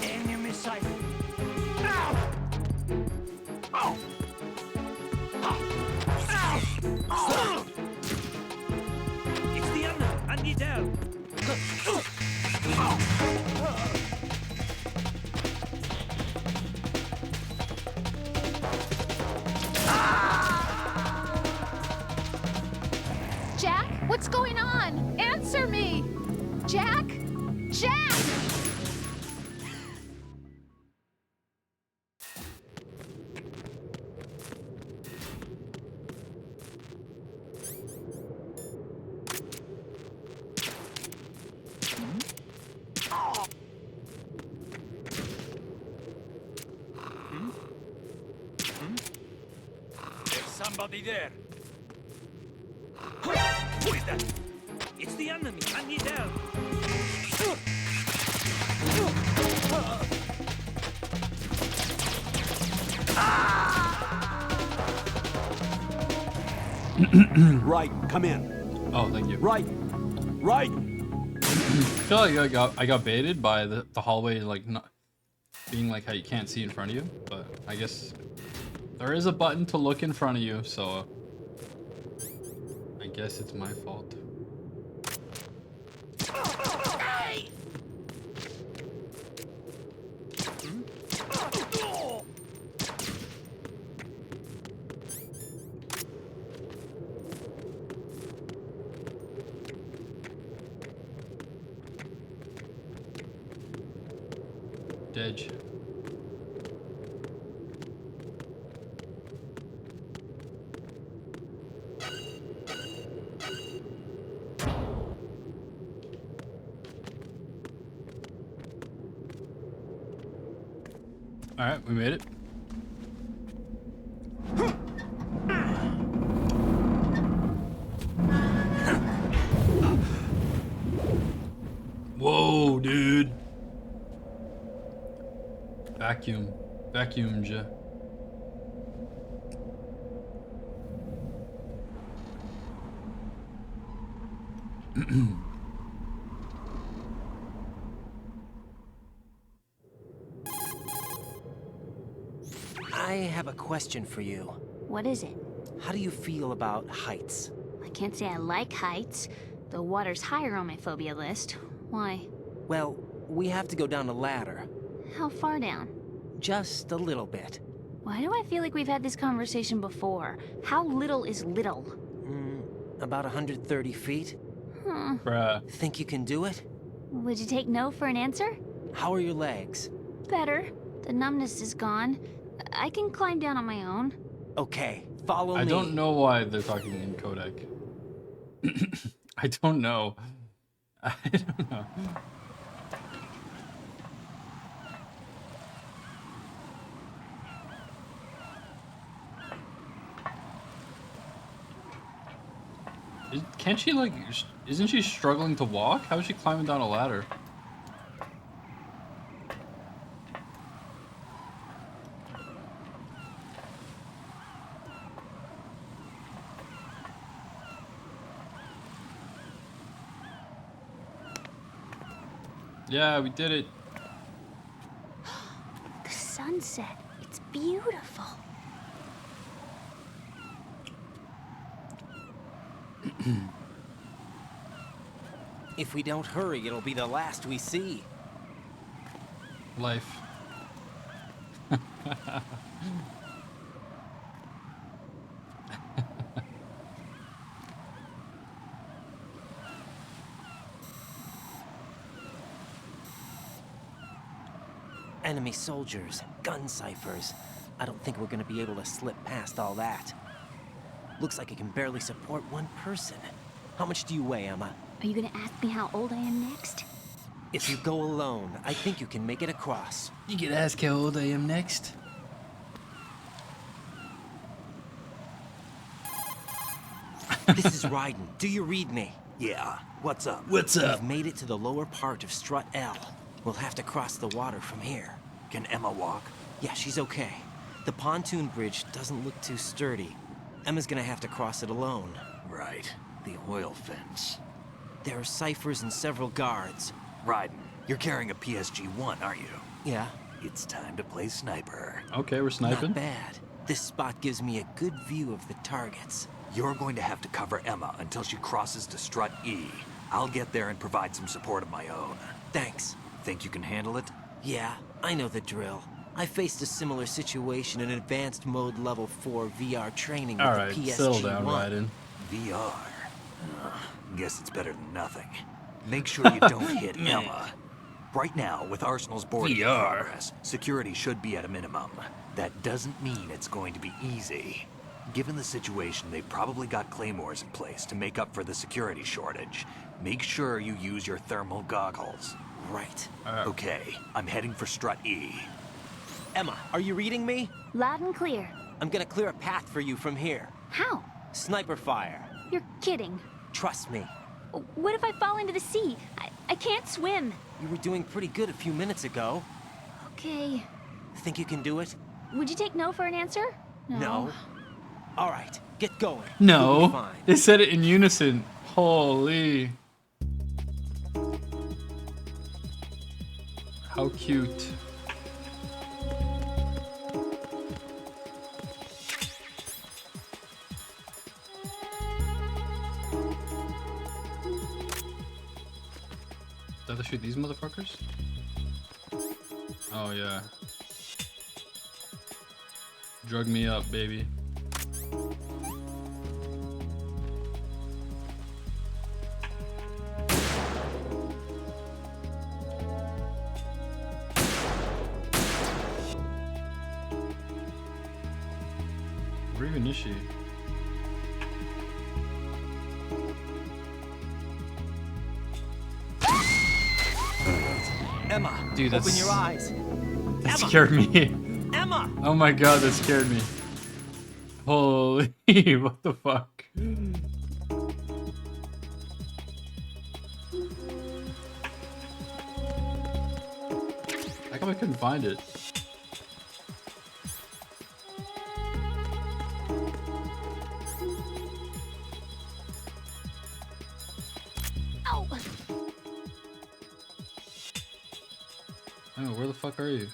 Enemy sight. Ow! Ow! Ow! It's the enemy. I need help. Jack, what's going on? Answer me! Jack? Jack! There's somebody there. Who is that? It's the enemy. I need help. Right, come in. Oh, thank you. Right. I feel like I got baited by the hallway, like, not being like how you can't see in front of you, but I guess there is a button to look in front of you, so I guess it's my fault. Edge. All right, we made it. Whoa, dude. Vacuum, ja. I have a question for you. What is it? How do you feel about heights? I can't say I like heights. The water's higher on my phobia list. Why? Well, we have to go down a ladder. How far down? Just a little bit. Why do I feel like we've had this conversation before? How little is little? About 130 feet. Bruh. Think you can do it? Would you take no for an answer? How are your legs? Better. The numbness is gone. I can climb down on my own. Okay, follow me. I don't know why they're talking in codec. I don't know. I don't know. Can't she, like, isn't she struggling to walk? How is she climbing down a ladder? Yeah, we did it. The sunset. It's beautiful. If we don't hurry, it'll be the last we see. Life. Enemy soldiers, gun ciphers. I don't think we're gonna be able to slip past all that. Looks like it can barely support one person. How much do you weigh, Emma? Are you gonna ask me how old I am next? If you go alone, I think you can make it across. You could ask how old I am next. This is Ryden. Do you read me? Yeah, what's up? What's We've made it to the lower part of Strut L. We'll have to cross the water from here. Can Emma walk? Yeah, she's okay. The pontoon bridge doesn't look too sturdy. Emma's gonna have to cross it alone. Right, the oil fence. There are ciphers and several guards. Ryden, You're carrying a PSG-1, aren't you? Yeah, It's time to play sniper. Okay, we're sniping. not bad. This spot gives me a good view of the targets. You're going to have to cover Emma until she crosses to strut E. I'll get there and provide some support of my own. Thanks. Think you can handle it? Yeah, I know the drill. I faced a similar situation in advanced mode level 4 VR training with Alright, the PSG-1. settle down, Raiden. VR. Guess it's better than nothing. Make sure you don't hit Emma. Right now, with Arsenal's boarding in VR. progress, security should be at a minimum. That doesn't mean it's going to be easy. Given the situation, they've probably got claymores in place to make up for the security shortage. Make sure you use your thermal goggles. Right. Okay, I'm heading for strut E. Emma, are you reading me? Loud and clear. I'm gonna clear a path for you from here. How? Sniper fire. You're kidding. Trust me. What if I fall into the sea? I can't swim. You were doing pretty good a few minutes ago. Okay. Think you can do it? Would you take no for an answer? No. All right, get going. You'll be No. fine. They said it in unison. Holy. How cute. Do I have to shoot these motherfuckers? Oh yeah. Drug me up, baby. Where even is she? Emma, Dude, open that's- your eyes. That Emma! scared me. Emma! Oh my god, that scared me. Holy, what the fuck? How come I couldn't find it? Ow! Oh, where the fuck are you?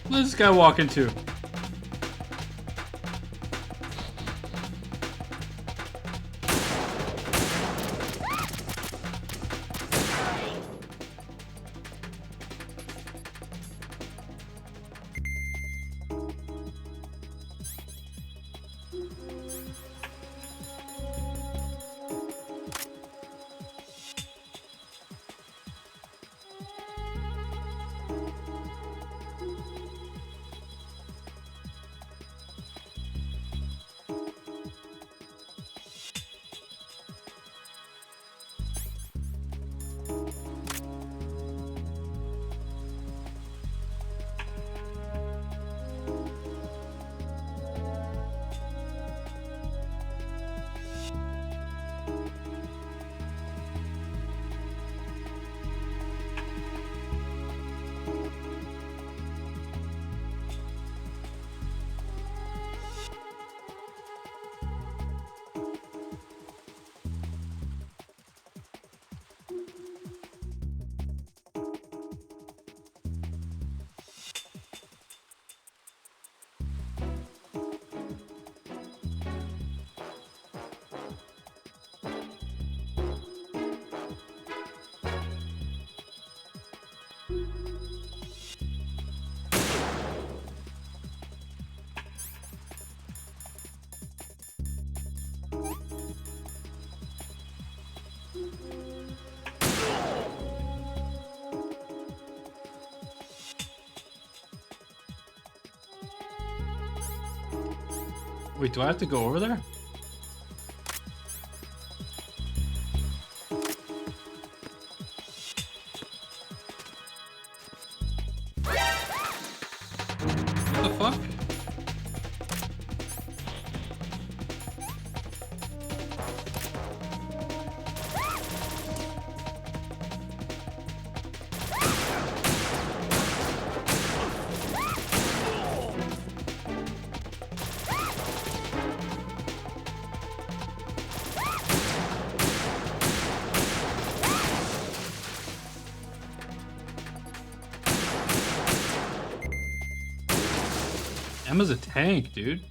Where's this guy walking to? Wait, do I have to go over there? What the fuck? Emma's a tank, dude.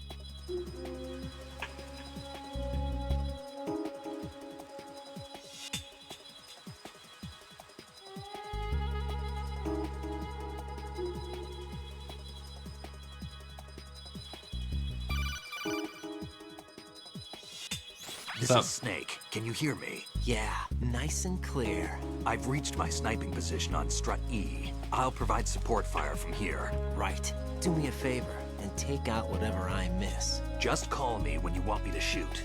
This is Snake. Can you hear me? Yeah, nice and clear. I've reached my sniping position on strut E. I'll provide support fire from here. Right. Do me a favor and take out whatever I miss. Just call me when you want me to shoot.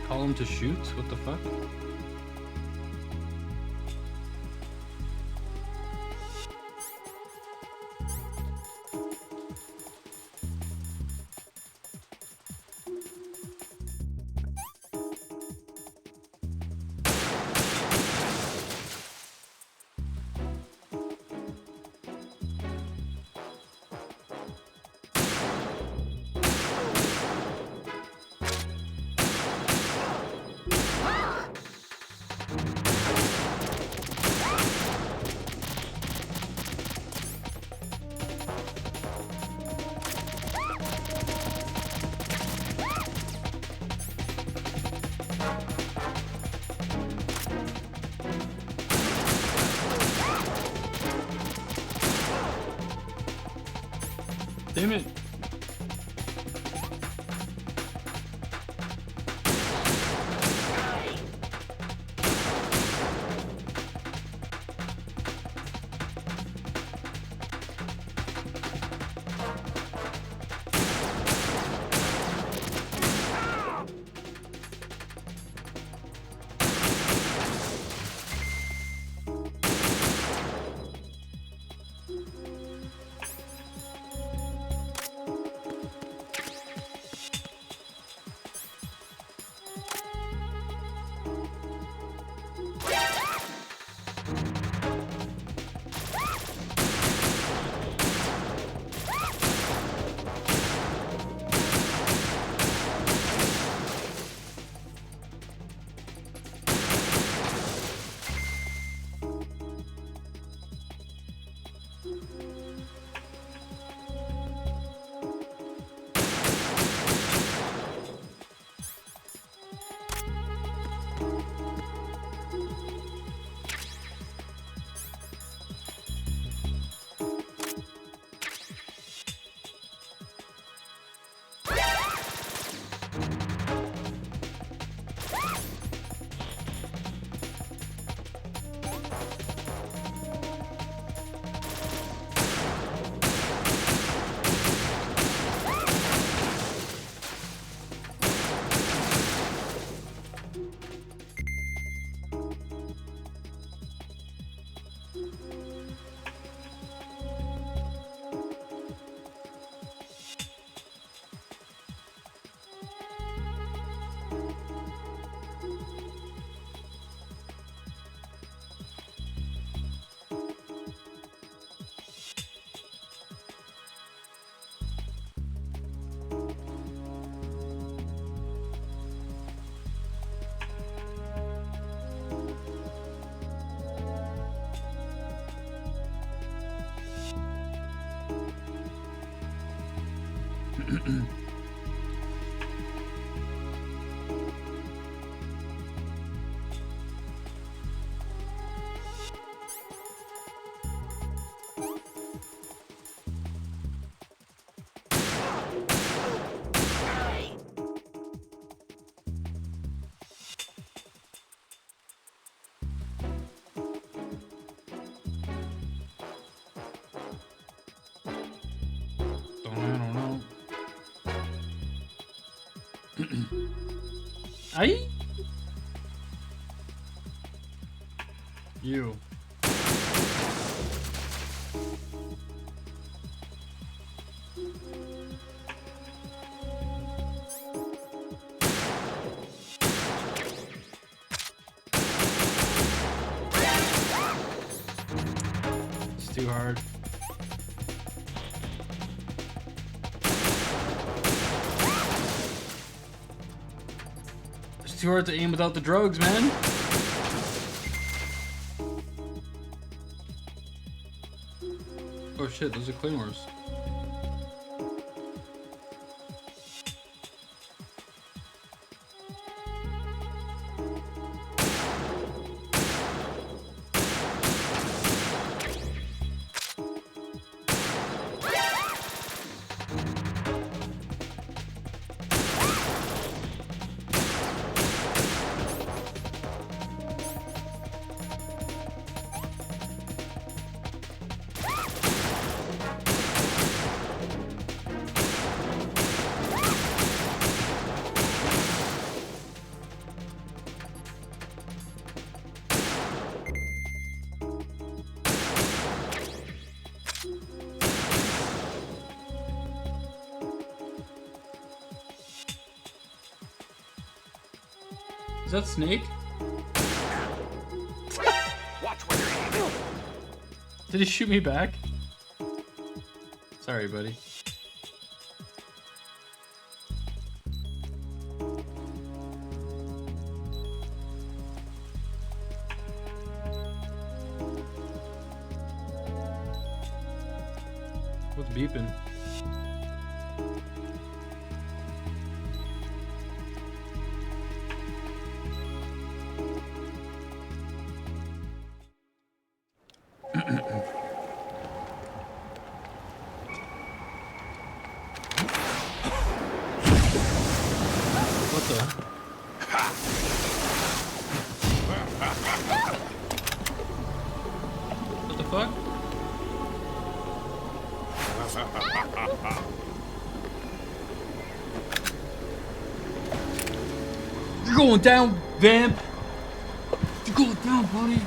Call him to shoot? What the fuck? Damn it. Aye? You. It's too hard. It's too hard to aim without the drugs, man. Oh shit, those are claymores. Is that Snake? Watch where you're aiming. Did he shoot me back? Sorry, buddy. What's beeping? What the? What the fuck? You're going down, vamp! You're going down, buddy!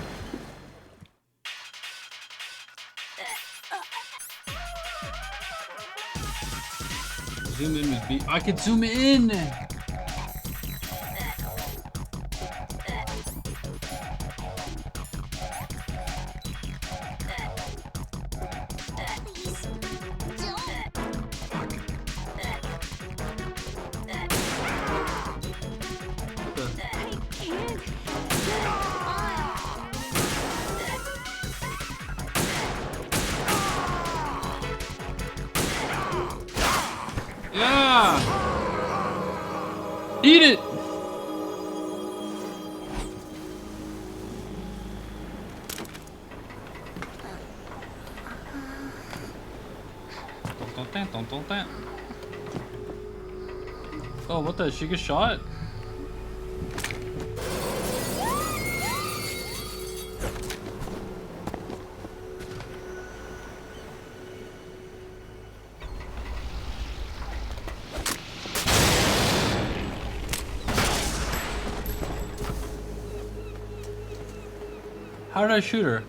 Zoom in with beat. I can zoom in! Yeah! Eat it! Oh, what the? She get shot? How did I shoot her?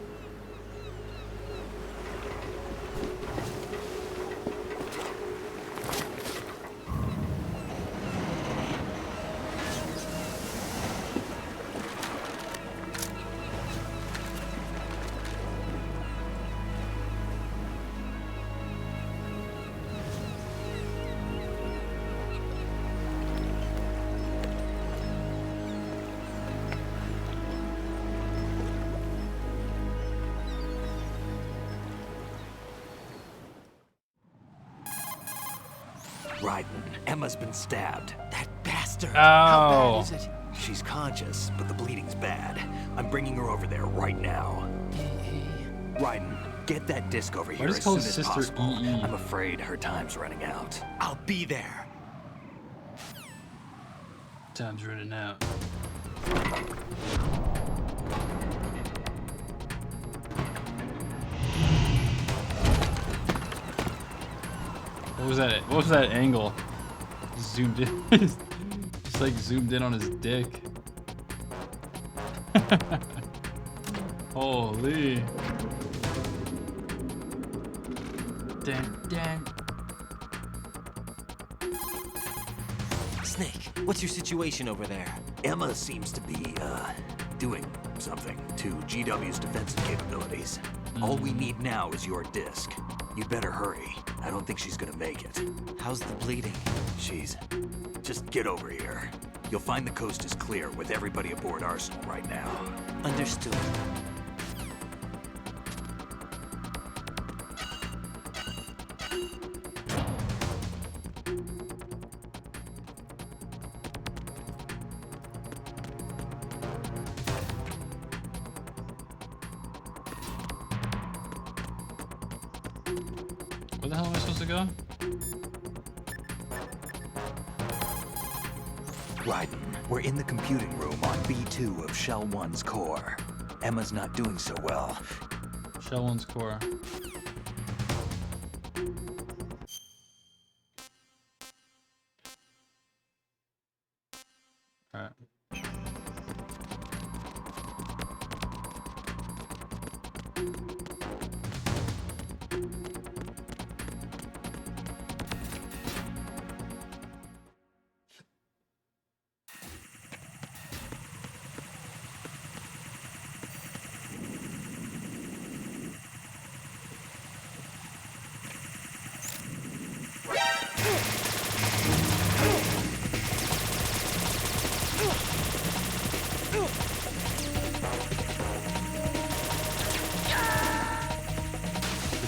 Raiden, Emma's been stabbed. That bastard. Ow. How bad is it? She's conscious, but the bleeding's bad. I'm bringing her over there right now. Raiden, get that disc over here does as it call soon as Sister possible. EE? I'm afraid her time's running out. I'll be there. Time's running out. What was that? What was that angle? Zoomed in. It's like zoomed in on his dick. Holy. Dun. Snake, what's your situation over there? Emma seems to be, doing something to GW's defensive capabilities. All we need now is your disc. You'd better hurry. I don't think she's gonna make it. How's the bleeding? Just get over here. You'll find the coast is clear with everybody aboard Arsenal right now. Understood. Where the hell am I supposed to go? Raiden, we're in the computing room on B2 of Shell 1's core. Emma's not doing so well. Shell 1's core. Alright.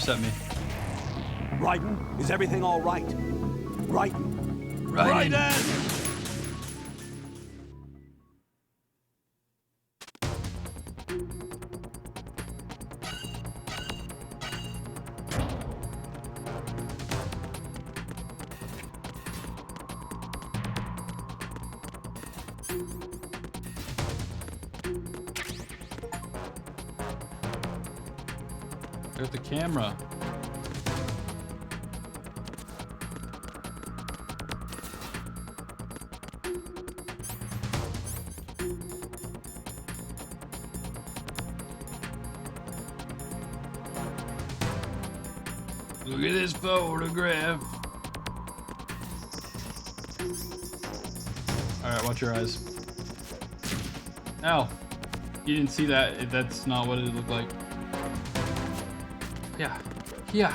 Intercept me. Raiden, is everything all right? Raiden! Raiden! There's the camera. Look at this photograph. Alright, watch your eyes. Ow. You didn't see that. That's not what it looked like. Yeah. Yeah.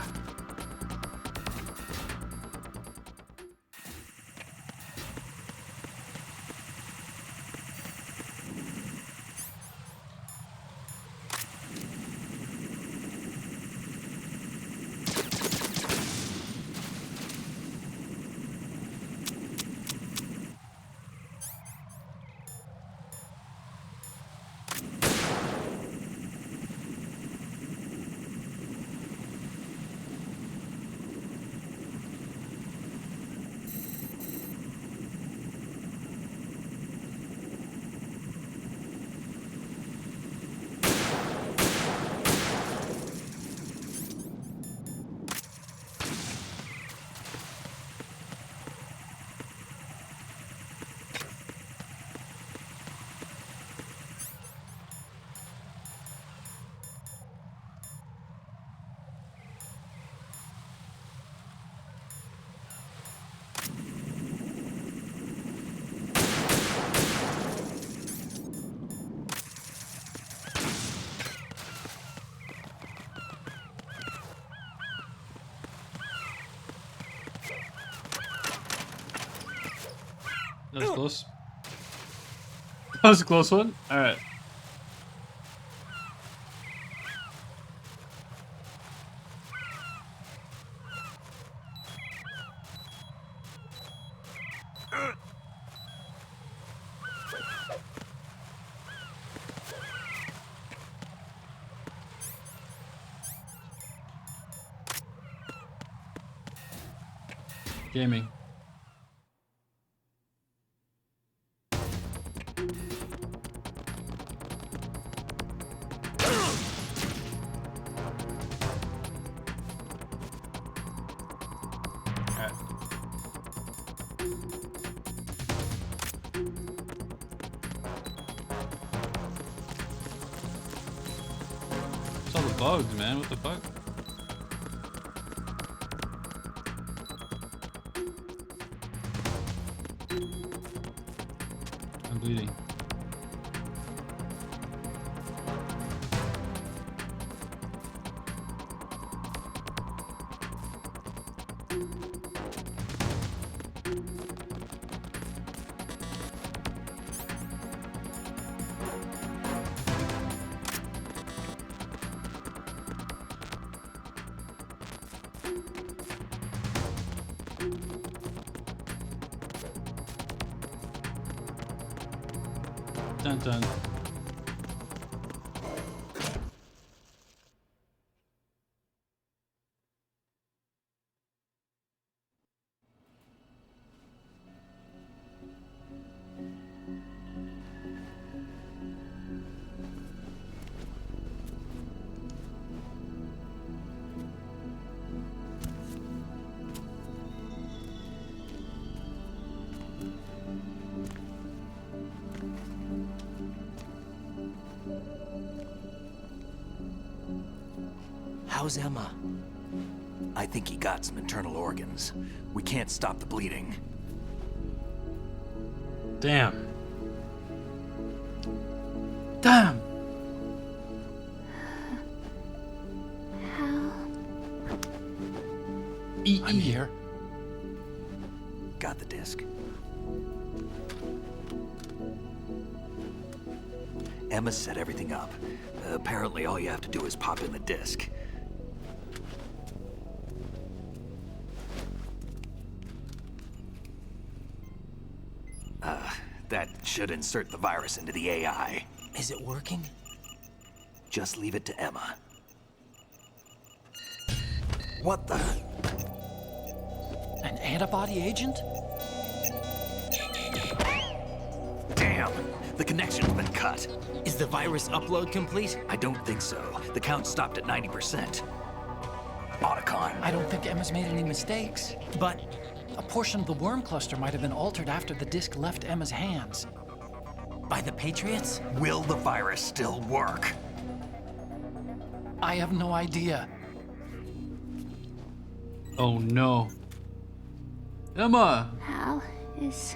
That was close. That was a close one. All right. Gaming. bugs, man. What the fuck? I'm bleeding. Dun dun. How's Emma? I think he got some internal organs. We can't stop the bleeding. Damn. Damn. How? I'm here. Got the disc. Emma set everything up. Apparently all you have to do is pop in the disc. That should insert the virus into the AI. Is it working? Just leave it to Emma. What the? An antibody agent? Damn! The connection's been cut. Is the virus upload complete? I don't think so. The count stopped at 90%. Otacon. I don't think Emma's made any mistakes. But A portion of the worm cluster might have been altered after the disc left Emma's hands. by the Patriots? Will the virus still work? I have no idea. Oh no. Emma! Hal, is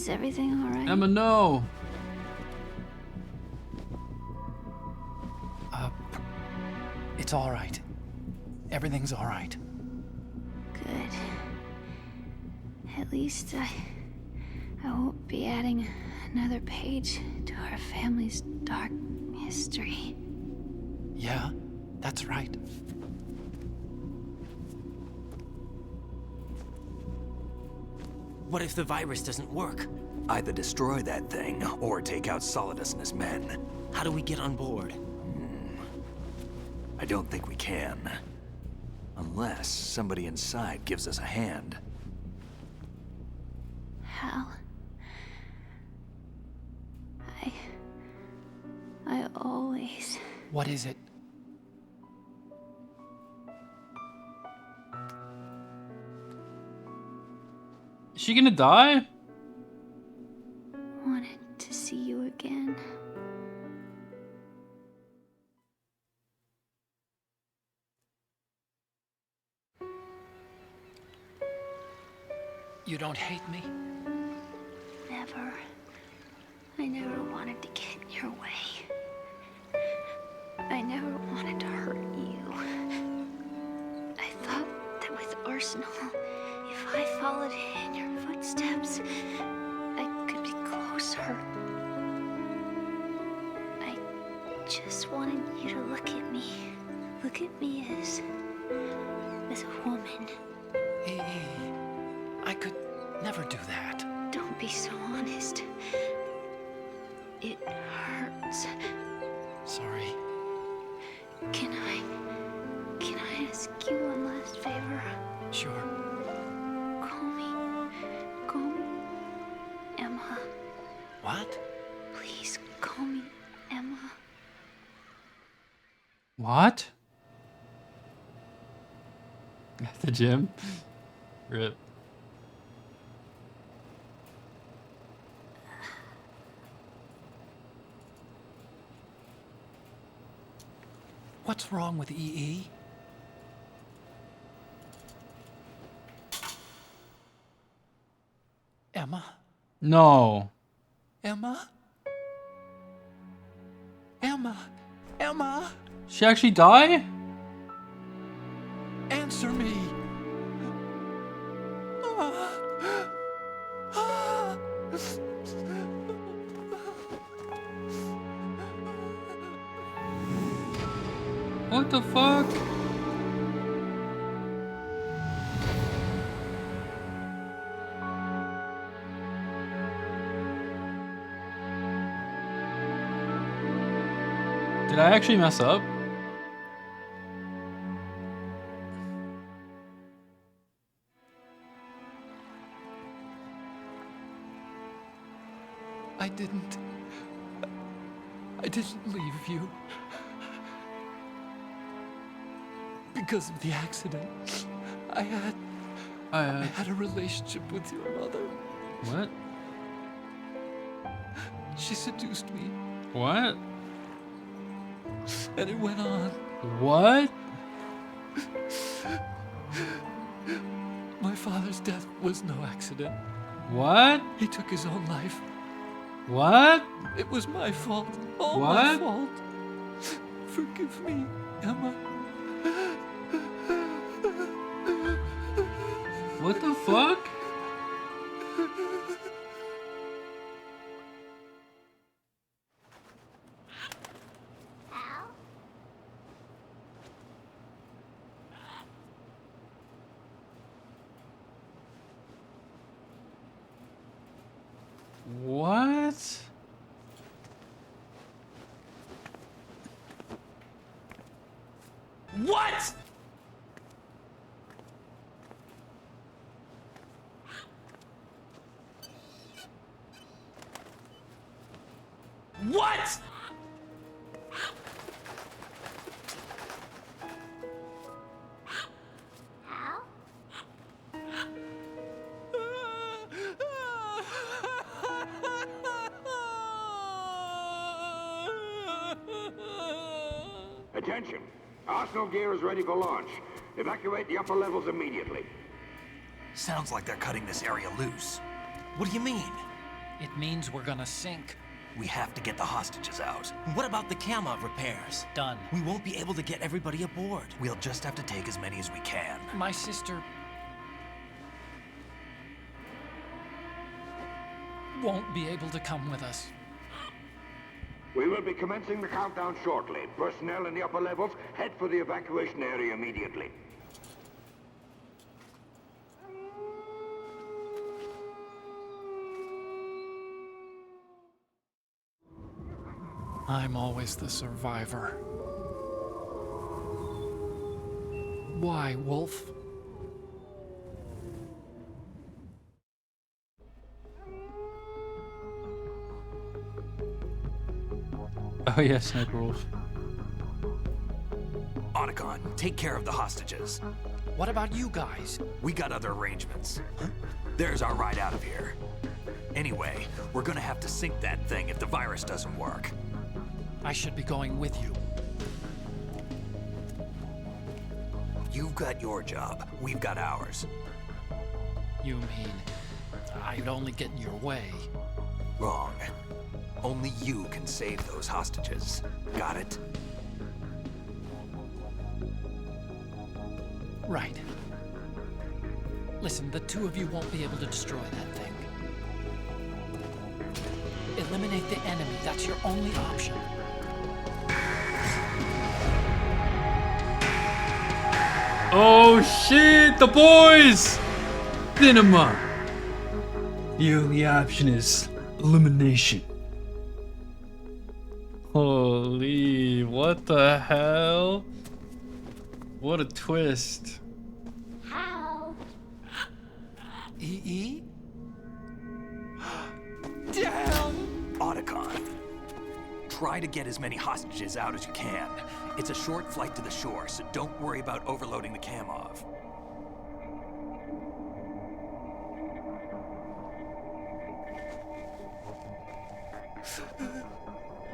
everything alright? Emma, no! It's all right. Everything's all right. Good. At least I won't be adding another page to our family's dark history. Yeah, that's right. What if the virus doesn't work? Either destroy that thing, or take out Solidus and his men. How do we get on board? I don't think we can. Unless somebody inside gives us a hand. Hal, I always... What is it? Is she gonna die? wanted to see you again. You don't hate me? Never. I never wanted to get in your way. I never wanted to hurt you. I thought that with Arsenal, if I followed in your footsteps, I could be closer. I just wanted you to look at me. Look at me as a woman. Hey, I could never do that. Don't be so honest. It hurts. Sorry. Can I ask you one last favor? Sure. Call me Emma. What? Please call me Emma. What? At the gym? Rip. What's wrong with EE? Emma? No. Emma? Emma? Emma? She actually die? Answer me! What the fuck? Did I actually mess up? I didn't leave you. Because of the accident. I had a relationship with your mother. What? She seduced me, What? and it went on. What? My father's death was no accident. What? He took his own life. What? It was my fault. All What? my fault. Forgive me, Emma. What the fuck? What? What? What? Attention! Arsenal gear is ready for launch. Evacuate the upper levels immediately. Sounds like they're cutting this area loose. What do you mean? It means we're gonna sink. We have to get the hostages out. What about the camo repairs? Done. We won't be able to get everybody aboard. We'll just have to take as many as we can. My sister won't be able to come with us. We will be commencing the countdown shortly. Personnel in the upper levels, head for the evacuation area immediately. I'm always the survivor. Why, Wolf? Oh yeah, Sniper Wolf. Otacon, take care of the hostages. What about you guys? We got other arrangements. There's our ride out of here. Anyway, we're gonna have to sink that thing if the virus doesn't work. I should be going with you. You've got your job, we've got ours. You mean I'd only get in your way? Wrong. Only you can save those hostages. Got it? Right. Listen, the two of you won't be able to destroy that thing. Eliminate the enemy. That's your only option. Oh shit, the boys! Cinema! The only option is elimination. Holy, what the hell? What a twist. EE? Damn! Otacon, try to get as many hostages out as you can. It's a short flight to the shore, so don't worry about overloading the Kamov.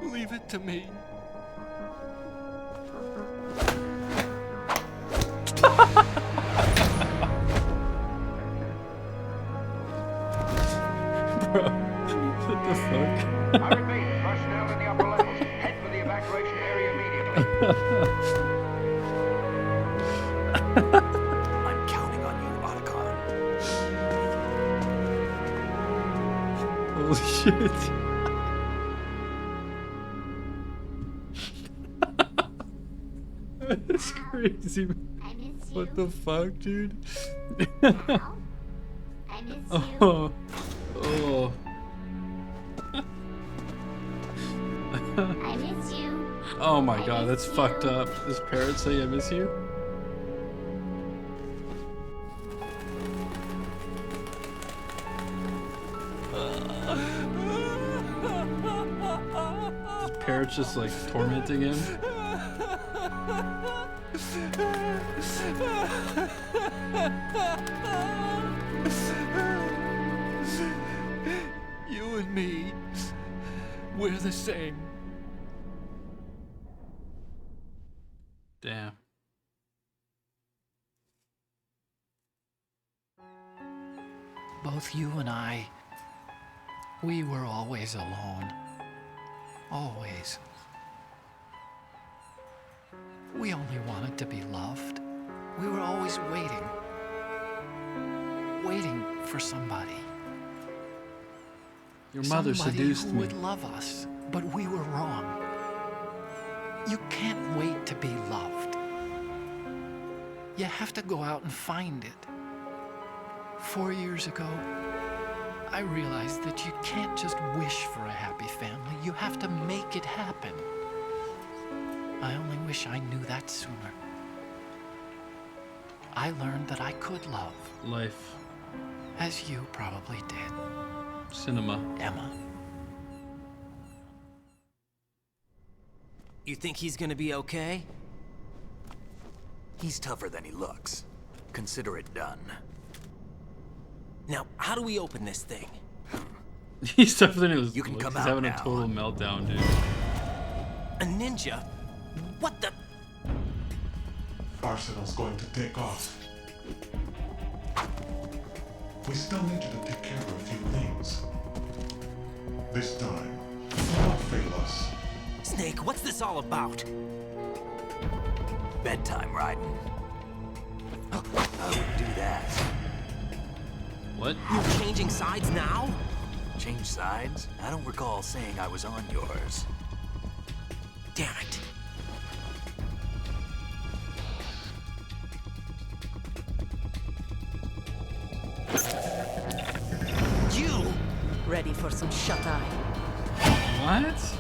Leave it to me. Bro, what the fuck? I repeat, personnel in the upper levels, head for the evacuation area immediately. I'm counting on you, Otacon. Holy shit. That's crazy. I miss you. What the fuck, dude? Now, I miss you. Oh. Oh. I miss you. Oh my I god, miss that's fucked you. up. This parrot saying I miss you? This parrot's just like tormenting him. You and me, we're the same. Damn. Both you and I, we were always alone. Always. We only wanted to be loved. We were always waiting. Waiting for somebody. Your mother Somebody seduced who me. would love us, but we were wrong. You can't wait to be loved. You have to go out and find it. 4 years ago, I realized that you can't just wish for a happy family. You have to make it happen. I only wish I knew that sooner. I learned that I could love, Life. as you probably did, Cinema. Emma. You think he's gonna be okay? He's tougher than he looks. Consider it done. Now, how do we open this thing? He's tougher than he was. You can come He's out having now. a total meltdown, dude. A ninja? What the? Arsenal's going to take off. We still need you to take care of a few things. This time, do not fail us. Snake, what's this all about? Bedtime, Raiden. I wouldn't do that. What? You're changing sides now? Change sides? I don't recall saying I was on yours. Damn it. You! Ready for some shut-eye? What?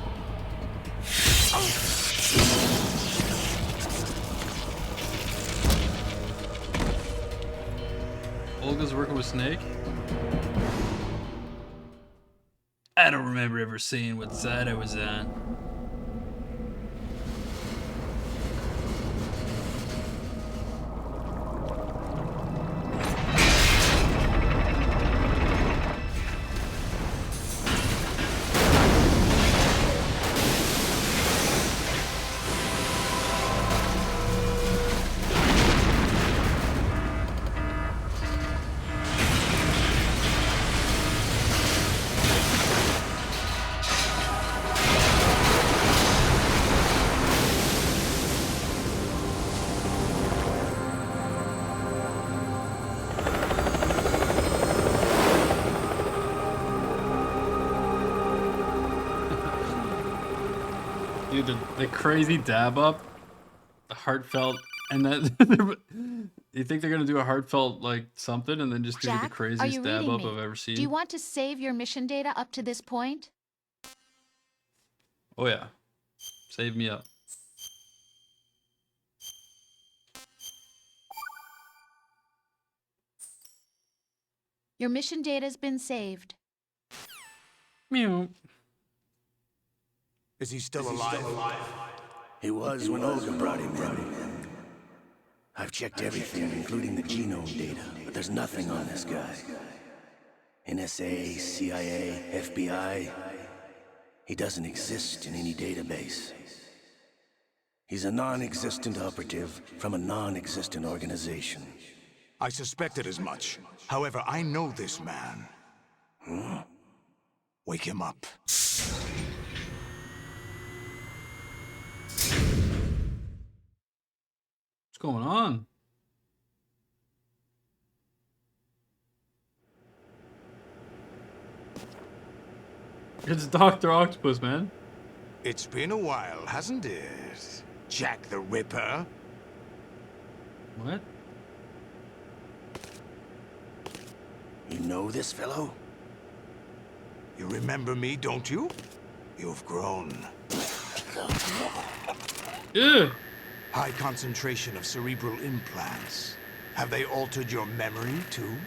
Olga's working with Snake? I don't remember ever saying what side I was on. Dude, the crazy dab up, the heartfelt, and then you think they're gonna do a heartfelt like something, and then just give you the Jack, are craziest you dab reading up me? I've ever seen. Do you want to save your mission data up to this point? Oh yeah, save me up. Your mission data's been saved. Meow. Is he still alive? He was when Olga brought him in. I've checked everything, including the genome data, but there's nothing on this guy. NSA, CIA, FBI. He doesn't exist in any database. He's a non-existent operative from a non-existent organization. I suspected as much. However, I know this man. Huh? Wake him up. What's going on? It's Dr. Octopus, man. It's been a while, hasn't it? Jack the Ripper. What? You know this fellow? You remember me, don't you? You've grown. Ew. High concentration of cerebral implants. Have they altered your memory, too?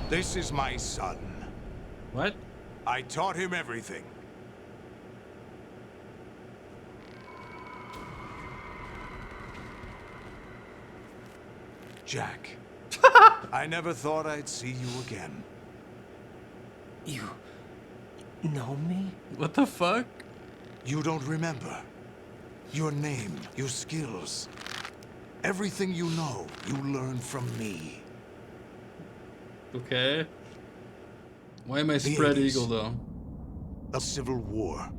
This is my son. What? I taught him everything. Jack, I never thought I'd see you again. You know me? What the fuck? You don't remember. Your name, your skills. Everything you know, you learned from me. Okay. Why am I The spread 80s. eagle though? A civil war.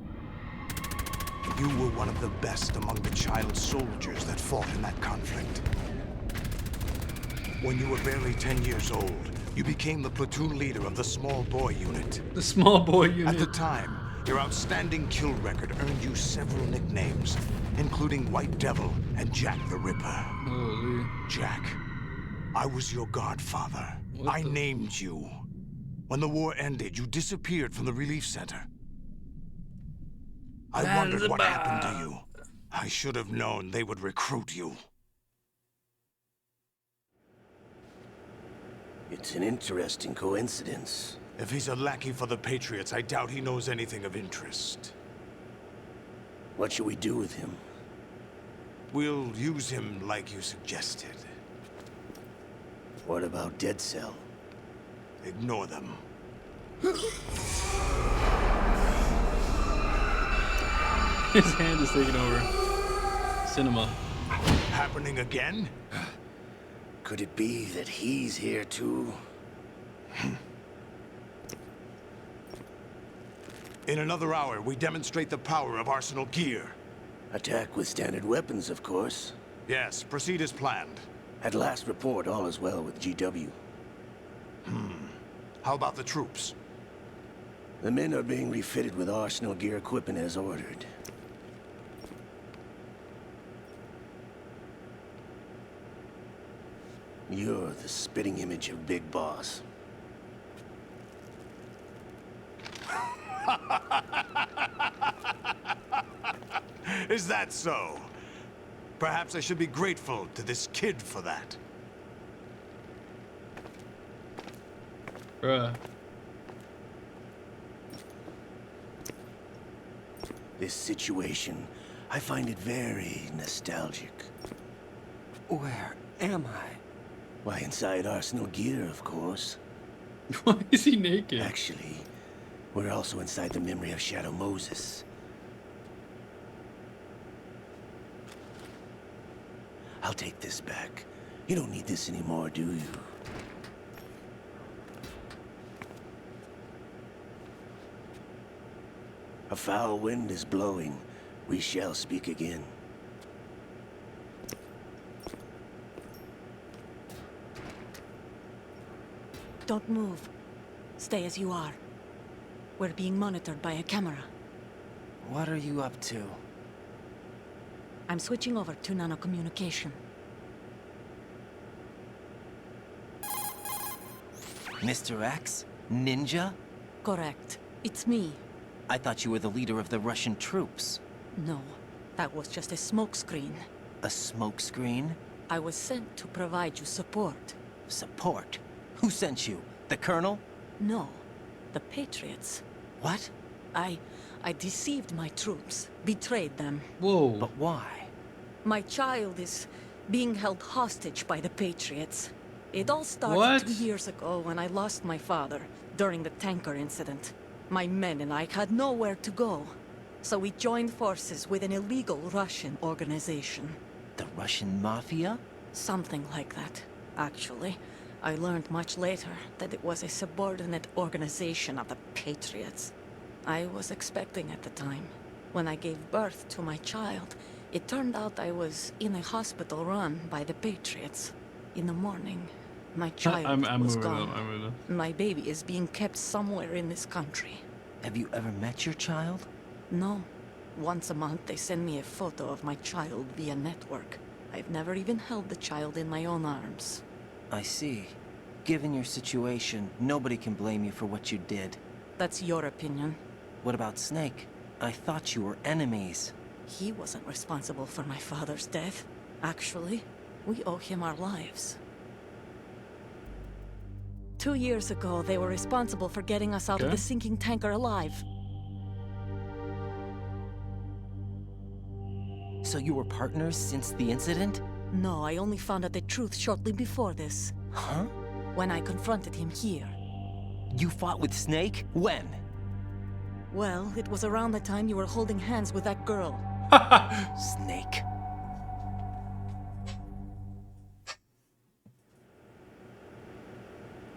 You were one of the best among the child soldiers that fought in that conflict. When you were barely 10 years old, you became the platoon leader of the small boy unit. The small boy unit. At the time, your outstanding kill record earned you several nicknames, including White Devil and Jack the Ripper. Holy. Jack, I was your godfather. What I the- named you. When the war ended, you disappeared from the relief center. I wondered what happened to you. I should have known they would recruit you. It's an interesting coincidence. If he's a lackey for the Patriots, I doubt he knows anything of interest. What should we do with him? We'll use him like you suggested. What about Dead Cell? Ignore them. His hand is taking over. Cinema. Happening again? Could it be that he's here too? In another hour, we demonstrate the power of Arsenal gear. Attack with standard weapons, of course. Yes, proceed as planned. At last report, all is well with GW. How about the troops? The men are being refitted with Arsenal gear equipment as ordered. You're the spitting image of Big Boss. Is that so? Perhaps I should be grateful to this kid for that. Bruh. This situation, I find it very nostalgic. Where am I? Why, inside Arsenal gear, of course. Why is he naked? Actually, we're also inside the memory of Shadow Moses. I'll take this back. You don't need this anymore, do you? A foul wind is blowing. We shall speak again. Don't move. Stay as you are. We're being monitored by a camera. What are you up to? I'm switching over to nanocommunication. Mr. X? Ninja? Correct. It's me. I thought you were the leader of the Russian troops. No, that was just a smokescreen. A smokescreen? I was sent to provide you support. Support? Who sent you? The Colonel? No, the Patriots. What? I deceived my troops, betrayed them. Whoa. But why? My child is being held hostage by the Patriots. It all started What? 2 years ago when I lost my father during the tanker incident. My men and I had nowhere to go, so we joined forces with an illegal Russian organization. The Russian mafia? Something like that, actually. I learned much later that it was a subordinate organization of the Patriots. I was expecting at the time. When I gave birth to my child, it turned out I was in a hospital run by the Patriots. In the morning, my child was gone. My baby is being kept somewhere in this country. Have you ever met your child? No. Once a month, they send me a photo of my child via network. I've never even held the child in my own arms. I see. Given your situation, nobody can blame you for what you did. That's your opinion. What about Snake? I thought you were enemies. He wasn't responsible for my father's death. Actually, we owe him our lives. 2 years ago, they were responsible for getting us out of the sinking tanker alive. So you were partners since the incident? No, I only found out the truth shortly before this. Huh? When I confronted him here. You fought with Snake? When? Well, it was around the time you were holding hands with that girl. Snake.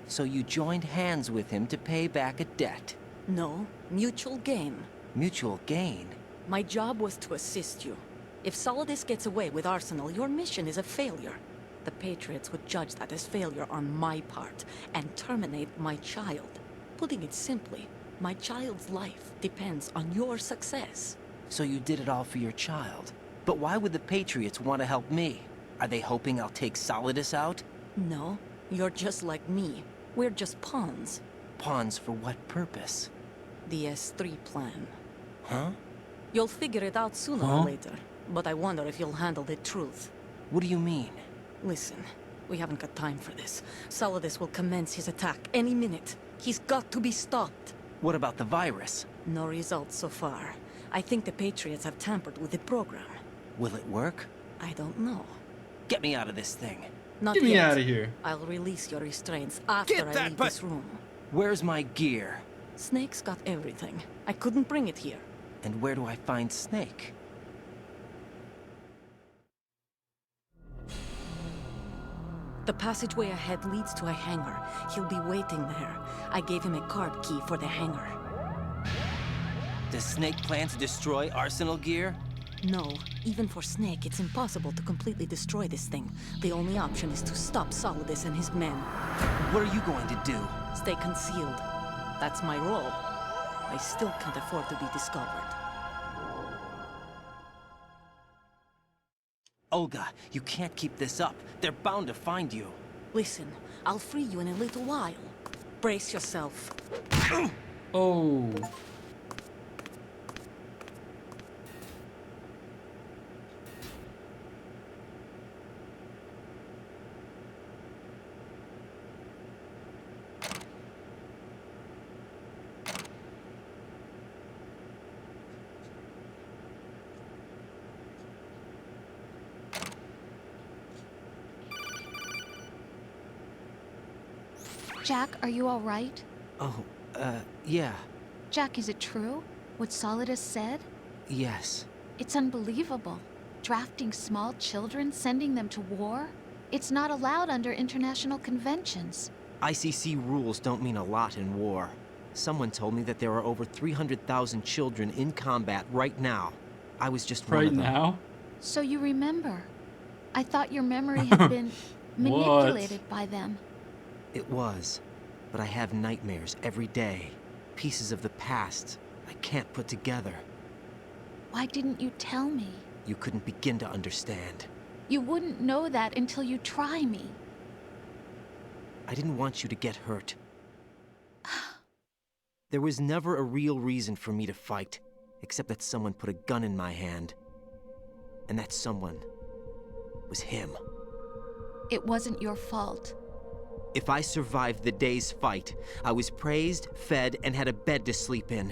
So you joined hands with him to pay back a debt? No, mutual gain. Mutual gain? My job was to assist you. If Solidus gets away with Arsenal, your mission is a failure. The Patriots would judge that as failure on my part and terminate my child. Putting it simply, my child's life depends on your success. So you did it all for your child. But why would the Patriots want to help me? Are they hoping I'll take Solidus out? No, you're just like me. We're just pawns. Pawns for what purpose? The S3 plan. Huh? You'll figure it out sooner or later, but I wonder if you'll handle the truth. What do you mean? Listen, we haven't got time for this. Solidus will commence his attack any minute. He's got to be stopped. What about the virus? No results so far. I think the Patriots have tampered with the program. Will it work? I don't know. Get me out of this thing. Not Get me yet. out of here. I'll release your restraints after I leave this room. Where's my gear? Snake's got everything. I couldn't bring it here. And where do I find Snake? The passageway ahead leads to a hangar. He'll be waiting there. I gave him a card key for the hangar. Does Snake plan to destroy Arsenal gear? No. Even for Snake, it's impossible to completely destroy this thing. The only option is to stop Solidus and his men. What are you going to do? Stay concealed. That's my role. I still can't afford to be discovered. Olga, you can't keep this up. They're bound to find you. Listen, I'll free you in a little while. Brace yourself. Oh. Jack, are you all right? Oh, yeah. Jack, is it true? What Solidus said? Yes. It's unbelievable. Drafting small children, sending them to war? It's not allowed under international conventions. ICC rules don't mean a lot in war. Someone told me that there are over 300,000 children in combat right now. I was just one of them. Right now? So you remember. I thought your memory had been manipulated by them. It was, but I have nightmares every day. Pieces of the past I can't put together. Why didn't you tell me? You couldn't begin to understand. You wouldn't know that until you try me. I didn't want you to get hurt. There was never a real reason for me to fight, except that someone put a gun in my hand. And that someone was him. It wasn't your fault. If I survived the day's fight, I was praised, fed, and had a bed to sleep in.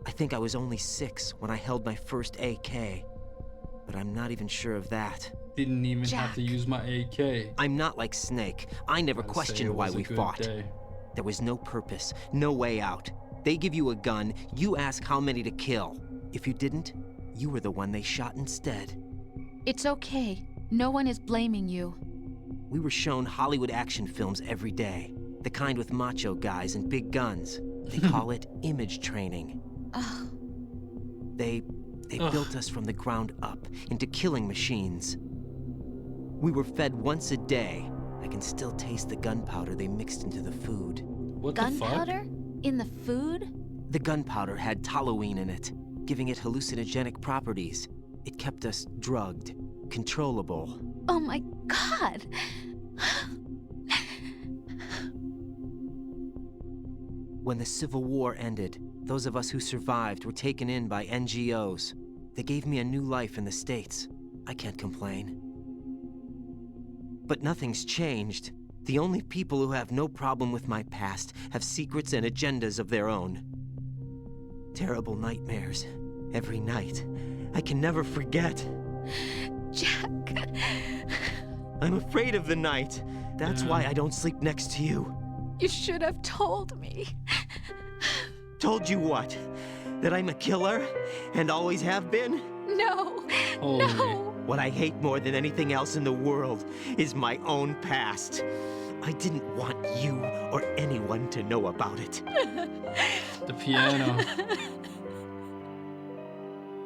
I think I was only 6 when I held my first AK. But I'm not even sure of that. Didn't even have to Jack. use my AK. I'm not like Snake. I never I'd say questioned it why was a we good fought. day. There was no purpose, no way out. They give you a gun, you ask how many to kill. If you didn't, you were the one they shot instead. It's okay. No one is blaming you. We were shown Hollywood action films every day. The kind with macho guys and big guns. They call it image training. Ugh. They built us from the ground up into killing machines. We were fed once a day. I can still taste the gunpowder they mixed into the food. What the fuck? Gunpowder? In the food? The gunpowder had toluene in it, giving it hallucinogenic properties. It kept us drugged, controllable. Oh my god! When the Civil War ended, those of us who survived were taken in by NGOs. They gave me a new life in the States. I can't complain. But nothing's changed. The only people who have no problem with my past have secrets and agendas of their own. Terrible nightmares. Every night. I can never forget. Jack. I'm afraid of the night. That's why I don't sleep next to you. You should have told me. Told you what? That I'm a killer? And always have been? No. Holy. No. What I hate more than anything else in the world is my own past. I didn't want you or anyone to know about it. The piano.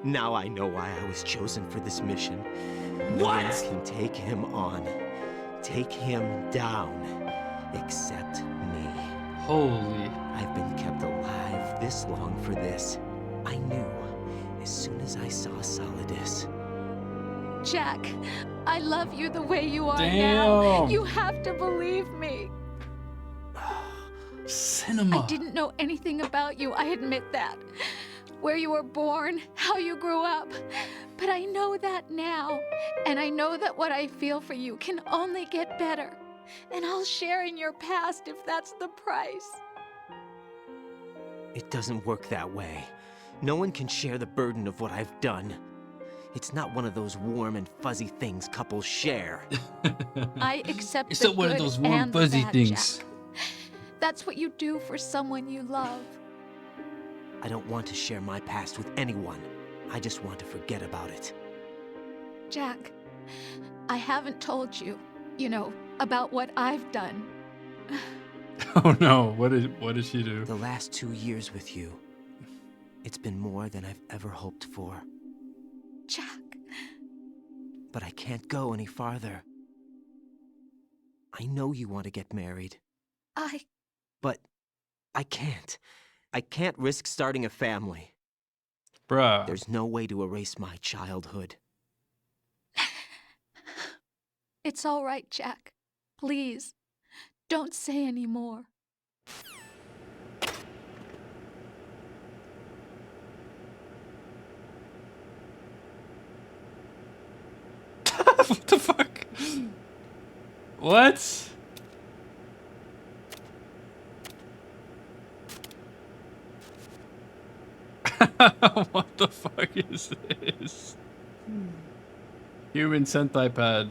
Now I know why I was chosen for this mission. No one can take him on, take him down, except me. Holy. I've been kept alive this long for this. I knew as soon as I saw Solidus. Jack, I love you the way you are Damn. now. You have to believe me. Cinema. I didn't know anything about you, I admit that. Where you were born, how you grew up. But I know that now. And I know that what I feel for you can only get better. And I'll share in your past if that's the price. It doesn't work that way. No one can share the burden of what I've done. It's not one of those warm and fuzzy things couples share. I accept It's the not one of good those warm, and the fuzzy bad, things. Jack. That's what you do for someone you love. I don't want to share my past with anyone. I just want to forget about it. Jack, I haven't told you, about what I've done. Oh no, what did she do? The last 2 years with you, it's been more than I've ever hoped for. Jack. But I can't go any farther. I know you want to get married. But I can't. I can't risk starting a family. Bruh. There's no way to erase my childhood. It's all right, Jack. Please, don't say any more. What the fuck? What? What the fuck is this? Human Sentai pad.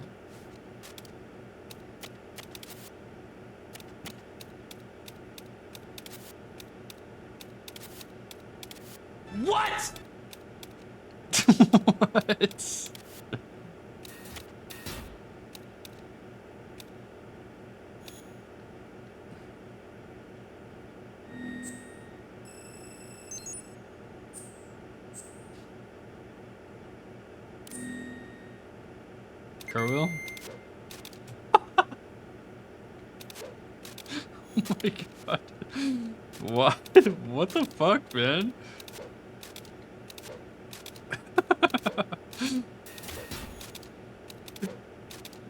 What? What? Carwheel? Oh my god. What? What the fuck, man?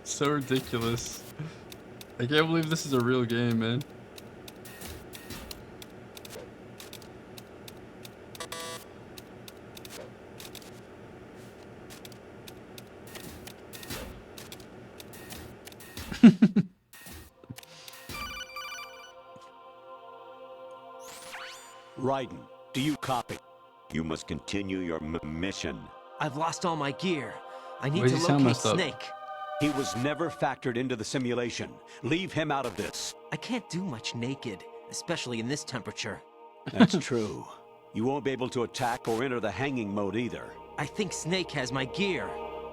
So ridiculous. I can't believe this is a real game, man. Raiden, do you copy? You must continue your mission. I've lost all my gear. I need Why to does he sound locate messed up? Snake. He was never factored into the simulation. Leave him out of this. I can't do much naked, especially in this temperature. That's true. You won't be able to attack or enter the hanging mode either. I think Snake has my gear.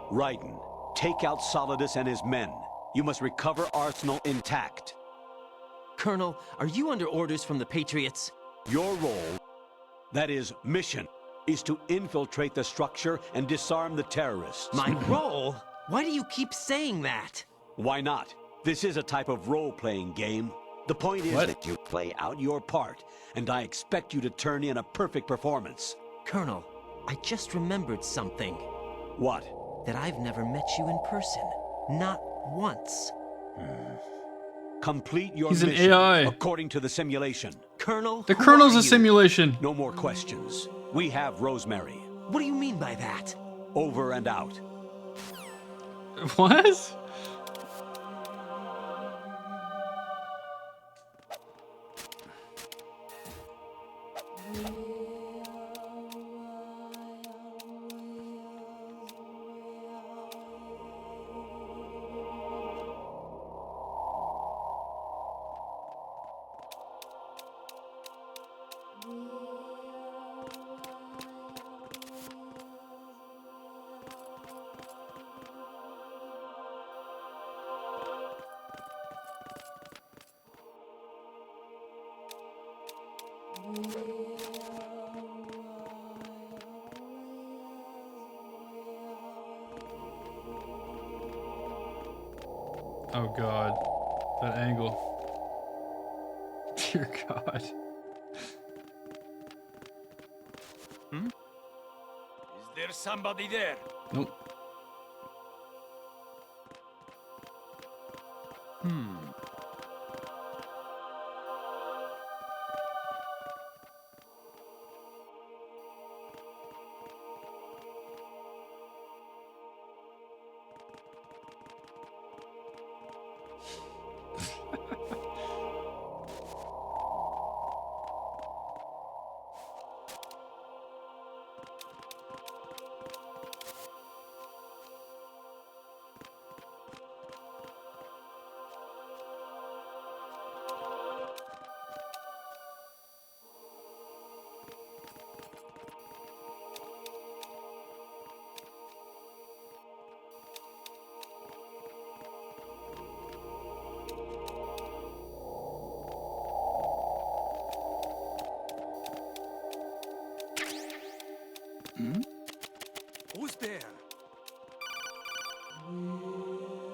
Raiden, take out Solidus and his men. You must recover Arsenal intact. Colonel, are you under orders from the Patriots? Your role, that is, mission, is to infiltrate the structure and disarm the terrorists. My role? Why do you keep saying that? Why not? This is a type of role-playing game. The point is that you play out your part, and I expect you to turn in a perfect performance. Colonel, I just remembered something. What? That I've never met you in person. Not once. Complete your He's an mission AI. according to the simulation. Colonel, The who Colonel's are a you? simulation. No more questions. We have Rosemary. What do you mean by that? Over and out. What? Oh god, that angle. Dear God. Is there somebody there? Nope. Who's there?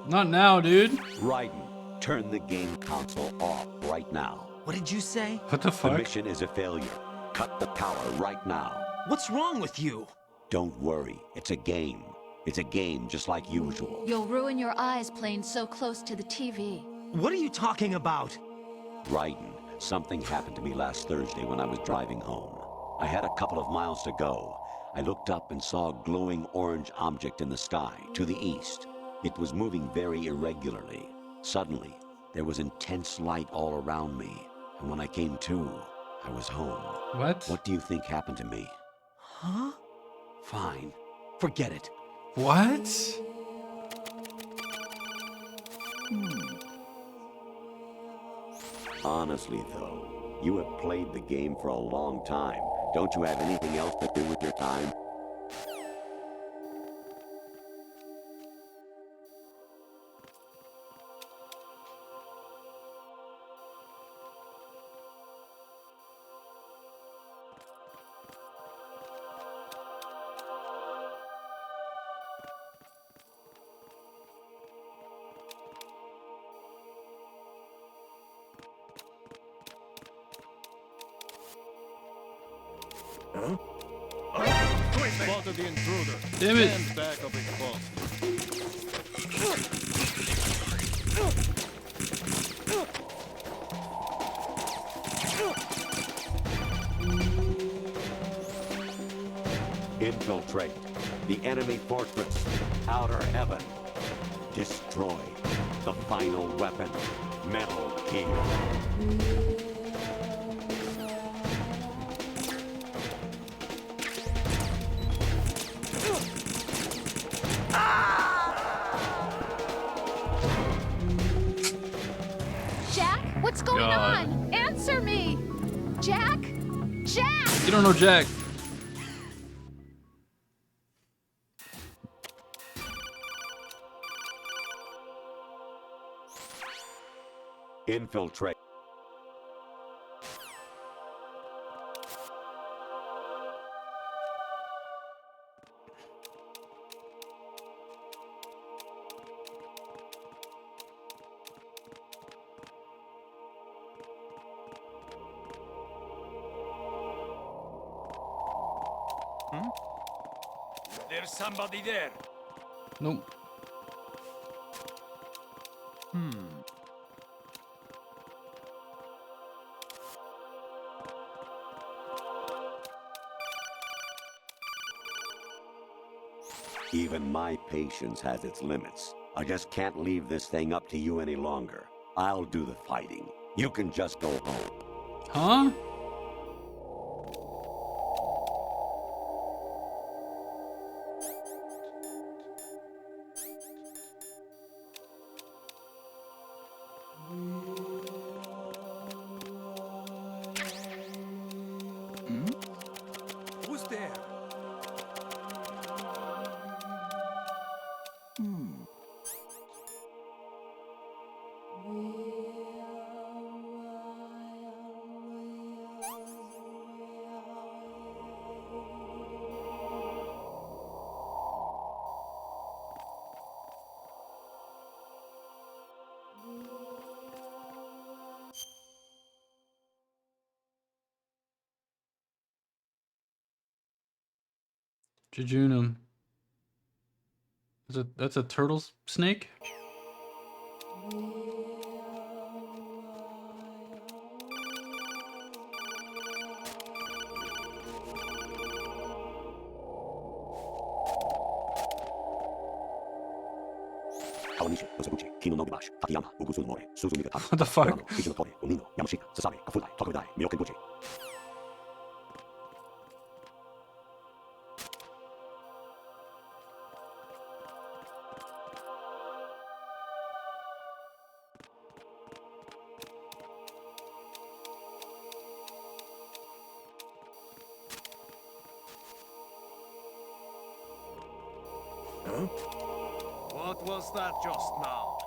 Not now, dude. Raiden, turn the game console off right now. What did you say? What the The fuck? mission is a failure. Cut the power right now. What's wrong with you? Don't worry, it's a game. It's a game just like usual. You'll ruin your eyes playing so close to the TV. What are you talking about? Raiden, something happened to me last Thursday when I was driving home. I had a couple of miles to go. I looked up and saw a glowing orange object in the sky to the east. It was moving very irregularly. Suddenly, there was intense light all around me, and when I came to, I was home. What? What do you think happened to me? Huh? Fine. Forget it. What? Honestly, though, you have played the game for a long time. Don't you have anything else to do with your time? Spotted the intruder. Damn it. Stand back a bit close. Infiltrate the enemy fortress, outer heaven. Destroy the final weapon, Metal Gear. Jack, what's going God. on? Answer me! Jack? Jack! You don't know Jack. Infiltrate. There's somebody there. Nope. Even my patience has its limits. I just can't leave this thing up to you any longer. I'll do the fighting. You can just go home. Huh? Who's there? Jejunum. That's a turtle snake? What the fuck? What was that just now?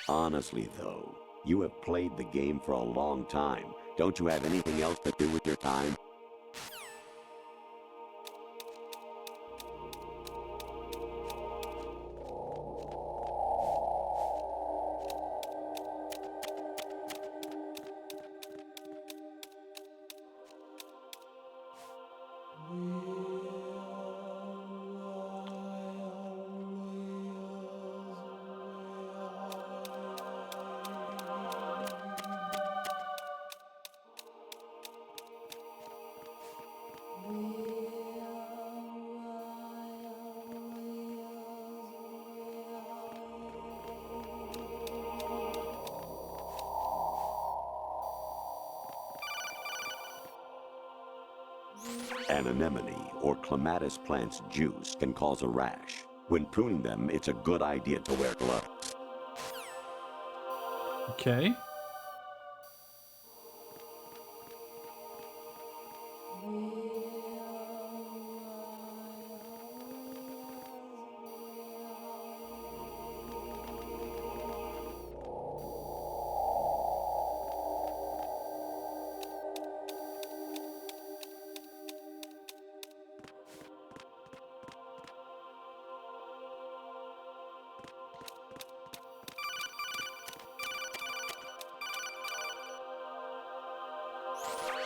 Honestly, though, you have played the game for a long time. Don't you have anything else to do with your time? An anemone or clematis plant's juice can cause a rash. When pruning them, it's a good idea to wear gloves. Okay.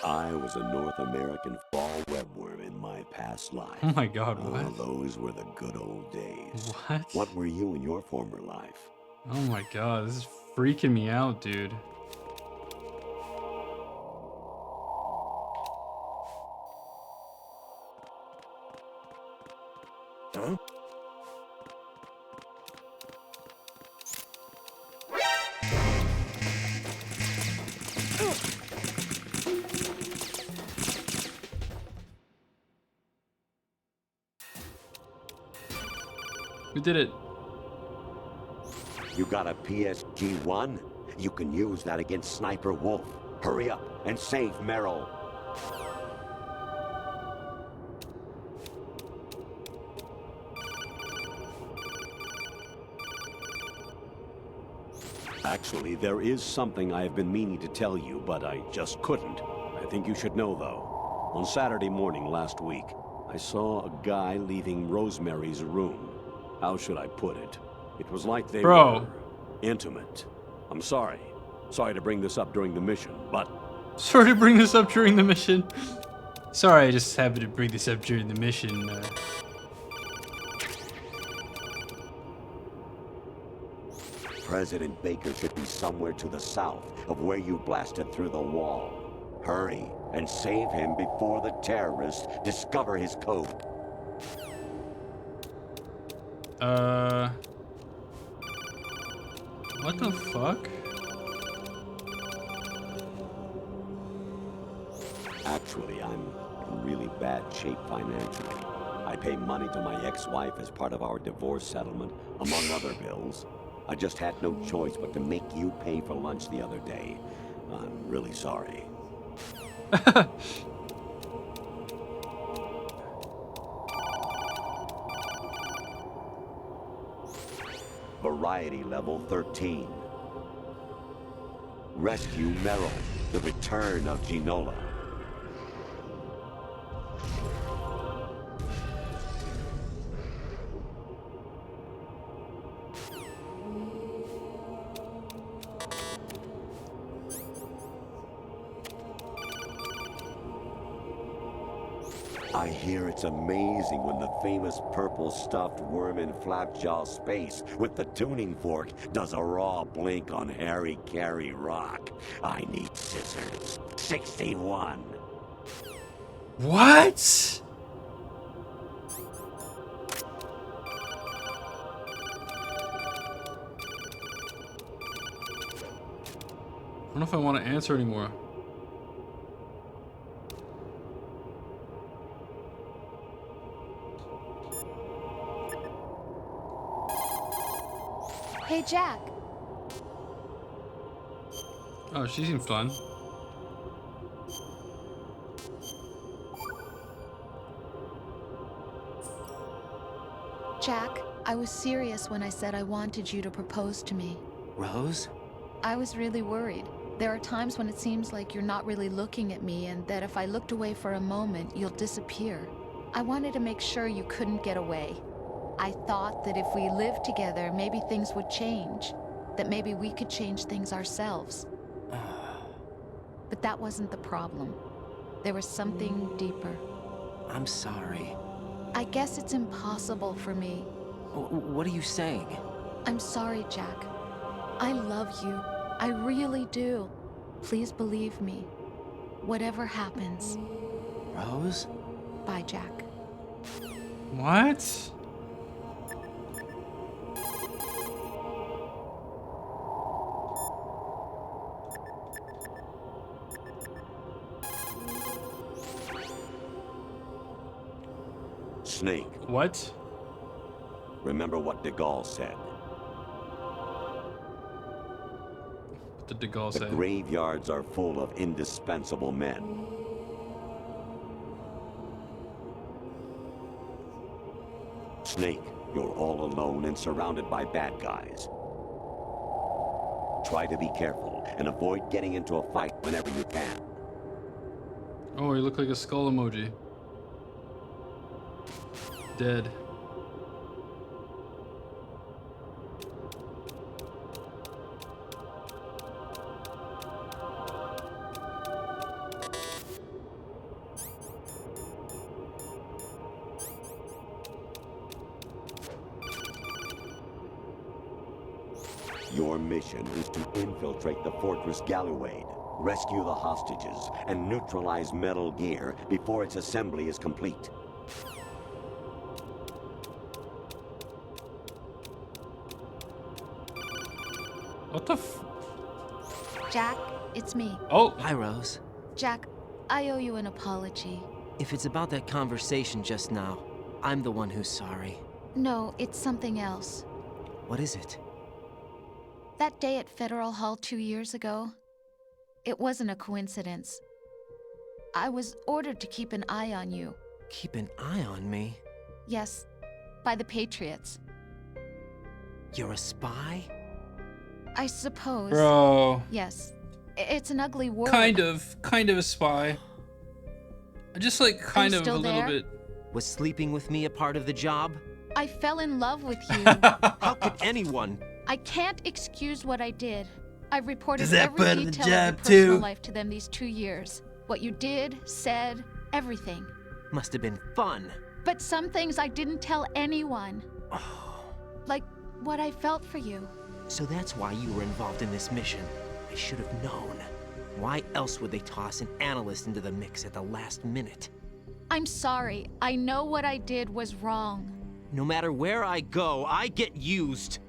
I was a North American fall webworm in my past life. Oh my god, what? Oh, those were the good old days. What? What were you in your former life? Oh my god, this is freaking me out, dude. Huh? We did it. You got a PSG-1? You can use that against Sniper Wolf. Hurry up and save Meryl. Actually, there is something I have been meaning to tell you, but I just couldn't. I think you should know, though. On Saturday morning last week, I saw a guy leaving Rosemary's room. How should I put it? It was like they were intimate. I'm sorry. Sorry to bring this up during the mission, but... Sorry to bring this up during the mission. Sorry, I just happened to bring this up during the mission. President Baker should be somewhere to the south of where you blasted through the wall. Hurry and save him before the terrorists discover his code. What the fuck? Actually, I'm in really bad shape financially. I pay money to my ex-wife as part of our divorce settlement, among other bills. I just had no choice but to make you pay for lunch the other day. I'm really sorry. Variety level 13. Rescue Meryl, the return of Ginola. I hear it's amazing when the famous purple stuffed worm in Flapjaw space with the tuning fork does a raw blink on Harry Carey Rock. I need scissors. 61. What? I don't know if I want to answer anymore. Hey, Jack. Oh, she seems fun. Jack, I was serious when I said I wanted you to propose to me. Rose? I was really worried. There are times when it seems like you're not really looking at me and that if I looked away for a moment, you'll disappear. I wanted to make sure you couldn't get away. I thought that if we lived together, maybe things would change. That maybe we could change things ourselves. But that wasn't the problem. There was something deeper. I'm sorry. I guess it's impossible for me. What are you saying? I'm sorry, Jack. I love you. I really do. Please believe me. Whatever happens. Rose? Bye, Jack. What? Snake. What? Remember what de Gaulle said. What did de Gaulle The say? graveyards are full of indispensable men. Snake, you're all alone and surrounded by bad guys. Try to be careful and avoid getting into a fight whenever you can. Oh, you look like a skull emoji. Dead. Your mission is to infiltrate the Fortress Gallowade, rescue the hostages, and neutralize Metal Gear before its assembly is complete. What the f... Jack, it's me. Oh! Hi, Rose. Jack, I owe you an apology. If it's about that conversation just now, I'm the one who's sorry. No, it's something else. What is it? That day at Federal Hall 2 years ago, it wasn't a coincidence. I was ordered to keep an eye on you. Keep an eye on me? Yes, by the Patriots. You're a spy? I suppose. Bro. Yes. It's an ugly word. Kind of a spy. Just like kind of a little there? bit. Was sleeping with me a part of the job? I fell in love with you. How could anyone? I can't excuse what I did. I've reported Is that every part of the detail of your job, personal too? life to them these 2 years. What you did, said, everything. Must have been fun. But some things I didn't tell anyone. Like what I felt for you. So that's why you were involved in this mission. I should have known. Why else would they toss an analyst into the mix at the last minute? I'm sorry. I know what I did was wrong. No matter where I go, I get used.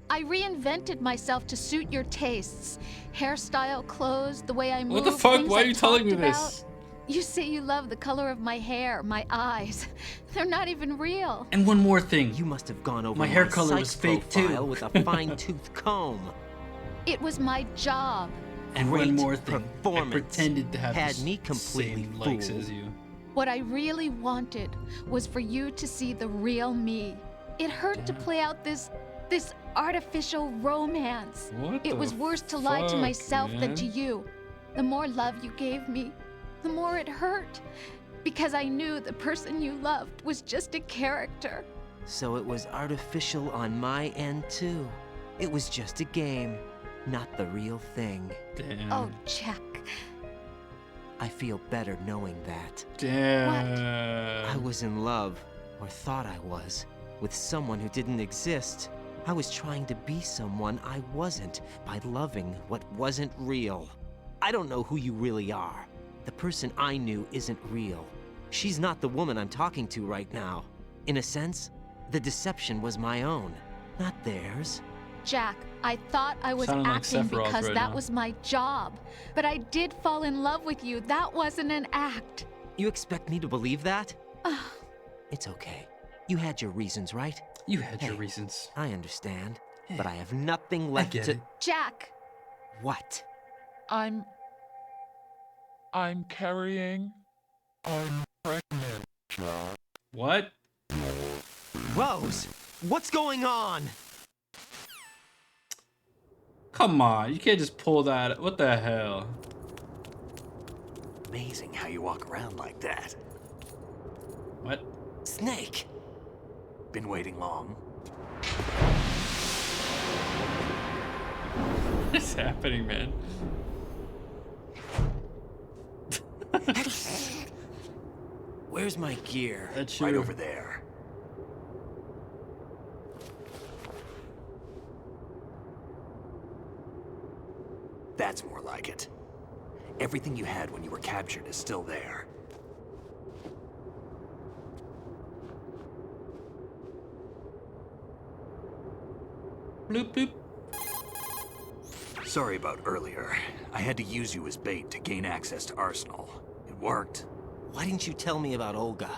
I reinvented myself to suit your tastes. Hairstyle, clothes, the way I move. What the fuck? things Why I are you telling me talked this? about. You say you love the color of my hair, my eyes. They're not even real. And one more thing. You must have gone over My hair color was fake profile too. with a fine-tooth comb. It was my job. And Great one more thing. I performance. pretended to have Had the me completely same likes fooled. as you. What I really wanted was for you to see the real me. It hurt to play out this artificial romance. What It the was worse to lie to fuck, myself than man? to you. The more love you gave me, the more it hurt. Because I knew the person you loved was just a character. So it was artificial on my end too. It was just a game, not the real thing. Damn. Oh, Jack. I feel better knowing that. Damn. I was in love, or thought I was, with someone who didn't exist. I was trying to be someone I wasn't by loving what wasn't real. I don't know who you really are. The person I knew isn't real. She's not the woman I'm talking to right now. In a sense, the deception was my own, not theirs. Jack, I thought I was Sounding like acting Sephiroth because right that now. was my job. But I did fall in love with you. That wasn't an act. You expect me to believe that? It's okay. You had your reasons, right? You had your Hey, reasons. I understand, but I have nothing left get to... it. Jack! What? I'm carrying. I'm pregnant, Jack. What? Rose, what's going on? Come on, you can't just pull that. What the hell? Amazing how you walk around like that. What? Snake! Been waiting long? What's happening, man? Where's my gear? That's Right your- over there. That's more like it. Everything you had when you were captured is still there. Bloop bloop. Sorry about earlier. I had to use you as bait to gain access to Arsenal. It worked. Why didn't you tell me about Olga?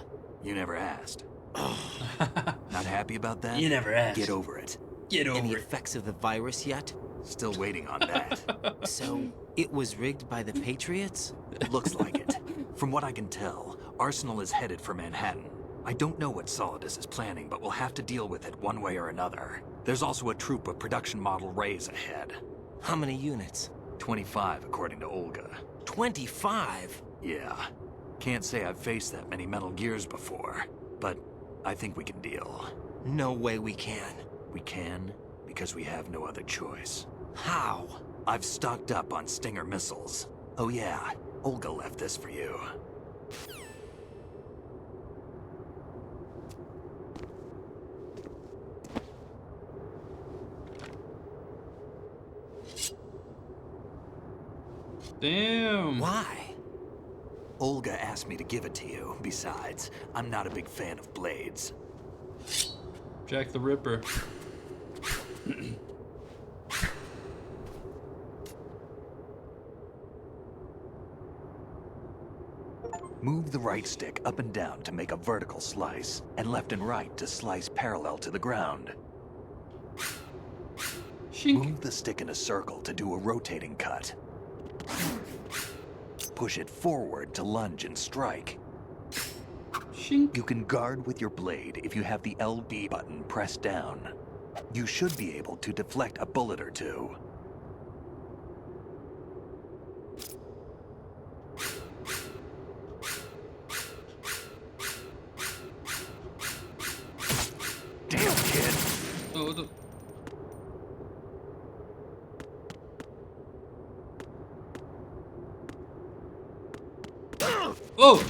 You never asked. Not happy about that? You never asked. Get over it. Get over Any it. effects of the virus yet? Still waiting on that. So, it was rigged by the Patriots? Looks like it. From what I can tell, Arsenal is headed for Manhattan. I don't know what Solidus is planning, but we'll have to deal with it one way or another. There's also a troop of production model Rays ahead. How many units? 25, according to Olga. 25? Yeah. Can't say I've faced that many Metal Gears before, but I think we can deal. No way we can. We can, because we have no other choice. How? I've stocked up on Stinger missiles. Oh yeah, Olga left this for you. Damn. Why? Olga asked me to give it to you. Besides, I'm not a big fan of blades. Jack the Ripper. Move the right stick up and down to make a vertical slice, and left and right to slice parallel to the ground. Move the stick in a circle to do a rotating cut. Push it forward to lunge and strike. You can guard with your blade if you have the LB button pressed down. You should be able to deflect a bullet or two. Damn, kid! Oh!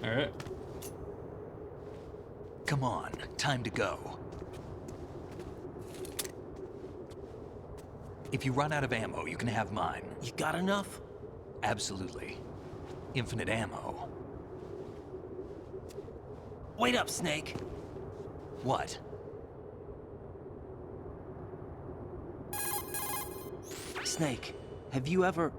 Alright. Come on, time to go. If you run out of ammo, you can have mine. You got enough? Absolutely. Infinite ammo. Wait up, Snake. What? Snake, have you ever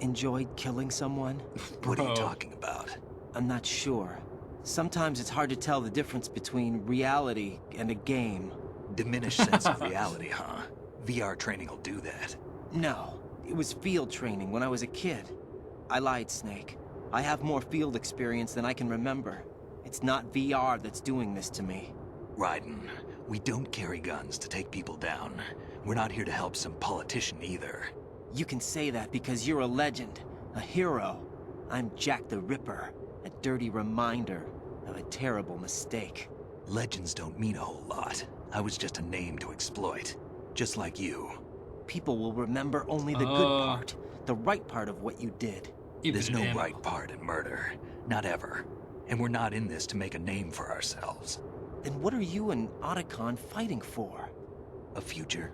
enjoyed killing someone? What are you talking about? I'm not sure. Sometimes it's hard to tell the difference between reality and a game. Diminished sense of reality, huh? VR training will do that. No, it was field training when I was a kid. I lied, Snake. I have more field experience than I can remember. It's not VR that's doing this to me. Raiden, we don't carry guns to take people down. We're not here to help some politician either. You can say that because you're a legend, a hero. I'm Jack the Ripper, a dirty reminder of a terrible mistake. Legends don't mean a whole lot. I was just a name to exploit. Just like you. People will remember only the good part, the right part of what you did. There's no right part in murder. Not ever. And we're not in this to make a name for ourselves. Then what are you and Otacon fighting for? A future.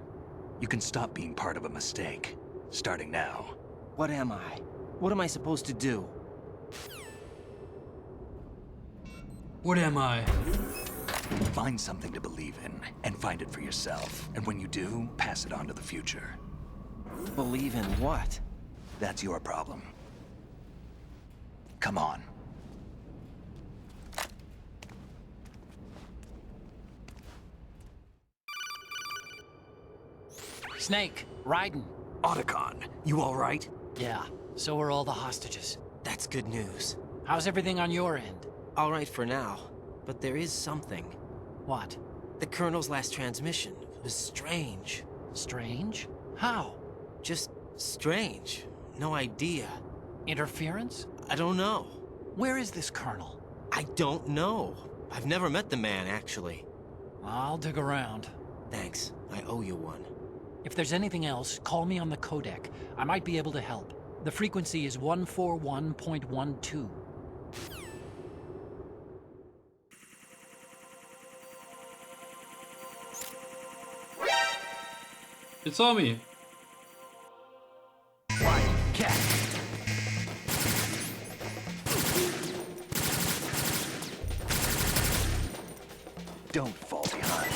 You can stop being part of a mistake. Starting now. What am I? What am I supposed to do? What am I? Find something to believe in, and find it for yourself. And when you do, pass it on to the future. Believe in what? That's your problem. Come on. Snake, Raiden. Otacon, you all right? Yeah, so are all the hostages. That's good news. How's everything on your end? All right for now, but there is something. What? The Colonel's last transmission was strange. Strange? How? Just strange. No idea. Interference? I don't know. Where is this Colonel? I don't know. I've never met the man, actually. I'll dig around. Thanks. I owe you one. If there's anything else, call me on the codec. I might be able to help. The frequency is 141.12. It's on me. Cat. Don't fall behind.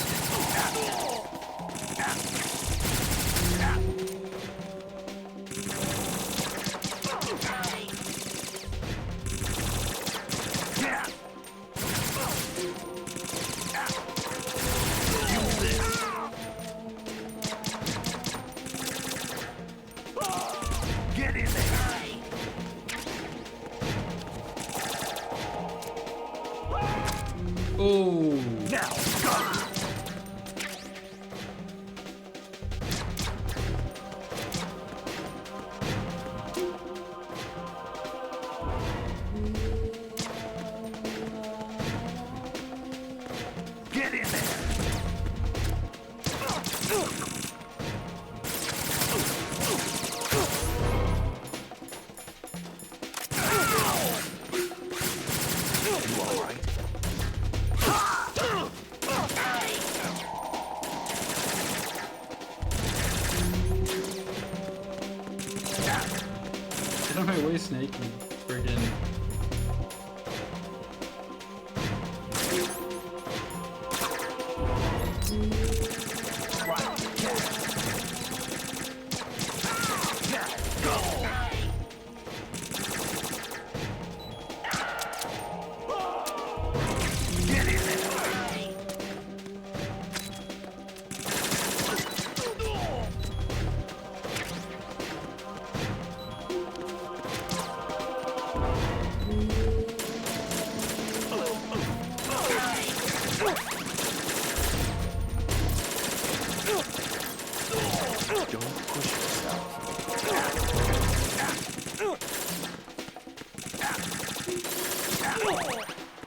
Get in there. Oh. Now, go. Get on my way, Snake. You friggin'.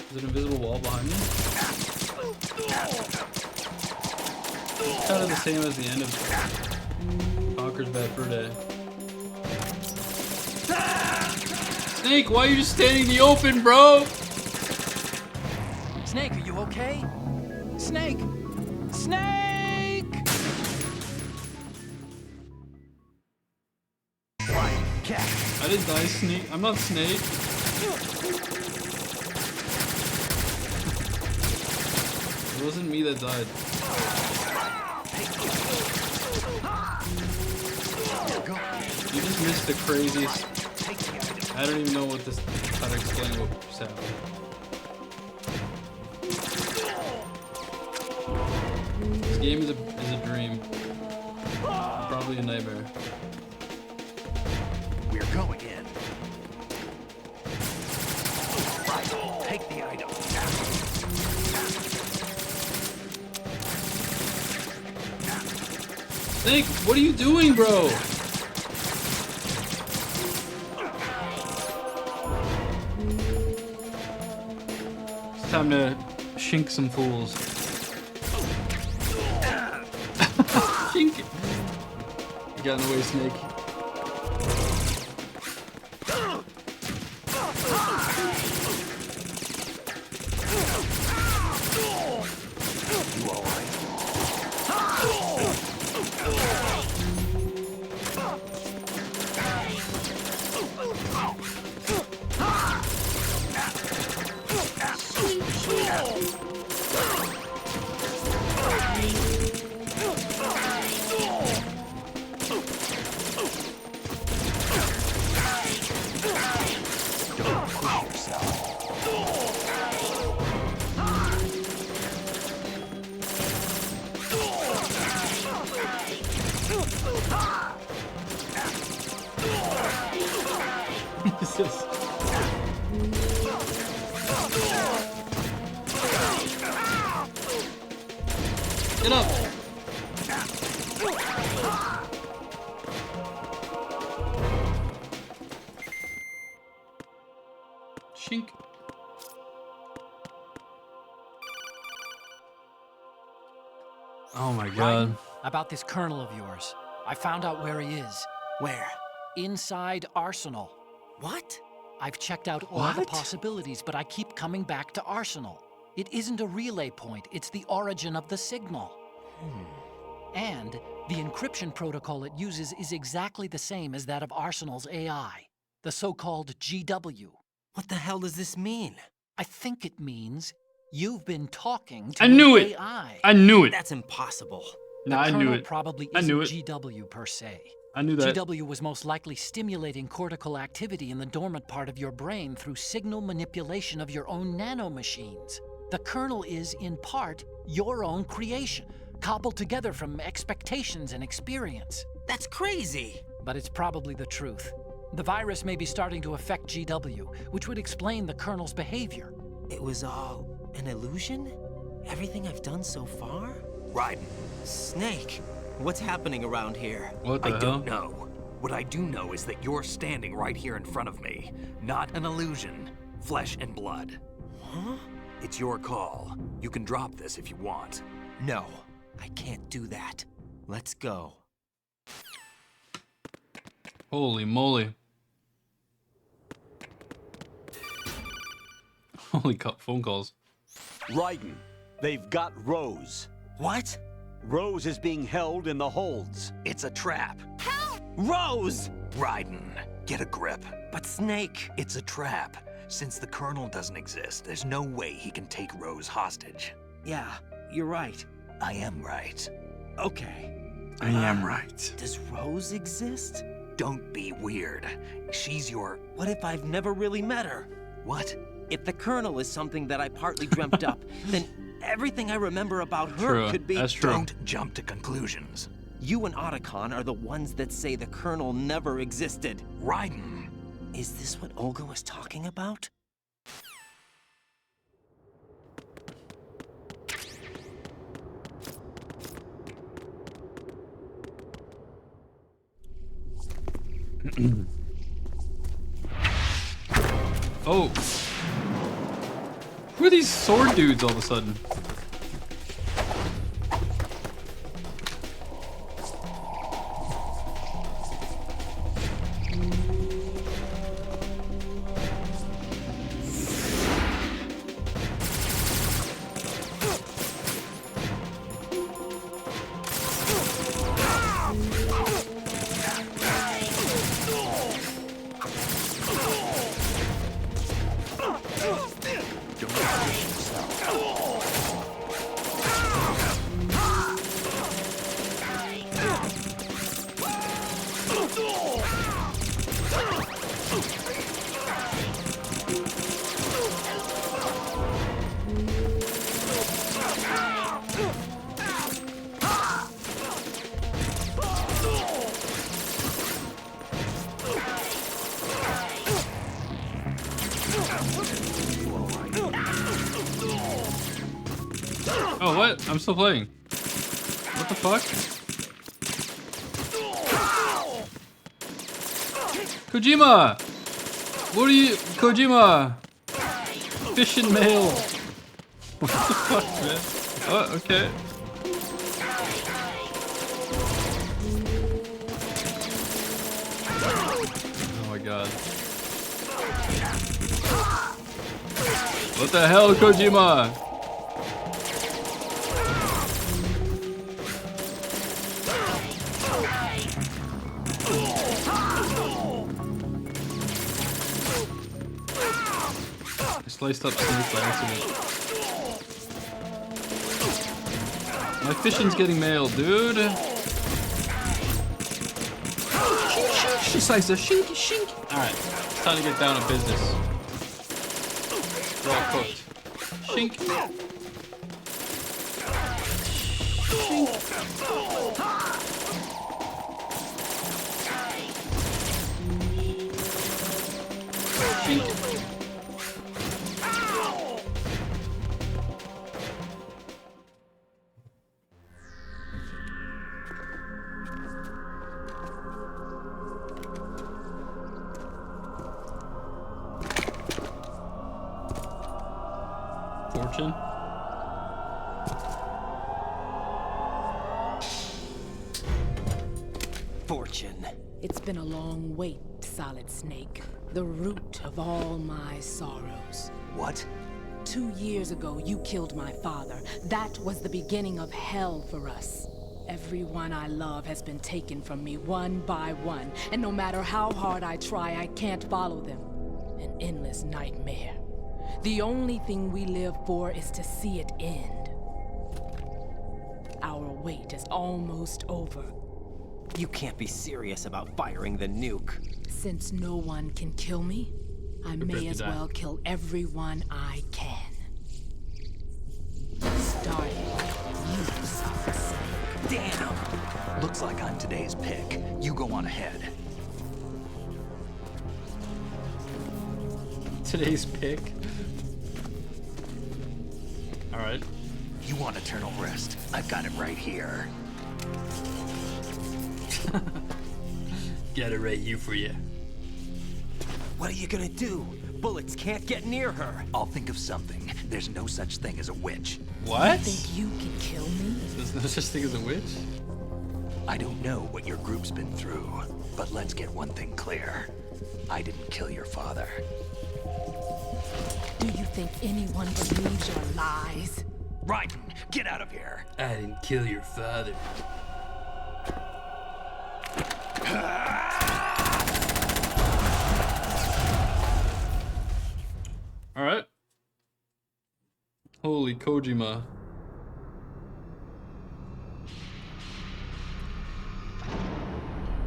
Is it an invisible wall behind me? It's kind of the same as the end of Conker's Bad Fur Day. Snake, why are you just standing in the open, bro? Snake, are you okay? Snake! Snake! I didn't die, Snake. I'm not Snake. It wasn't me that died. You just missed the craziest. I don't even know what this. How to explain what just happened. This game is a dream. Probably a nightmare. We're going in. Right, take the item. Snake, what are you doing, bro? It's time to shink some fools. Shink it. You got in the way, Snake. Get up! Shink. Oh my god. Ryan, about this colonel of yours. I found out where he is. Where? Inside Arsenal. What? I've checked out all the possibilities, but I keep coming back to Arsenal. It isn't a relay point, it's the origin of the signal. And the encryption protocol it uses is exactly the same as that of Arsenal's AI, the so-called GW. What the hell does this mean? I think it means you've been talking to I knew an it. AI. I knew it. That's impossible. No, I knew Colonel it. probably I knew isn't it. GW per se. I knew that. GW was most likely stimulating cortical activity in the dormant part of your brain through signal manipulation of your own nanomachines. The kernel is, in part, your own creation, cobbled together from expectations and experience. That's crazy. But it's probably the truth. The virus may be starting to affect GW, which would explain the kernel's behavior. It was all an illusion? Everything I've done so far? Raiden. Snake, what's happening around here? What the I hell? don't know. What I do know is that you're standing right here in front of me. Not an illusion. Flesh and blood. Huh? It's your call. You can drop this if you want. No, I can't do that. Let's go. Holy moly. Holy phone calls. Raiden, they've got Rose. What? Rose is being held in the holds. It's a trap. Help! Rose! Raiden, get a grip. But Snake... It's a trap. Since the Colonel doesn't exist, there's no way he can take Rose hostage. Yeah, you're right. I am right. Okay. I am right. Does Rose exist? Don't be weird. She's your... What if I've never really met her? What? If the Colonel is something that I partly dreamt up, then everything I remember about her could be... That's true. Don't jump to conclusions. You and Otacon are the ones that say the Colonel never existed. Raiden. Is this what Olga was talking about? Oh. Who are these sword dudes all of a sudden? Oh, what? I'm still playing. What the fuck? Kojima! What are you... Kojima! Fish and mail! What the fuck, man? Oh, okay. Oh my god. What the hell, Kojima? I sliced up Snake by accident. My fishing's getting mailed, dude. She sliced a shink, shink. Alright, it's time to get down to business. They're all cooked. Shink. Shink. Fortune. Fortune. It's been a long wait, Solid Snake. The root of all my sorrows. What? 2 years ago, you killed my father. That was the beginning of hell for us. Everyone I love has been taken from me one by one, and no matter how hard I try, I can't follow them. An endless nightmare. The only thing we live for is to see it end. Our wait is almost over. You can't be serious about firing the nuke. Since no one can kill me, I may as well kill everyone I can. Starting you, Solid Snake. Damn! Looks like I'm today's pick. You go on ahead. Today's pick? Alright. You want eternal rest? I've got it right here. Got it right here for you. What are you gonna do? Bullets can't get near her. I'll think of something. There's no such thing as a witch. What? You think you can kill me? There's no such thing as a witch? I don't know what your group's been through, but let's get one thing clear. I didn't kill your father. Do you think anyone believes your lies? Raiden, get out of here! I didn't kill your father. Alright. Holy Kojima.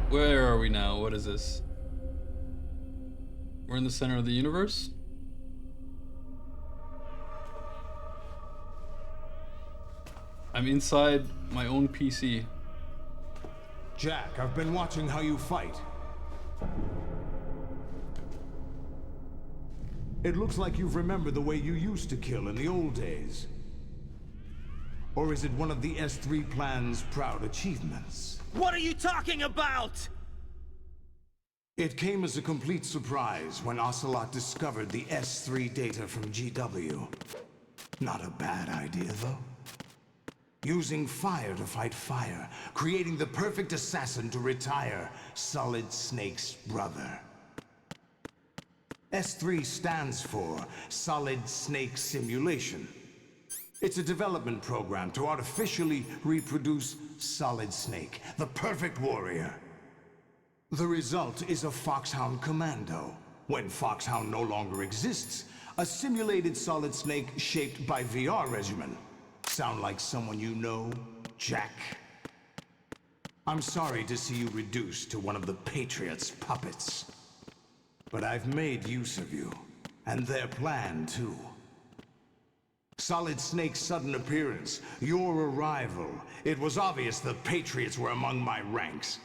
Where are we now? What is this? We're in the center of the universe? I'm inside my own PC. Jack, I've been watching how you fight. It looks like you've remembered the way you used to kill in the old days. Or is it one of the S3 plan's proud achievements? What are you talking about? It came as a complete surprise when Ocelot discovered the S3 data from GW. Not a bad idea, though. Using fire to fight fire, creating the perfect assassin to retire Solid Snake's brother. S3 stands for Solid Snake Simulation. It's a development program to artificially reproduce Solid Snake, the perfect warrior. The result is a Foxhound Commando. When Foxhound no longer exists, a simulated Solid Snake shaped by VR regimen. Sound like someone you know, Jack? I'm sorry to see you reduced to one of the Patriots' puppets. But I've made use of you, and their plan too. Solid Snake's sudden appearance, your arrival, it was obvious the Patriots were among my ranks.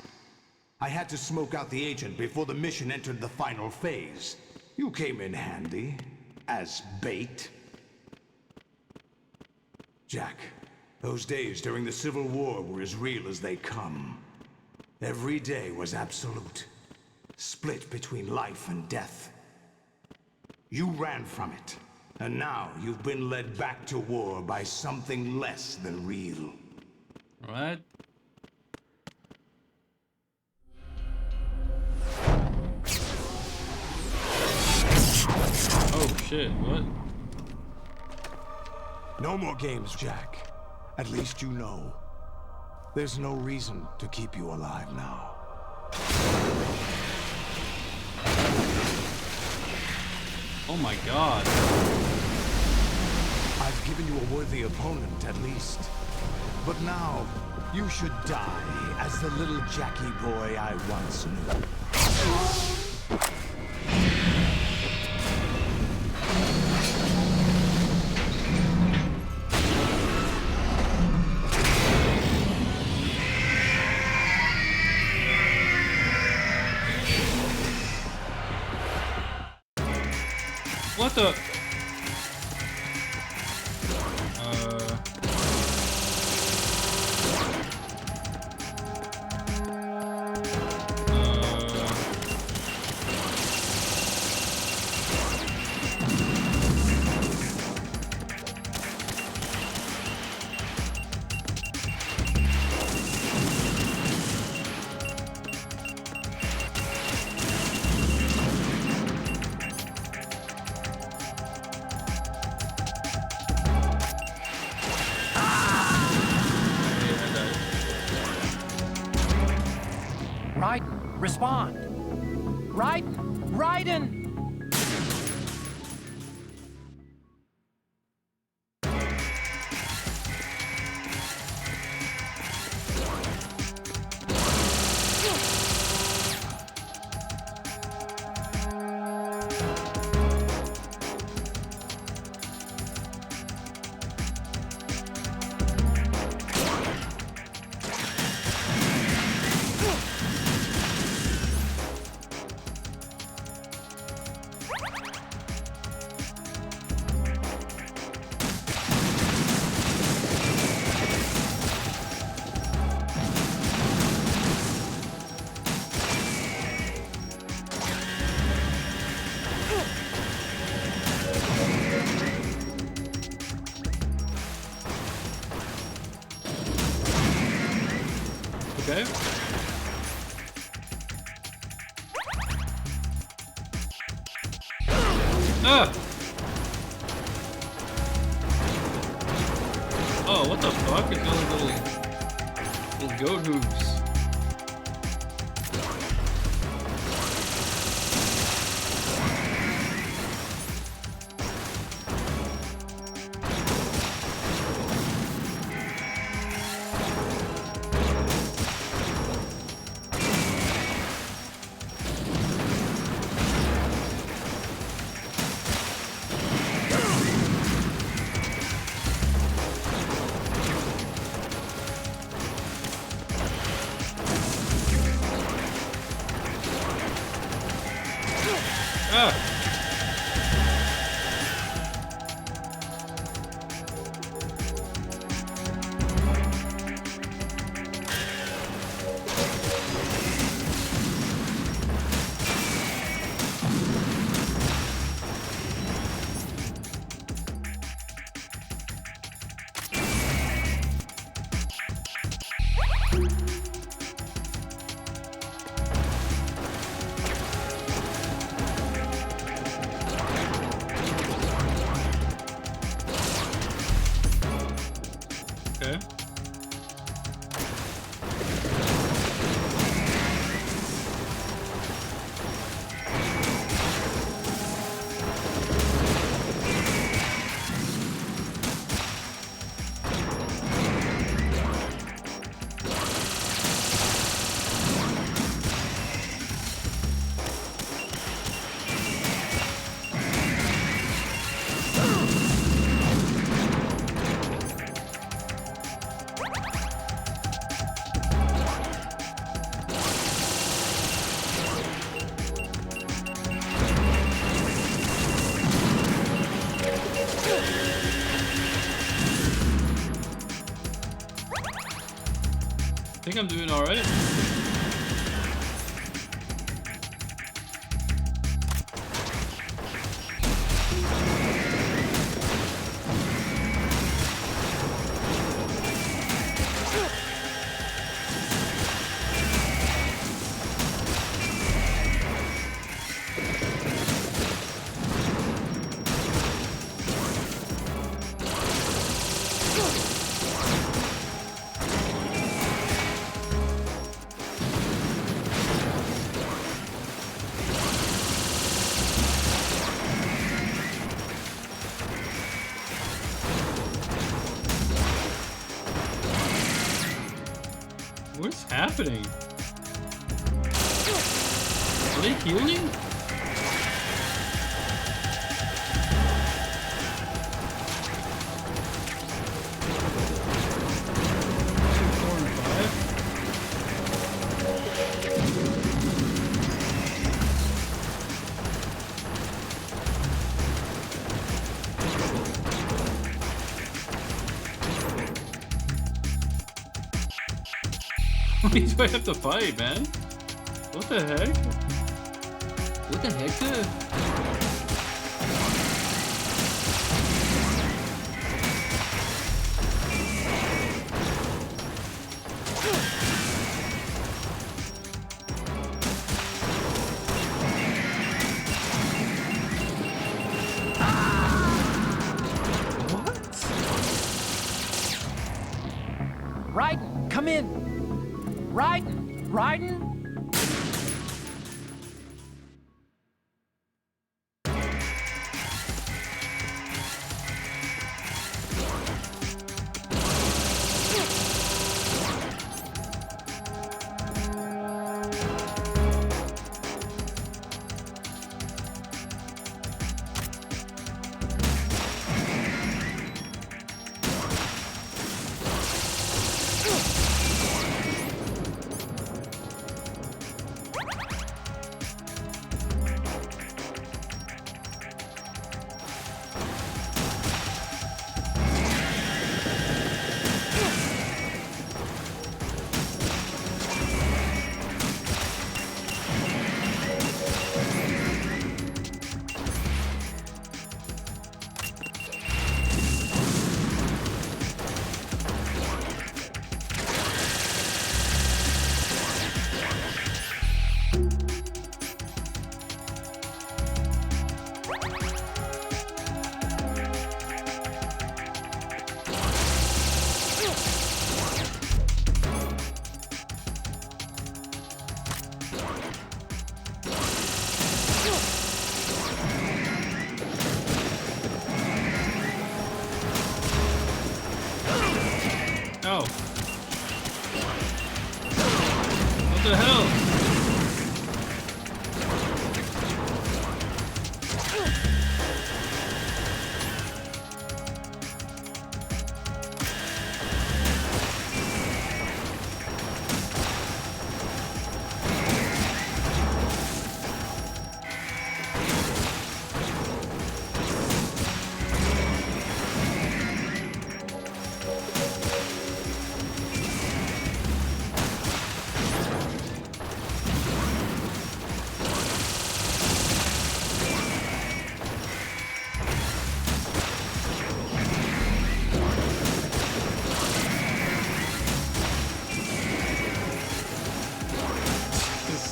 I had to smoke out the agent before the mission entered the final phase. You came in handy, as bait. Jack, those days during the Civil War were as real as they come. Every day was absolute, split between life and death. You ran from it, and now you've been led back to war by something less than real. All right. Oh shit, what? No more games, Jack. At least you know. There's no reason to keep you alive now. Oh my god. I've given you a worthy opponent, at least. But now, you should die as the little Jackie boy I once knew. What the? Raiden, respond! Raiden! Raiden! Okay. Ah! Oh, what the fuck? It's got little goat hooves. Okay. I think I'm doing alright. What's happening? Are they healing? How many do I have to fight, man? What the heck? What the heck, dude? Raiden, come in. Raiden, Raiden. Oh. What the hell?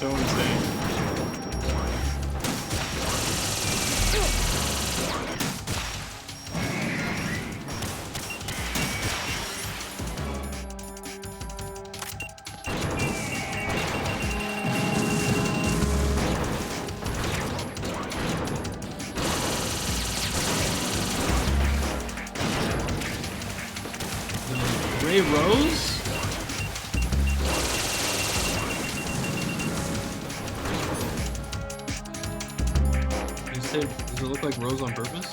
So insane. Ray Rose? Does it look like Rose on purpose?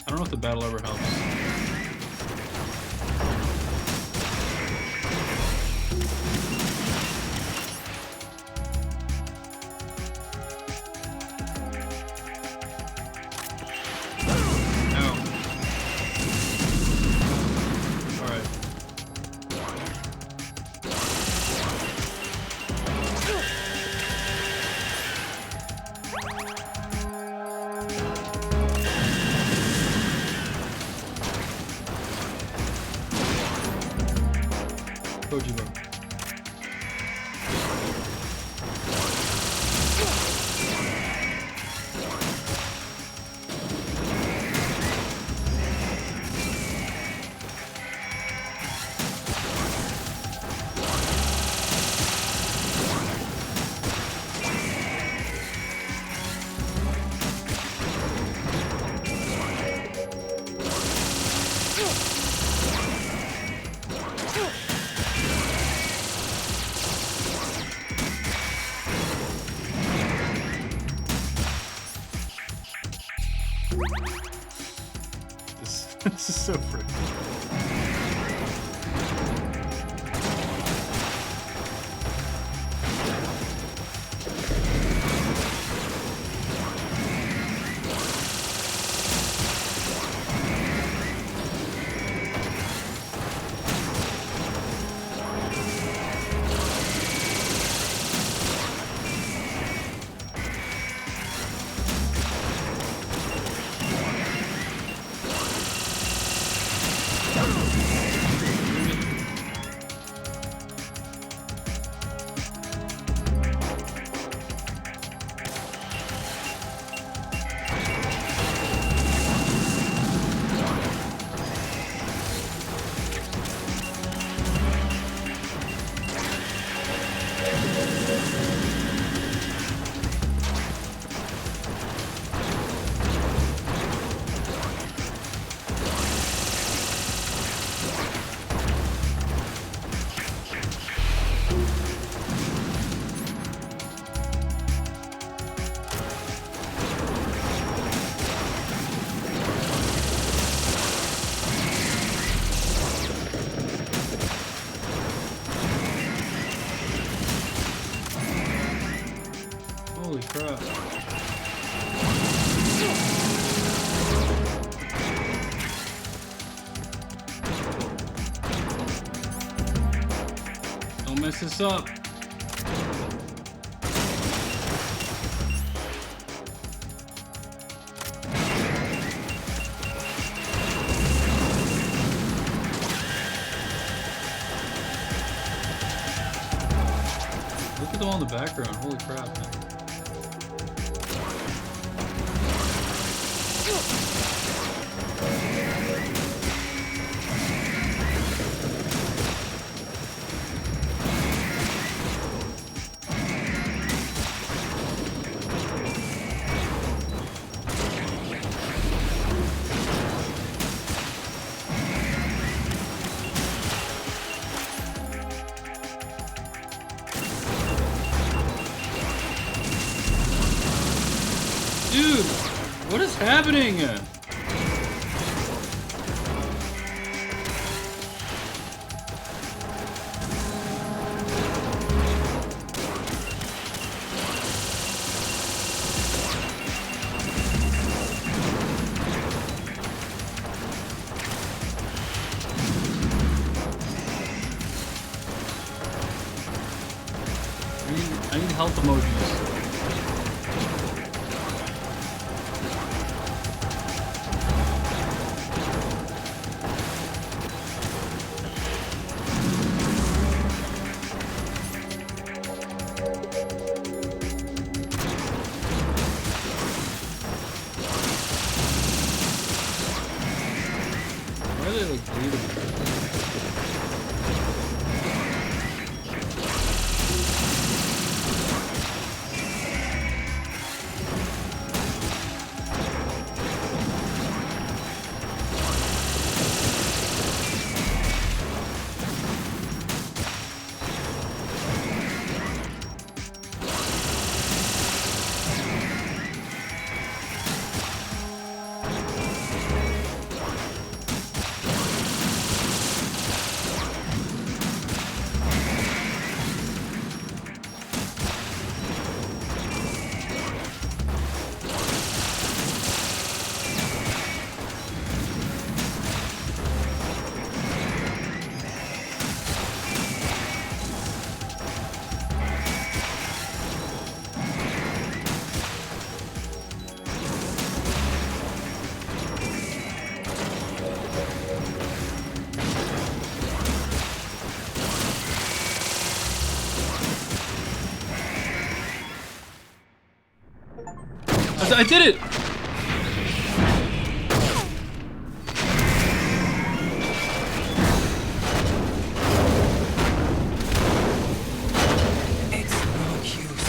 I don't know if the battle ever helps. This is so freaking. Holy crap. Don't mess this up. still on the background. Holy crap, man. Dude, what is happening? I need health emojis. Why are they like bleeding? I did it! It's no use.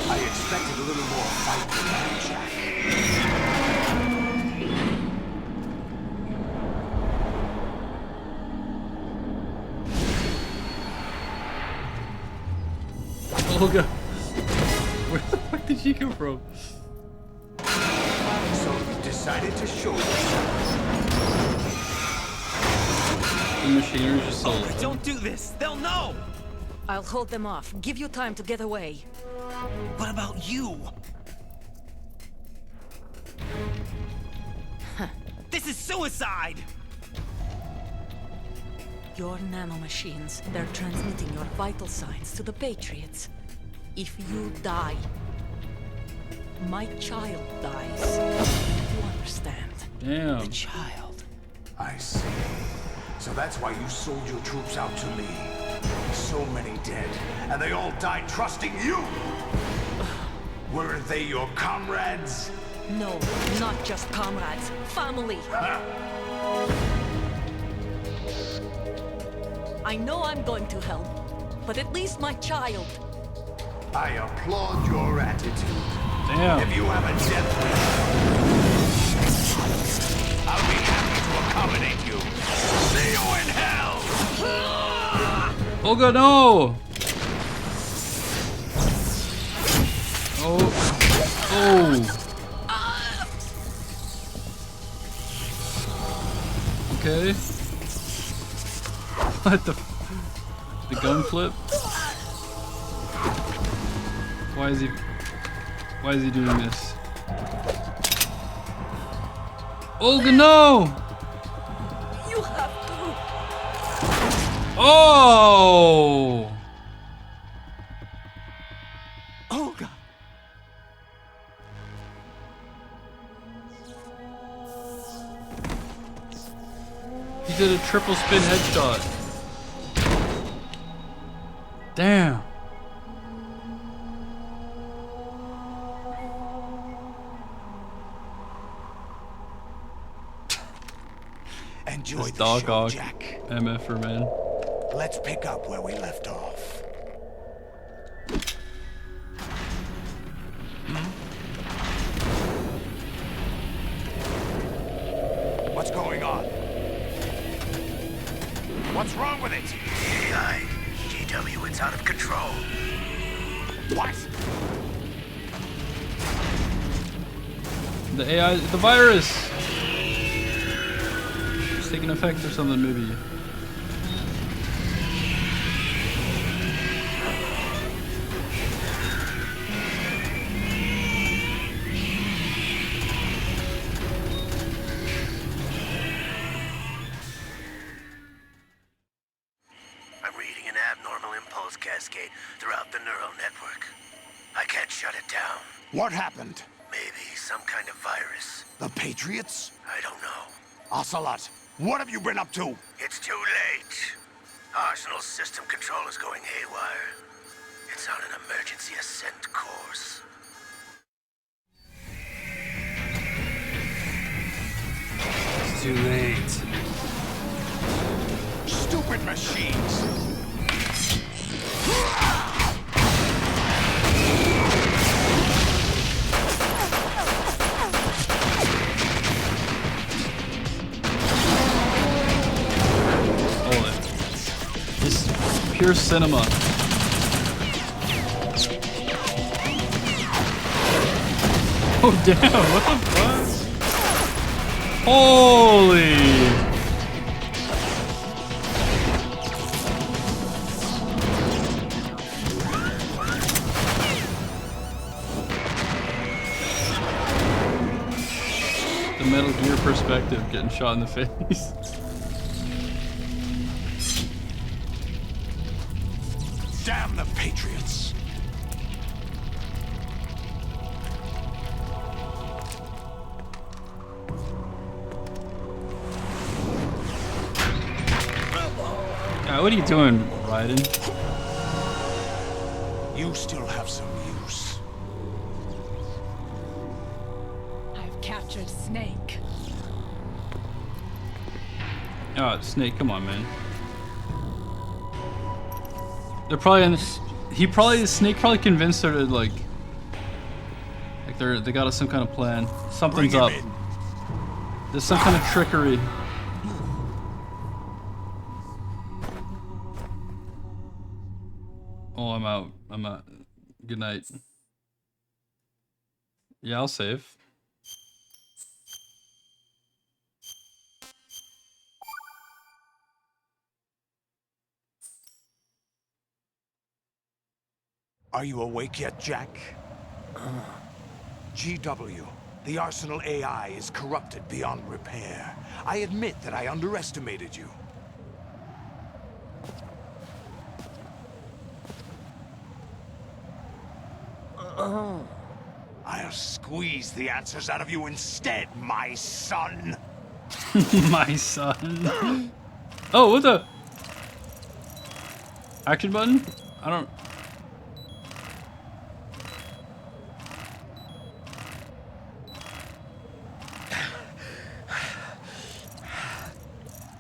I expected a little more fight than that, Jack. Olga, where the fuck did she come from? So you decided to show yourself. The machinery just so. Oh, don't do this. They'll know. I'll hold them off. Give you time to get away. What about you? This is suicide. Your nanomachines, they're transmitting your vital signs to the Patriots. If you die, my child dies. You understand? Damn. The child. I see. So that's why you sold your troops out to me. So many dead, and they all died trusting you! Weren't they your comrades? No, not just comrades. Family. I know I'm going to help, but at least my child. I applaud your attitude. Damn. If you have a death wish, I'll be happy to accommodate you. See you in hell! Olga, no! Oh. Oh. Okay. What the? The gun flip? Why is he doing this? Olga, no! You have to. Oh! Olga. did a triple spin headshot. Damn. Enjoy This the dog show, hog Jack. MFer, man. Let's pick up where we left off. What's going on? What's wrong with it? AI, GW, it's out of control. What? The AI, the virus. It's taking effect or something, maybe. I'm reading an abnormal impulse cascade throughout the neural network. I can't shut it down. What happened? Maybe some kind of virus. The Patriots? I don't know. Ocelot, what have you been up to? It's too late. Arsenal's system control is going haywire. It's on an emergency ascent course. It's too late. Stupid machines! This is pure cinema. Oh damn, what the fuck? Holy! The Metal Gear perspective, getting shot in the face. Damn the Patriots! God, what are you doing, Raiden? You still have some use. I've captured Snake. Oh, Snake, come on, man. They're probably in this. Snake probably convinced her to like they got us some kind of plan. Something's up. There's some kind of trickery. Oh, I'm out. I'm out. Good night. Yeah, I'll save. Are you awake yet, Jack? GW, the Arsenal AI is corrupted beyond repair. I admit that I underestimated you. I'll squeeze the answers out of you instead, my son. My son. Oh, what the? Action button? I don't.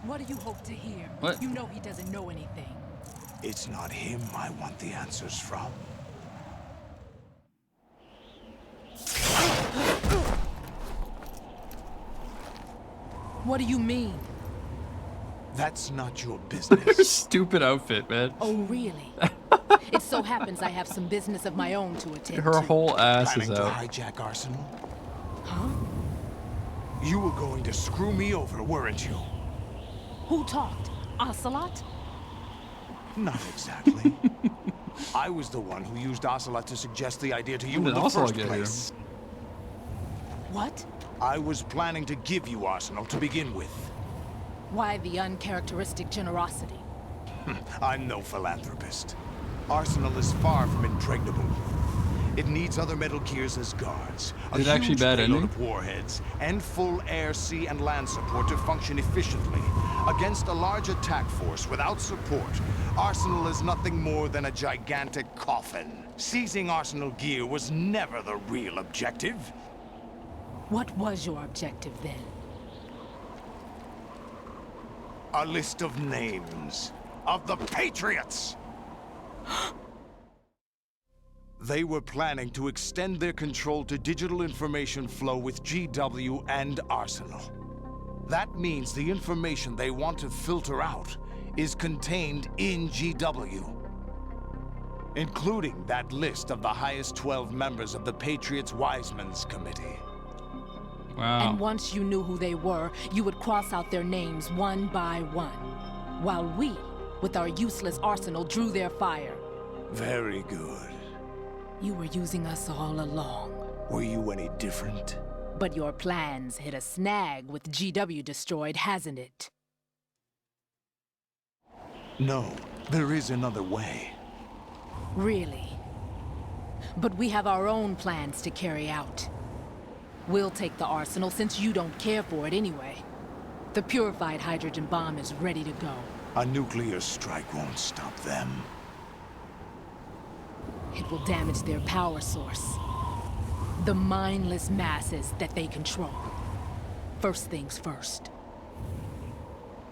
What do you hope to hear? What? You know he doesn't know anything. It's not him I want the answers from. What do you mean? That's not your business. Stupid outfit, man. Oh, really? It so happens I have some business of my own to attend Her to. whole ass Planning is out. to hijack Arsenal? Huh? You were going to screw me over, weren't you? Who talked? Ocelot? Not exactly. I was the one who used Ocelot to suggest the idea to you in the first place. What? I was planning to give you Arsenal to begin with. Why the uncharacteristic generosity? I'm no philanthropist. Arsenal is far from impregnable. It needs other Metal Gears as guards. Is it actually bad payload ending? of warheads, and full air, sea, and land support to function efficiently. Against a large attack force without support, Arsenal is nothing more than a gigantic coffin. Seizing Arsenal gear was never the real objective. What was your objective then? A list of names of the Patriots! They were planning to extend their control to digital information flow with GW and Arsenal. That means the information they want to filter out is contained in GW, including that list of the highest 12 members of the Patriots Wiseman's Committee. Wow. And once you knew who they were, you would cross out their names one by one, while we, with our useless arsenal, drew their fire. Very good. You were using us all along. Were you any different? But your plans hit a snag with GW destroyed, hasn't it? No, there is another way. Really? But we have our own plans to carry out. We'll take the arsenal since you don't care for it anyway. The purified hydrogen bomb is ready to go. A nuclear strike won't stop them. It will damage their power source. The mindless masses that they control. First things first.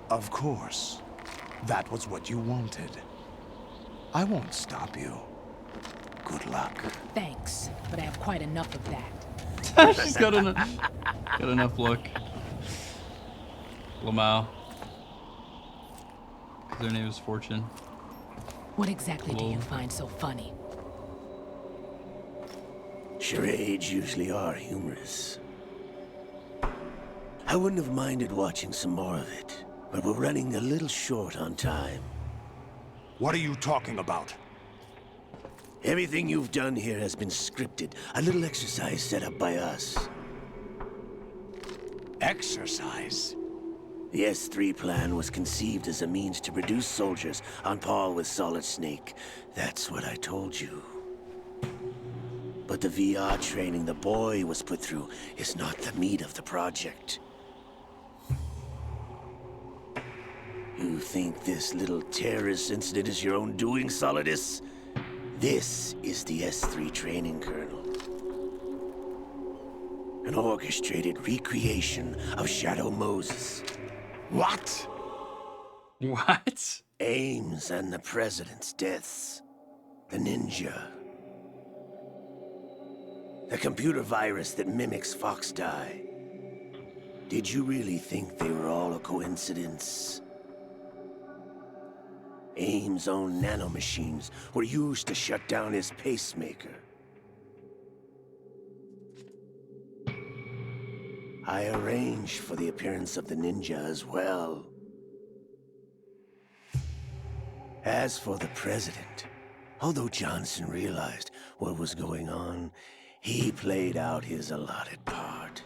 Of course. That was what you wanted. I won't stop you. Good luck. Thanks, but I have quite enough of that. She's got enough look. Lamau. Their name is Fortune. What exactly do you find so funny? Charades usually are humorous. I wouldn't have minded watching some more of it, but we're running a little short on time. What are you talking about? Everything you've done here has been scripted. A little exercise set up by us. Exercise? The S3 plan was conceived as a means to produce soldiers on par with Solid Snake. That's what I told you. But the VR training the boy was put through is not the meat of the project. You think this little terrorist incident is your own doing, Solidus? This is the S3 training kernel. An orchestrated recreation of Shadow Moses. What? What? Ames and the President's deaths. The ninja. The computer virus that mimics Foxdie. Did you really think they were all a coincidence? Ames' own nanomachines were used to shut down his pacemaker. I arranged for the appearance of the ninja as well. As for the President, although Johnson realized what was going on, he played out his allotted part.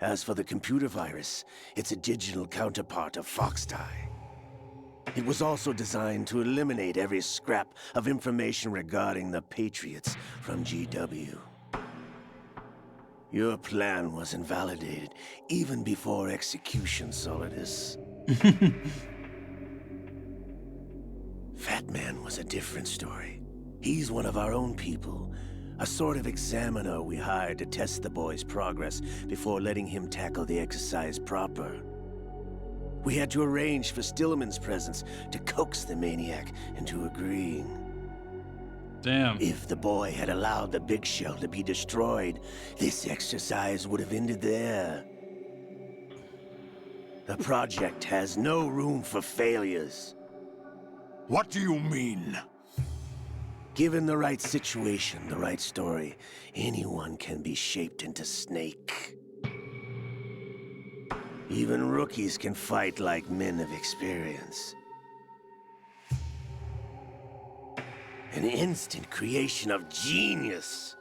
As for the computer virus, it's a digital counterpart of Foxdie. It was also designed to eliminate every scrap of information regarding the Patriots from GW. Your plan was invalidated even before execution, Solidus. Fat Man was a different story. He's one of our own people, a sort of examiner we hired to test the boy's progress before letting him tackle the exercise proper. We had to arrange for Stillman's presence to coax the maniac into agreeing. Damn. If the boy had allowed the big shell to be destroyed, this exercise would have ended there. The project has no room for failures. What do you mean? Given the right situation, the right story, anyone can be shaped into Snake. Even rookies can fight like men of experience. An instant creation of genius.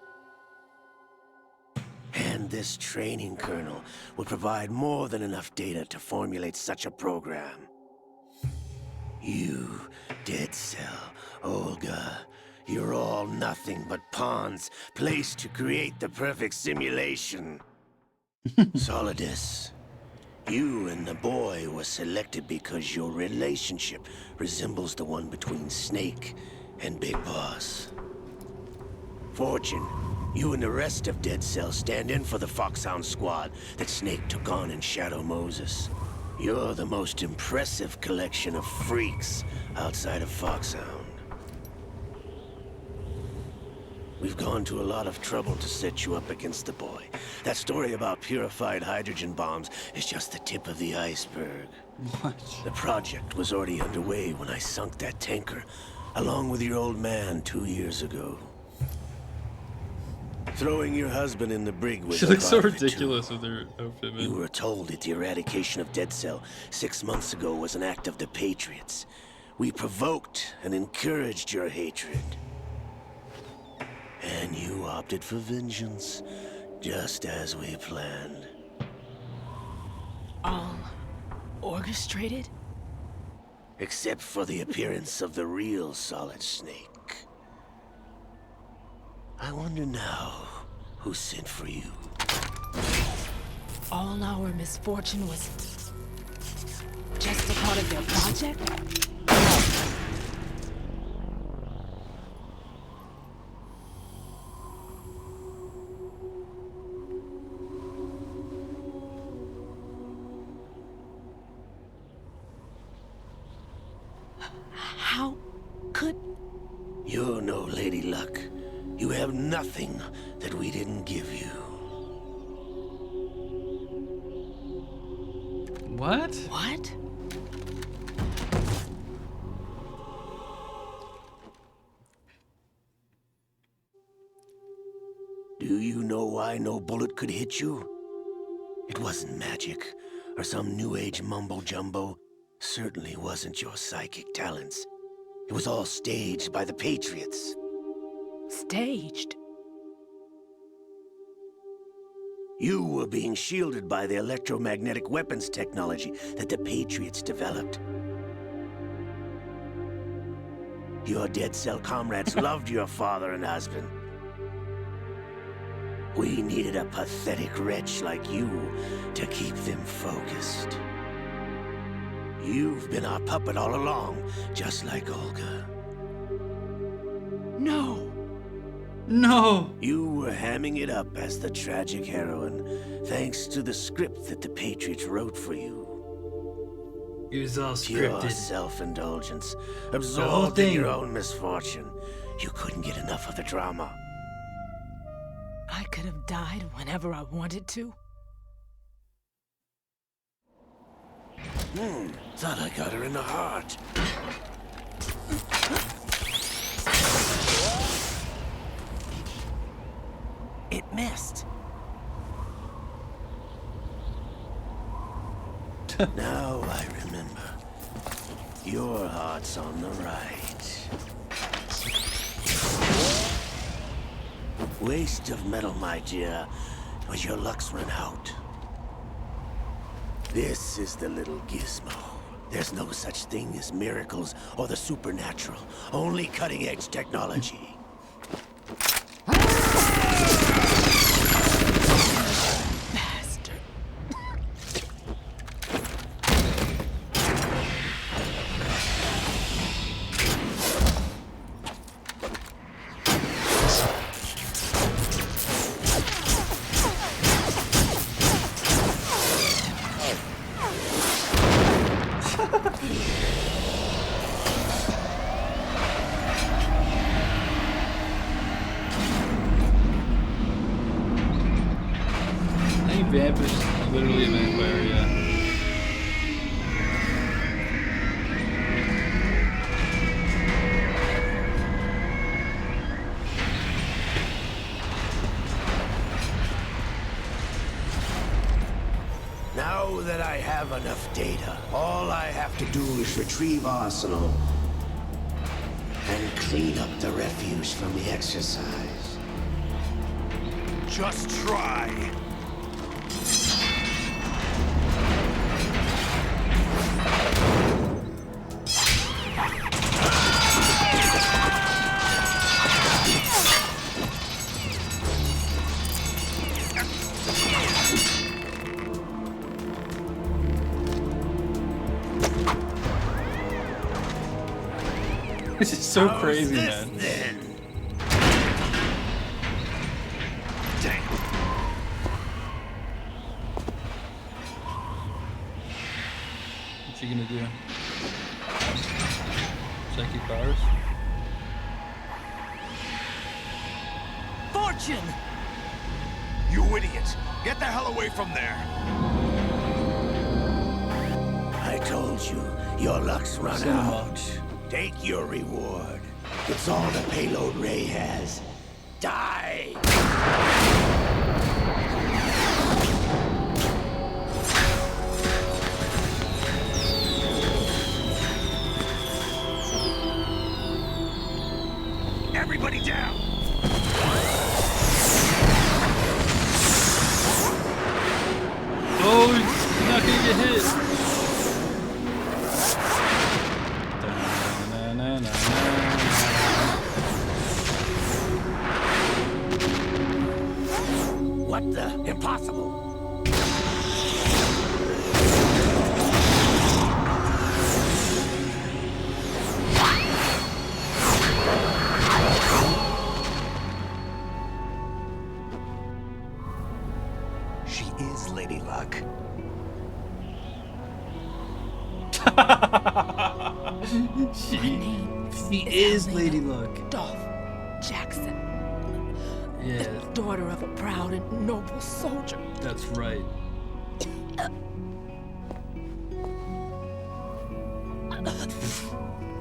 And this training kernel will provide more than enough data to formulate such a program. You, Dead Cell, Olga, You're all nothing but pawns placed to create the perfect simulation. Solidus, you and the boy were selected because your relationship resembles the one between Snake and Big Boss. Fortune, you and the rest of Dead Cell stand in for the Foxhound squad that Snake took on in Shadow Moses. You're the most impressive collection of freaks outside of Foxhound. We've gone to a lot of trouble to set you up against the boy. That story about purified hydrogen bombs is just the tip of the iceberg. What? The project was already underway when I sunk that tanker, along with your old man 2 years ago. Throwing your husband in the brig was She looks so ridiculous with her outfit, man. You were told that the eradication of Dead Cell 6 months ago was an act of the Patriots. We provoked and encouraged your hatred. And you opted for vengeance, just as we planned. All orchestrated? Except for the appearance of the real Solid Snake. I wonder now who sent for you. All our misfortune was just a part of their project? How could... You're no Lady Luck. You have nothing that we didn't give you. What? What? Do you know why no bullet could hit you? It wasn't magic, or some new age mumbo-jumbo. Certainly wasn't your psychic talents. It was all staged by the Patriots. Staged? You were being shielded by the electromagnetic weapons technology that the Patriots developed. Your Dead Cell comrades loved your father and husband. We needed a pathetic wretch like you to keep them focused. You've been our puppet all along, just like Olga. No. No. You were hamming it up as the tragic heroine, thanks to the script that the Patriots wrote for you. It was all Pure scripted. self-indulgence, The whole absorbed in thing. your own misfortune. You couldn't get enough of the drama. I could have died whenever I wanted to. Thought I got her in the heart. It missed. Now I remember. Your heart's on the right. Waste of metal, my dear, but your luck's run out. This is the little gizmo. There's no such thing as miracles or the supernatural. Only cutting-edge technology. Bastard. I think Vamp is literally a vampire, yeah. Now that I have enough data, all I have to do is retrieve Arsenal and clean up the refuse from the exercise. Just try. so How's crazy, this, man. then? What's he gonna do? Check your cars? Fortune! You idiot! Get the hell away from there! I told you, your luck's run Cinema. out. Take your reward. It's all the payload Ray has. Die! Everybody down! Oh, he's not gonna get hit. What the? Impossible! She is Lady Luck. She is Lady Luck. Dolph Jackson. Yeah, The daughter of a proud and noble soldier. that's right.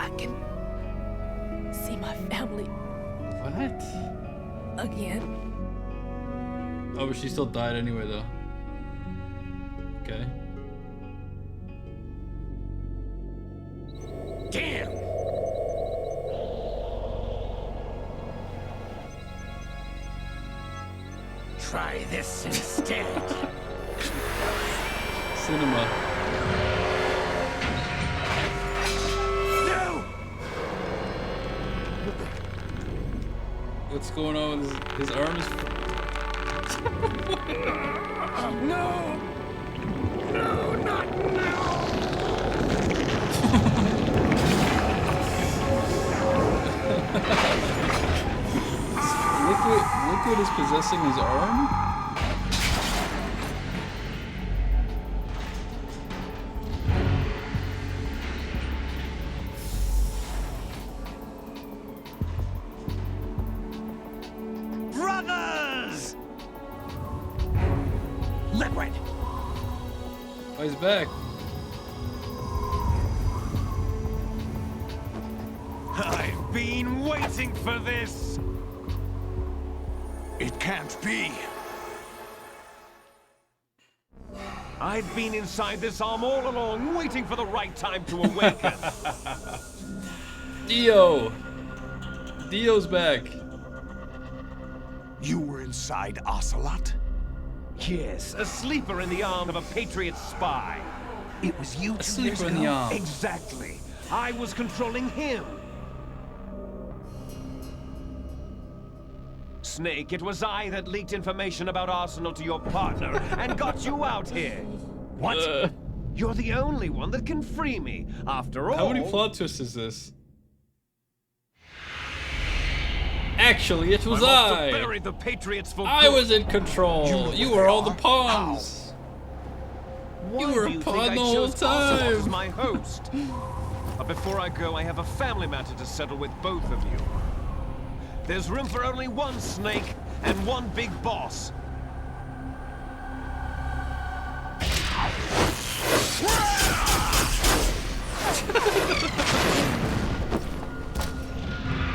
I can see my family What? again. Oh, but she still died anyway, though. Okay. Damn! Try this instead. Cinema. No! What's going on with his arm is... No! No, not now! Liquid is possessing his arm? Brothers! Liquid! Oh, he's back. I've been waiting for this! It can't be. I've been inside this arm all along, waiting for the right time to awaken. Dio! Dio's back. You were inside Ocelot? Yes, a sleeper in the arm of a Patriot spy. It was you 2 years sleeper in ago? the arm. Exactly. I was controlling him. Snake, it was I that leaked information about Arsenal to your partner and got you out here. What? You're the only one that can free me. After all... How many plot twists is this? Actually, it was I! Buried the Patriots for I good. was in control! You were all the pawns! Why You were do a you pawn think I the whole chose Ocelot as time. my host? But before I go, I have a family matter to settle with both of you. There's room for only one Snake and one big boss.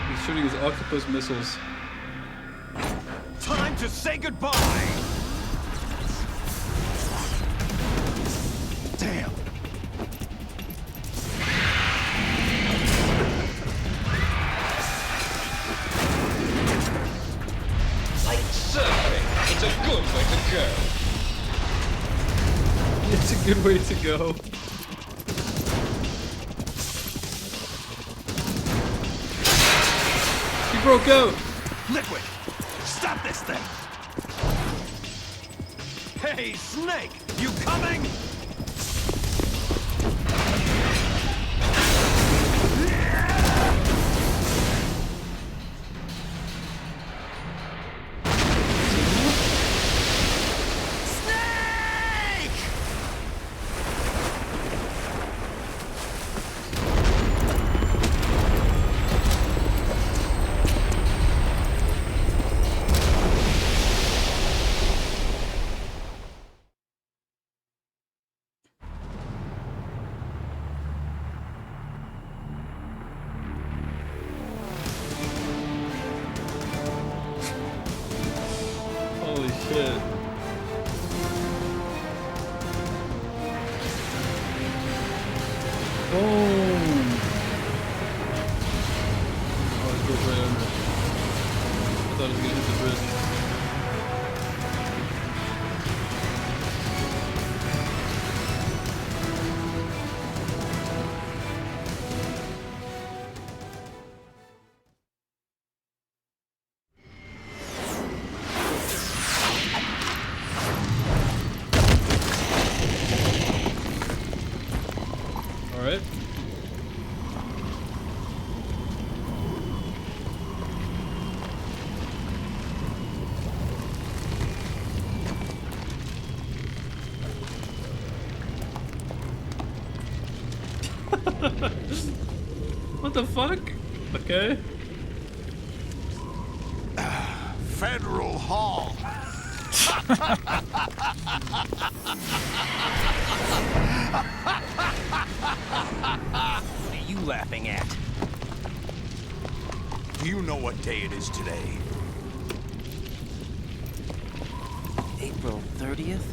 He's shooting his octopus missiles. Time to say goodbye! Damn! Like surfing, it's a good way to go. It's a good way to go. He broke out! Liquid! Stop this thing! Hey, Snake! You coming? shit. Boom. Oh, it goes right under. I thought it was gonna hit the bridge. All right. What the fuck? Okay. Federal Hall. What are you laughing at? Do you know what day it is today? April 30th?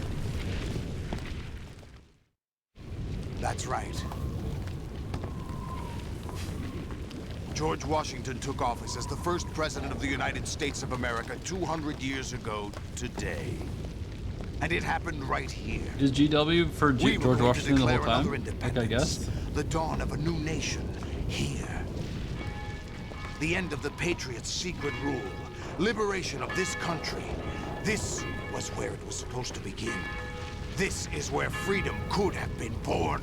That's right. George Washington took office as the first president of the United States of America 200 years ago today. And it happened right here. Is GW for We were George going to Washington the whole declare another time? Like I independence, guessed. the dawn of a new nation here. The end of the Patriots' secret rule. Liberation of this country. This was where it was supposed to begin. This is where freedom could have been born.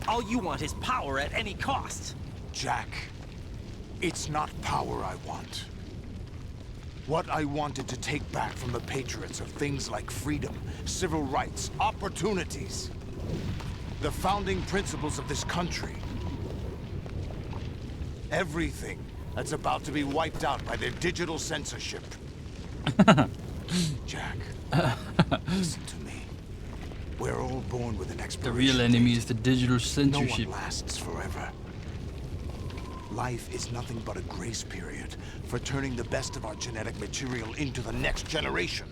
All you want is power at any cost. Jack, it's not power I want. What I wanted to take back from the Patriots are things like freedom, civil rights, opportunities. The founding principles of this country. Everything that's about to be wiped out by their digital censorship. Jack, listen to me. We're all born with an expiration. The real enemy is the digital No censorship. one lasts forever. Life is nothing but a grace period for turning the best of our genetic material into the next generation.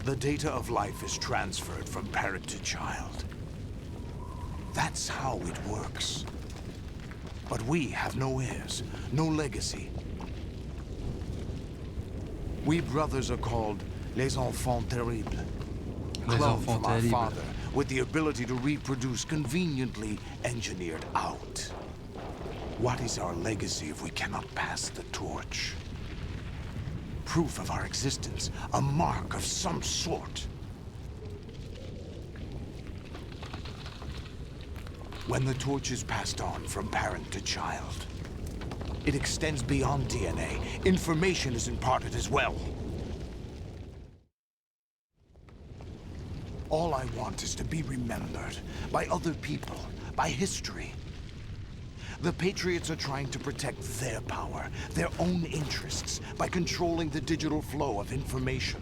The data of life is transferred from parent to child. That's how it works. But we have no heirs, no legacy. We brothers are called les enfants terribles. Les Cloned enfants from our terribles. father, with the ability to reproduce conveniently engineered out. What is our legacy if we cannot pass the torch? Proof of our existence, a mark of some sort. When the torch is passed on from parent to child, it extends beyond DNA. Information is imparted as well. All I want is to be remembered by other people, by history. The Patriots are trying to protect their power, their own interests, by controlling the digital flow of information.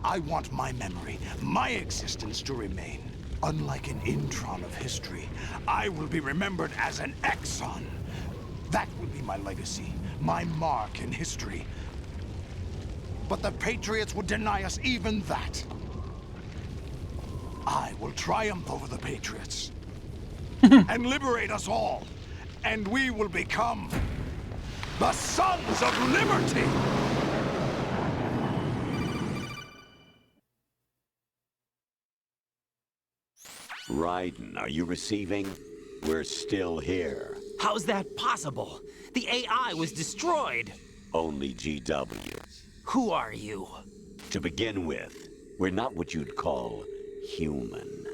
I want my memory, my existence to remain. Unlike an intron of history, I will be remembered as an exon. That will be my legacy, my mark in history. But the Patriots would deny us even that. I will triumph over the Patriots and liberate us all, and we will become the Sons of Liberty! Raiden, are you receiving? We're still here. How's that possible? The AI was destroyed. Only GW. Who are you? To begin with, we're not what you'd call human.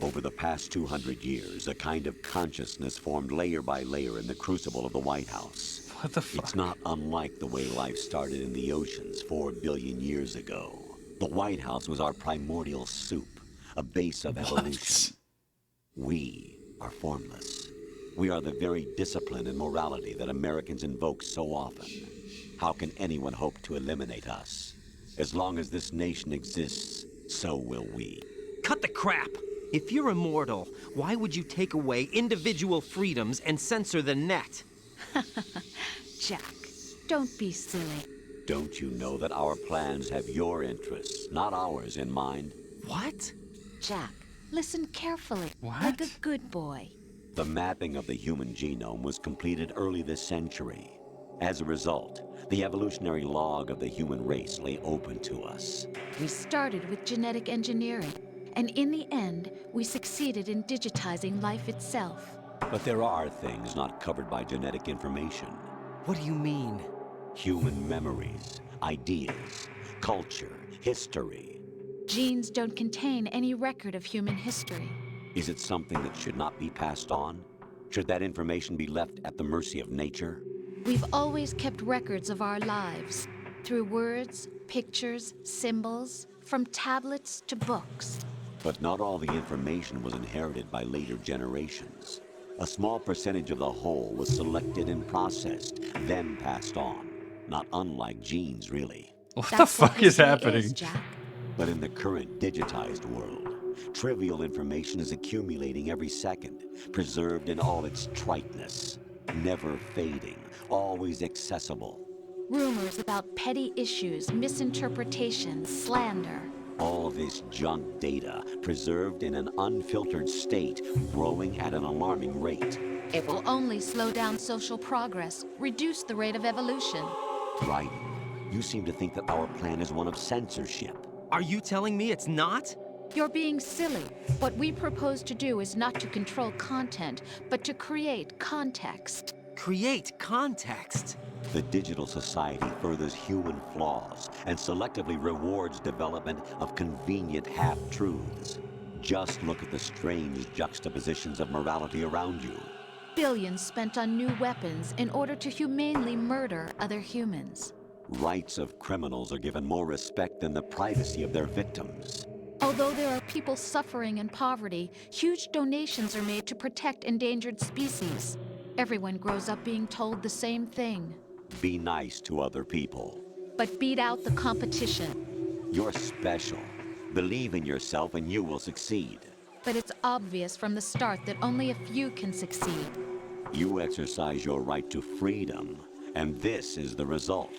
Over the past 200 years, a kind of consciousness formed layer by layer in the crucible of the White House. What the fuck? It's not unlike the way life started in the oceans 4 billion years ago. The White House was our primordial soup, a base of evolution. We are formless. We are the very discipline and morality that Americans invoke so often. How can anyone hope to eliminate us? As long as this nation exists, so will we. Cut the crap. If you're immortal, why would you take away individual freedoms and censor the net? Jack, don't be silly. Don't you know that our plans have your interests, not ours, in mind? What? Jack, listen carefully, What? like a good boy. The mapping of the human genome was completed early this century. As a result, the evolutionary log of the human race lay open to us. We started with genetic engineering, and in the end, we succeeded in digitizing life itself. But there are things not covered by genetic information. What do you mean? Human memories, ideas, culture, history. Genes don't contain any record of human history. Is it something that should not be passed on? Should that information be left at the mercy of nature? We've always kept records of our lives, through words, pictures, symbols, from tablets to books. But not all the information was inherited by later generations. A small percentage of the whole was selected and processed, then passed on. Not unlike genes, really. What the fuck is happening? But in the current digitized world, trivial information is accumulating every second, preserved in all its triteness, never fading, always accessible. Rumors about petty issues, misinterpretations, slander. All this junk data, preserved in an unfiltered state, growing at an alarming rate. It will only slow down social progress, reduce the rate of evolution. Right. You seem to think that our plan is one of censorship. Are you telling me it's not? You're being silly. What we propose to do is not to control content, but to create context. Create context? The digital society furthers human flaws and selectively rewards development of convenient half-truths. Just look at the strange juxtapositions of morality around you. Billions spent on new weapons in order to humanely murder other humans. Rights of criminals are given more respect than the privacy of their victims. Although there are people suffering in poverty, huge donations are made to protect endangered species. Everyone grows up being told the same thing. Be nice to other people. But beat out the competition. You're special. Believe in yourself and you will succeed. But it's obvious from the start that only a few can succeed. You exercise your right to freedom, and this is the result.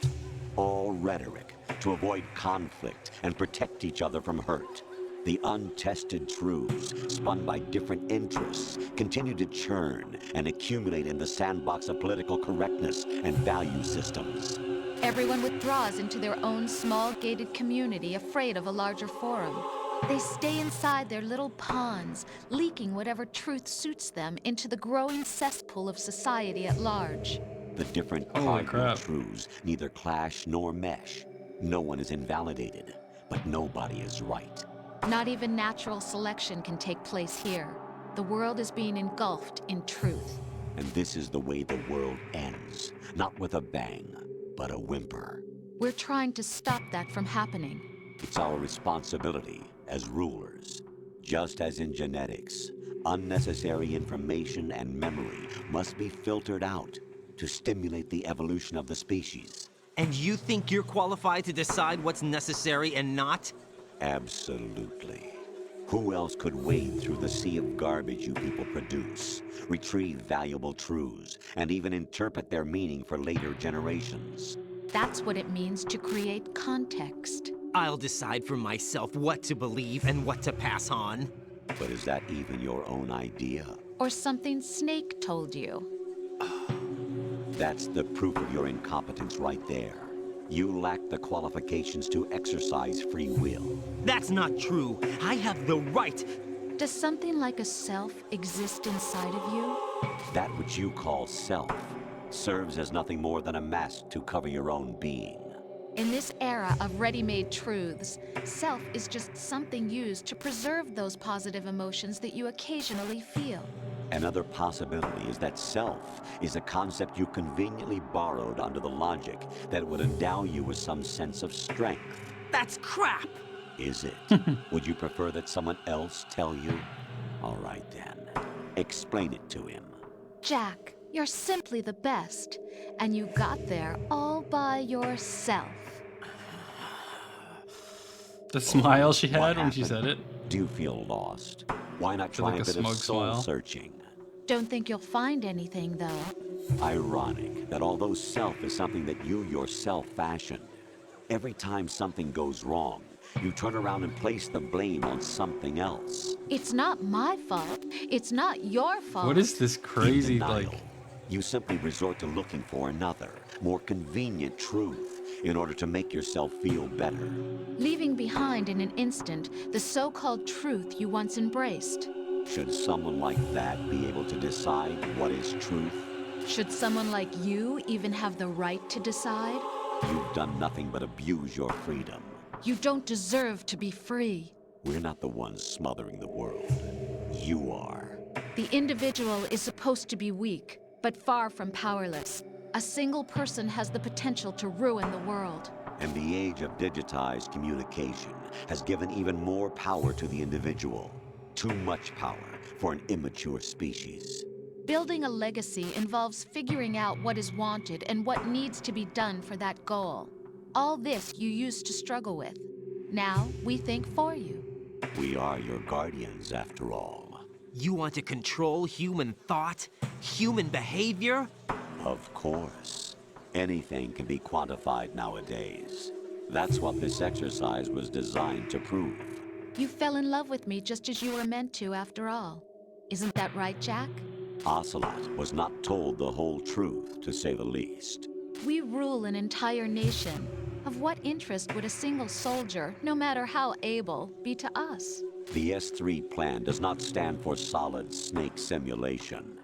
All rhetoric to avoid conflict and protect each other from hurt. The untested truths, spun by different interests, continue to churn and accumulate in the sandbox of political correctness and value systems. Everyone withdraws into their own small gated community, afraid of a larger forum. They stay inside their little ponds, leaking whatever truth suits them into the growing cesspool of society at large. The different cardinal truths neither clash nor mesh. No one is invalidated, but nobody is right. Not even natural selection can take place here. The world is being engulfed in truth. And this is the way the world ends. Not with a bang, but a whimper. We're trying to stop that from happening. It's our responsibility as rulers. Just as in genetics, unnecessary information and memory must be filtered out to stimulate the evolution of the species. And you think you're qualified to decide what's necessary and not? Absolutely. Who else could wade through the sea of garbage you people produce, retrieve valuable truths, and even interpret their meaning for later generations? That's what it means to create context. I'll decide for myself what to believe and what to pass on. But is that even your own idea? Or something Snake told you? That's the proof of your incompetence right there. You lack the qualifications to exercise free will. That's not true. I have the right. Does something like a self exist inside of you? That which you call self serves as nothing more than a mask to cover your own being. In this era of ready-made truths, self is just something used to preserve those positive emotions that you occasionally feel. Another possibility is that self is a concept you conveniently borrowed under the logic that would endow you with some sense of strength. That's crap! Is it? Would you prefer that someone else tell you? All right then. Explain it to him. Jack, you're simply the best, and you got there all by yourself. The smile she had when she said it. Do you feel lost? Why not Feel like try a a bit of smug soul smile. searching? Don't think you'll find anything, though. Ironic that although self is something that you yourself fashioned, every time something goes wrong, you turn around and place the blame on something else. It's not my fault. It's not your fault. What is this crazy, In denial, like... you simply resort to looking for another, more convenient truth in order to make yourself feel better. Leaving behind in an instant the so-called truth you once embraced. Should someone like that be able to decide what is truth? Should someone like you even have the right to decide? You've done nothing but abuse your freedom. You don't deserve to be free. We're not the ones smothering the world. You are. The individual is supposed to be weak, but far from powerless. A single person has the potential to ruin the world. And the age of digitized communication has given even more power to the individual. Too much power for an immature species. Building a legacy involves figuring out what is wanted and what needs to be done for that goal. All this you used to struggle with. Now we think for you. We are your guardians, after all. You want to control human thought? Human behavior? Of course. Anything can be quantified nowadays. That's what this exercise was designed to prove. You fell in love with me just as you were meant to, after all. Isn't that right, Jack? Ocelot was not told the whole truth, to say the least. We rule an entire nation. Of what interest would a single soldier, no matter how able, be to us? The S3 plan does not stand for solid snake simulation.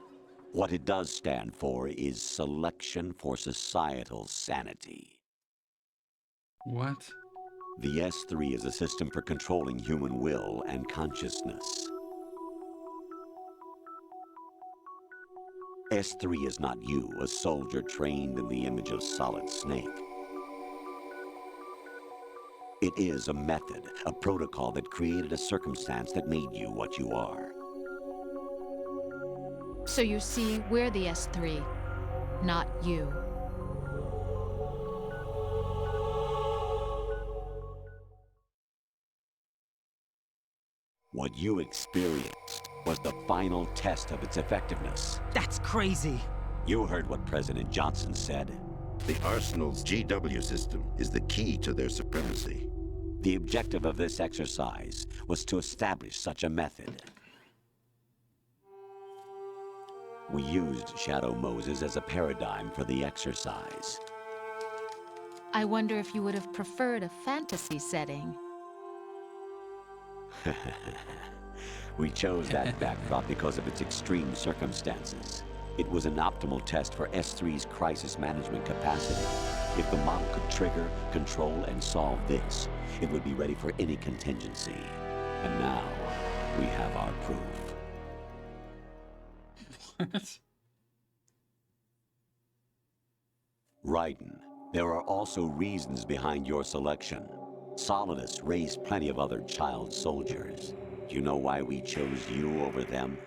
What it does stand for is selection for societal sanity. What? The S3 is a system for controlling human will and consciousness. S3 is not you, a soldier trained in the image of Solid Snake. It is a method, a protocol that created a circumstance that made you what you are. So you see, we're the S3, not you. What you experienced was the final test of its effectiveness. That's crazy. You heard what President Johnson said. The Arsenal's GW system is the key to their supremacy. The objective of this exercise was to establish such a method. We used Shadow Moses as a paradigm for the exercise. I wonder if you would have preferred a fantasy setting. We chose that backdrop because of its extreme circumstances. It was an optimal test for S3's crisis management capacity. If the model could trigger, control, and solve this, it would be ready for any contingency. And now, we have our proof. What? Raiden, there are also reasons behind your selection. Solidus raised plenty of other child soldiers. Do you know why we chose you over them?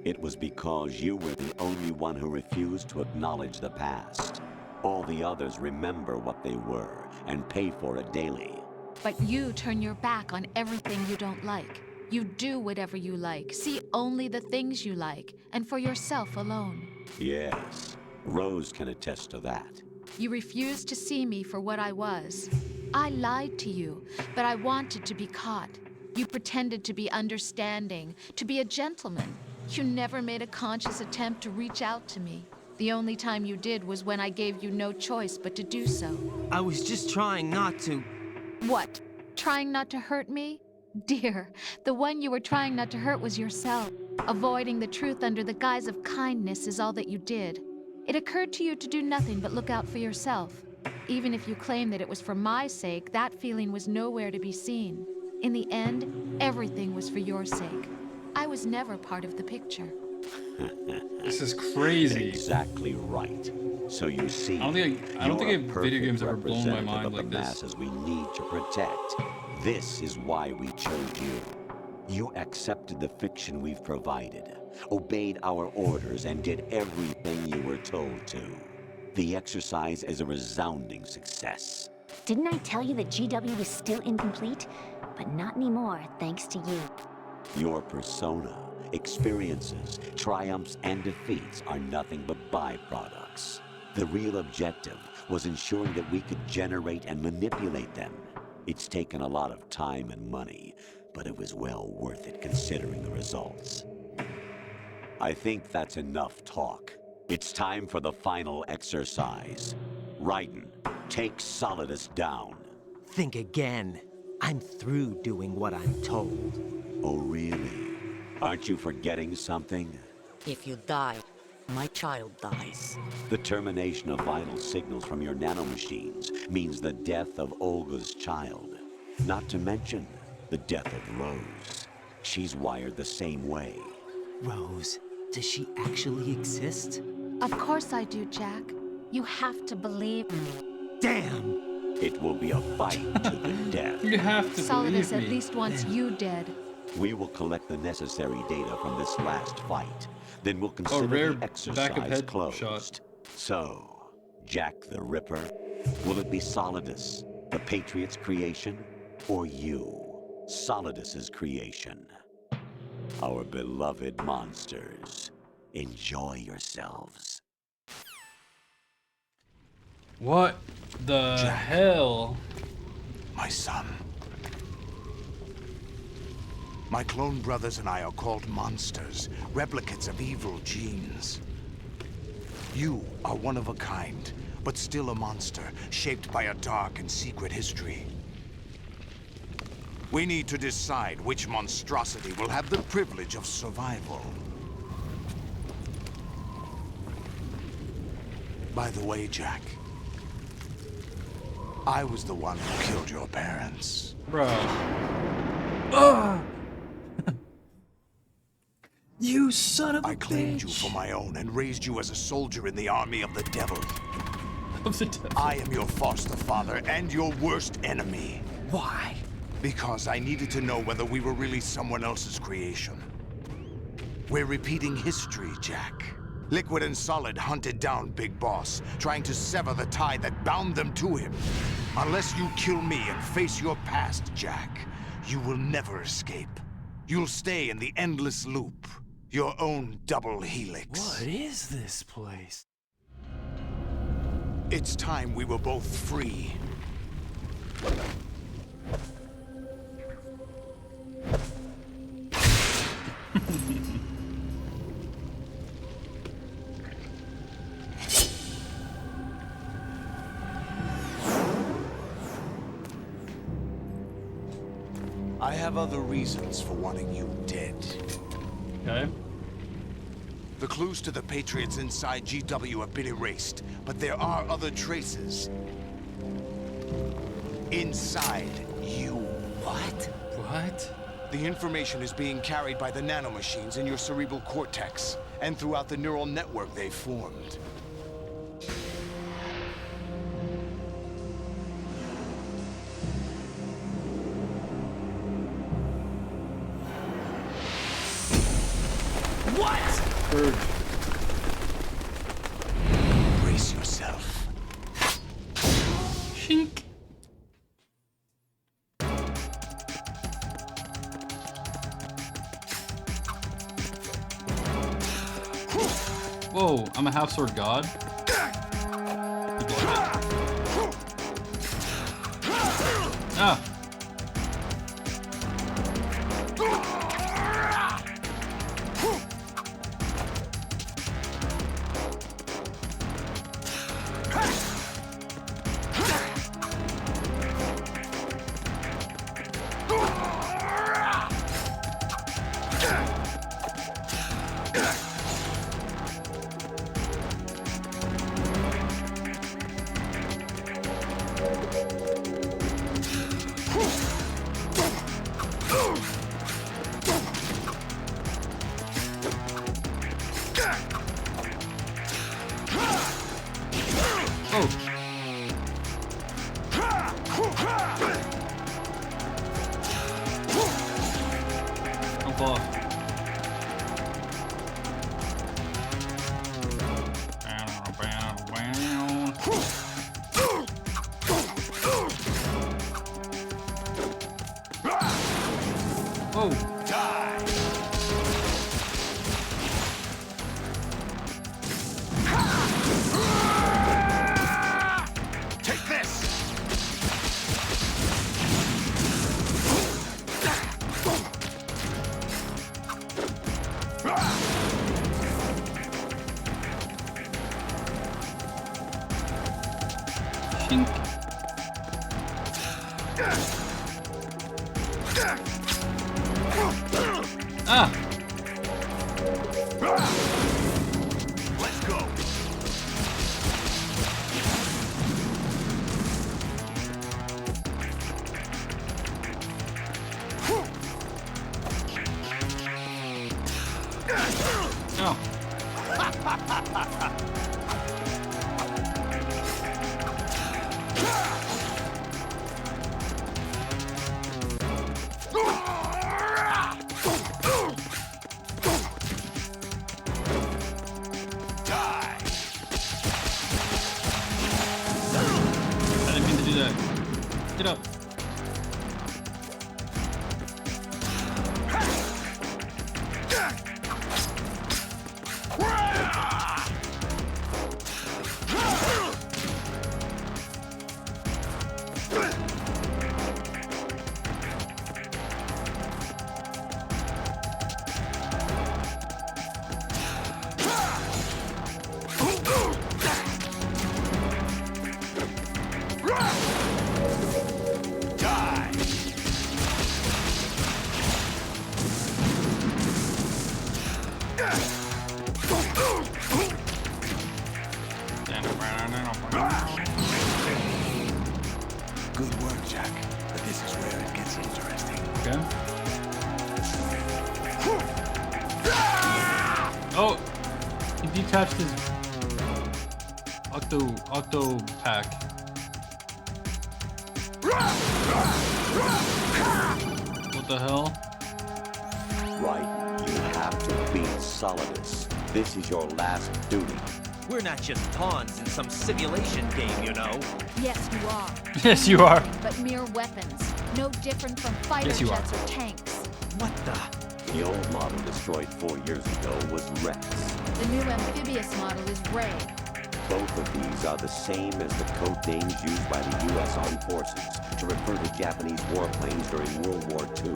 It was because you were the only one who refused to acknowledge the past. All the others remember what they were and pay for it daily. But you turn your back on everything you don't like. You do whatever you like, see only the things you like, and for yourself alone. Yes, Rose can attest to that. You refused to see me for what I was. I lied to you, but I wanted to be caught. You pretended to be understanding, to be a gentleman. You never made a conscious attempt to reach out to me. The only time you did was when I gave you no choice but to do so. I was just trying not to... What? Trying not to hurt me? Dear, the one you were trying not to hurt was yourself. Avoiding the truth under the guise of kindness is all that you did. It occurred to you to do nothing but look out for yourself. Even if you claim that it was for my sake, that feeling was nowhere to be seen. In the end, everything was for your sake. I was never part of the picture. This is crazy. Exactly right. So you see, I don't think video games ever blown my mind like this. Masses we need to protect. This is why we chose you. You accepted the fiction we've provided, obeyed our orders, and did everything you were told to. The exercise is a resounding success. Didn't I tell you that GW was still incomplete? But not anymore, thanks to you. Your persona, experiences, triumphs, and defeats are nothing but byproducts. The real objective was ensuring that we could generate and manipulate them. It's taken a lot of time and money, but it was well worth it considering the results. I think that's enough talk. It's time for the final exercise. Raiden, take Solidus down. Think again. I'm through doing what I'm told. Oh, really? Aren't you forgetting something? If you die, my child dies. The termination of vital signals from your nanomachines means the death of Olga's child. Not to mention the death of Rose. She's wired the same way. Rose, does she actually exist? Of course I do, Jack. You have to believe me. Damn! It will be a fight to the death. You have to Solidus at least wants you dead. We will collect the necessary data from this last fight. Then we'll consider the exercise closed. So, Jack the Ripper, will it be Solidus, the Patriot's creation, or you, Solidus's creation? Our beloved monsters, enjoy yourselves. What the hell? My son. My clone brothers and I are called monsters, replicates of evil genes. You are one of a kind, but still a monster, shaped by a dark and secret history. We need to decide which monstrosity will have the privilege of survival. By the way, Jack, I was the one who killed your parents. Bro. Ugh. You son of a bitch! I claimed you for my own and raised you as a soldier in the army of the devil. I am your foster father and your worst enemy. Why? Because I needed to know whether we were really someone else's creation. We're repeating history, Jack. Liquid and Solid hunted down Big Boss, trying to sever the tie that bound them to him. Unless you kill me and face your past, Jack, you will never escape. You'll stay in the endless loop. Your own double helix. What is this place? It's time we were both free. I have other reasons for wanting you dead. Okay. The clues to the Patriots inside GW have been erased, but there are other traces. Inside you. What? What? The information is being carried by the nanomachines in your cerebral cortex, and throughout the neural network they've formed. Urge. Brace yourself. Shink. Whoa, I'm a half-sword god? Ah! Die! Shink. Ah! Let's go. Oh. I didn't mean to do that. Get up. Good work, Jack. But this is where it gets interesting. Okay. Oh! He detached his octo pack. What the hell? Right, you have to beat Solidus. This is your last duty. We're not just pawns in some simulation game, you know. Yes, you are. Yes, you are. But mere weapons. No different from fighter Yes, you jets are. or tanks. What the? The old model destroyed 4 years ago was Rex. The new amphibious model is Ray. Both of these are the same as the code names used by the U.S. Armed Forces to refer to Japanese warplanes during World War II.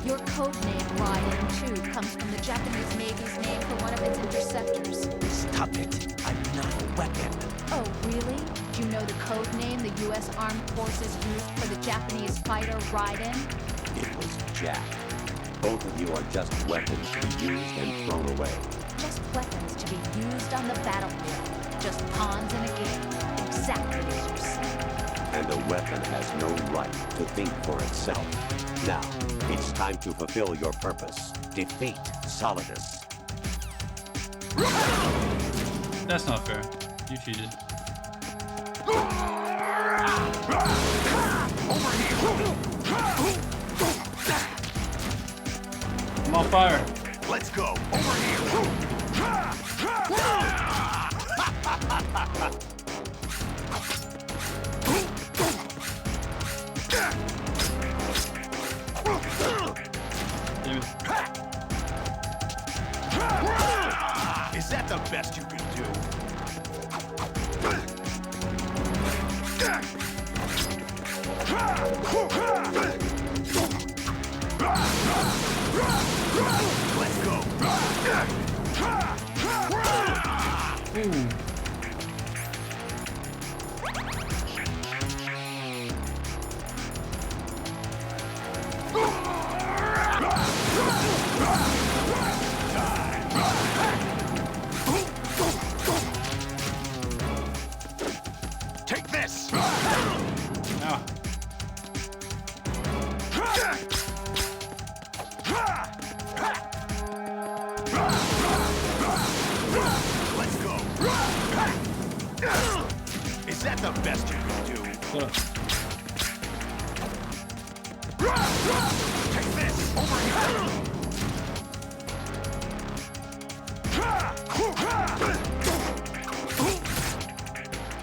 Your code name, Raiden 2, comes from the Japanese Navy's name for one of its interceptors. Stop it. I'm not a weapon. Oh, really? Do you know the code name the U.S. Armed Forces used for the Japanese fighter Raiden? It was Jack. Both of you are just weapons to be used and thrown away. Just weapons to be used on the battlefield. Just pawns in a game. Exactly as you said. And a weapon has no right to think for itself. Now, it's time to fulfill your purpose. Defeat Solidus. That's not fair. You cheated. I'm on fire. Let's go. Over here. Is that the best you can do? Let's go. Ooh. Take this. Ah. Let's go. Is that the best you can do? Take this. Over here.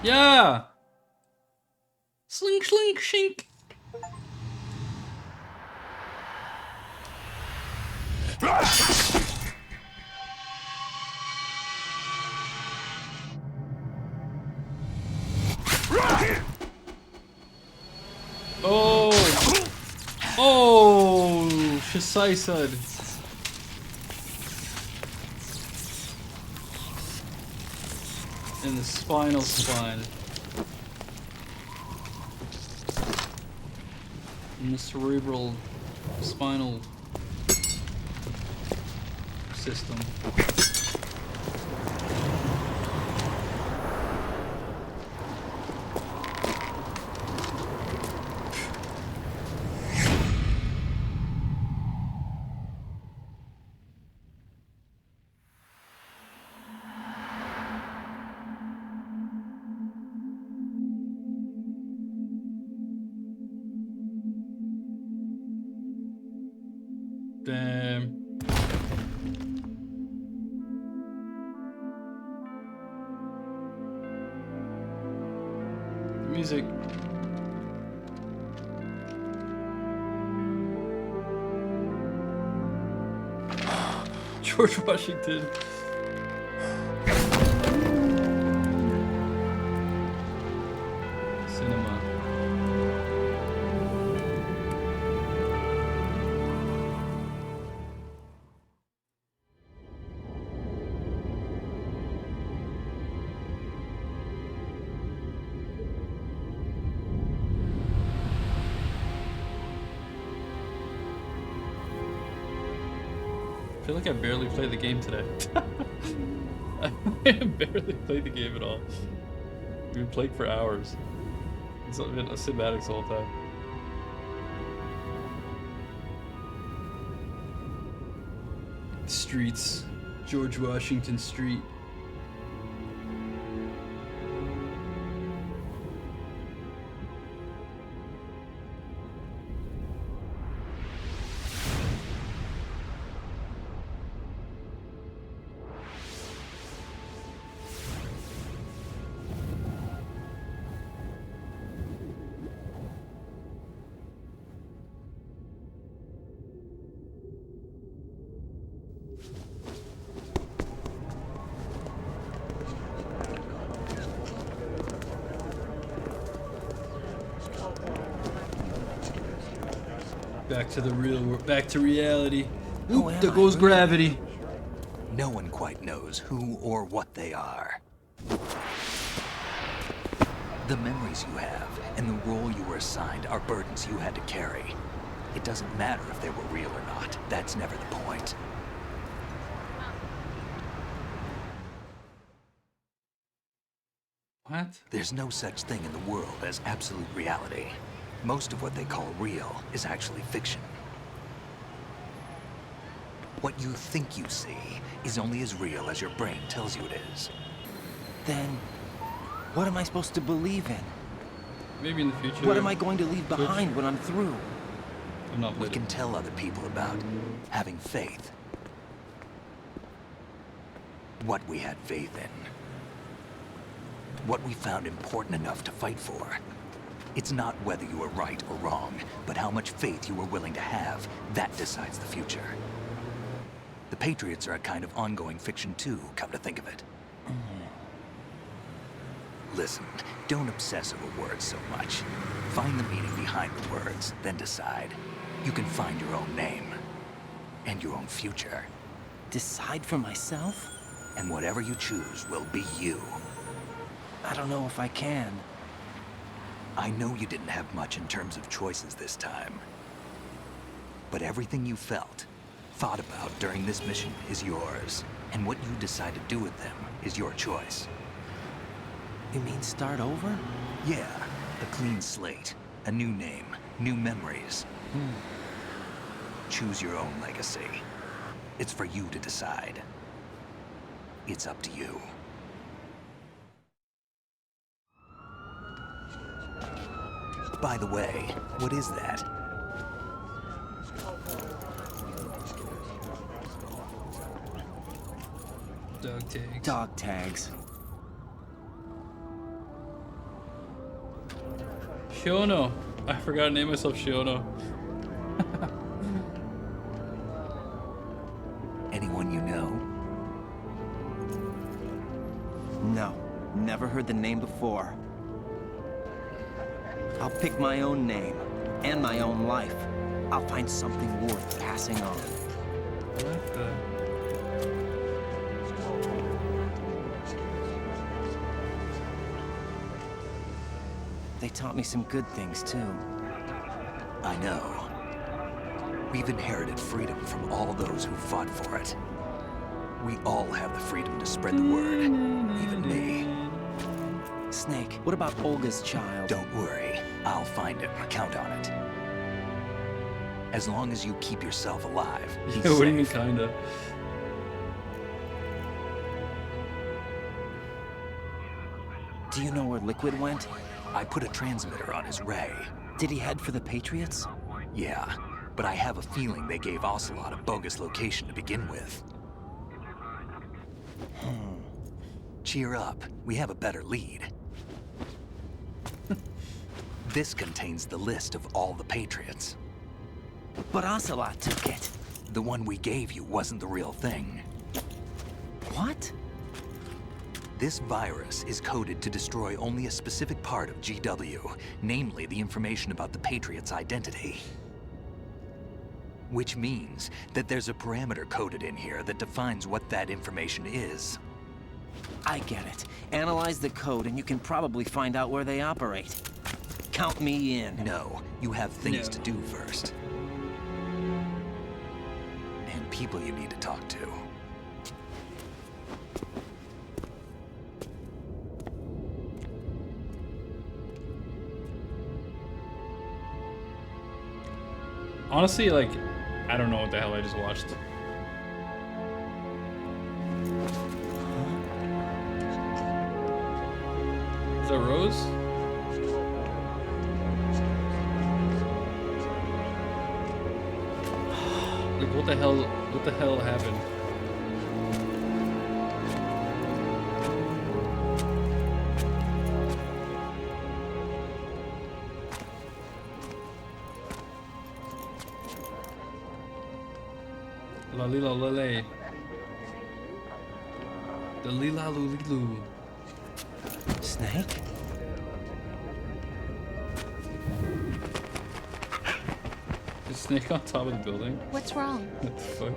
Yeah. Slink, slink, shink. Oh. Oh, Shisai-san. In the spinal spine. in the cerebral spinal system. Damn. The music. George Washington. Cinema. I feel like I barely played the game today. I barely played the game at all. We've been playing for hours. It's been a cinematics the whole time. Streets. George Washington Street. Back to the real world. Back to reality. Oop, there goes gravity. No one quite knows who or what they are. The memories you have and the role you were assigned are burdens you had to carry. It doesn't matter if they were real or not. That's never the point. What? There's no such thing in the world as absolute reality. Most of what they call real is actually fiction. What you think you see is only as real as your brain tells you it is. Then, what am I supposed to believe in? Maybe in the future. What am I going to leave behind when I'm through? We can tell other people about having faith. What we had faith in. What we found important enough to fight for. It's not whether you were right or wrong, but how much faith you were willing to have. That decides the future. The Patriots are a kind of ongoing fiction too, come to think of it. Listen, don't obsess over words so much. Find the meaning behind the words, then decide. You can find your own name. And your own future. Decide for myself? And whatever you choose will be you. I don't know if I can. I know you didn't have much in terms of choices this time. But everything you felt, thought about during this mission is yours. And what you decide to do with them is your choice. You mean start over? Yeah, a clean slate, a new name, new memories. Choose your own legacy. It's for you to decide. It's up to you. By the way, what is that? Dog tags. Dog tags. Shiono. I forgot to name myself Shiono. Anyone you know? No, never heard the name before. I'll pick my own name, and my own life. I'll find something worth passing on. I like that. They taught me some good things, too. I know. We've inherited freedom from all those who fought for it. We all have the freedom to spread the word, even me. Snake, what about Olga's child? Don't worry, I'll find him. Count on it. As long as you keep yourself alive, he's What do you mean, safe. kinda? Do you know where Liquid went? I put a transmitter on his ray. Did he head for the Patriots? Yeah, but I have a feeling they gave Ocelot a bogus location to begin with. Cheer up, we have a better lead. This contains the list of all the Patriots. But Ocelot took it. The one we gave you wasn't the real thing. What? This virus is coded to destroy only a specific part of GW, namely the information about the Patriot's identity. Which means that there's a parameter coded in here that defines what that information is. I get it. Analyze the code and you can probably find out where they operate. Count me in. No, you have things to do first. And people you need to talk to. Honestly, like, I don't know what the hell I just watched. Is that Rose? Like, what the hell happened? La lila lele. The lila lulilu. Snake? Is Snake on top of the building? What's wrong? What the fuck?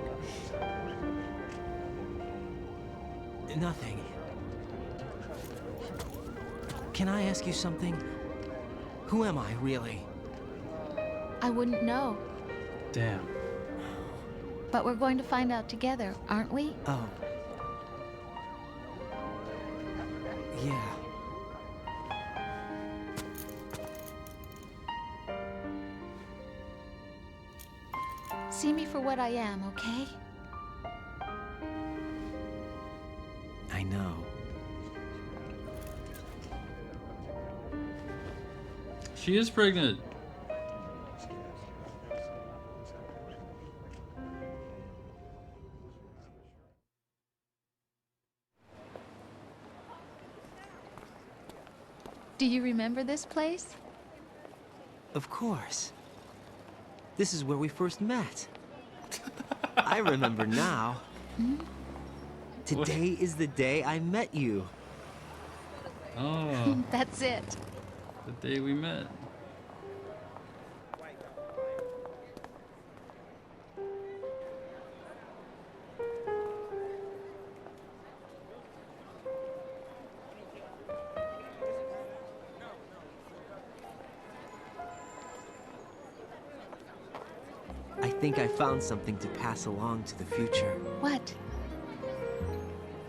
Nothing. Can I ask you something? Who am I, really? I wouldn't know. Damn. But we're going to find out together, aren't we? Oh. Yeah. See me for what I am, okay? I know. She is pregnant. Do you remember this place? Of course. This is where we first met. I remember now. Today is the day I met you. Oh. That's it. The day we met. I think I found something to pass along to the future. What?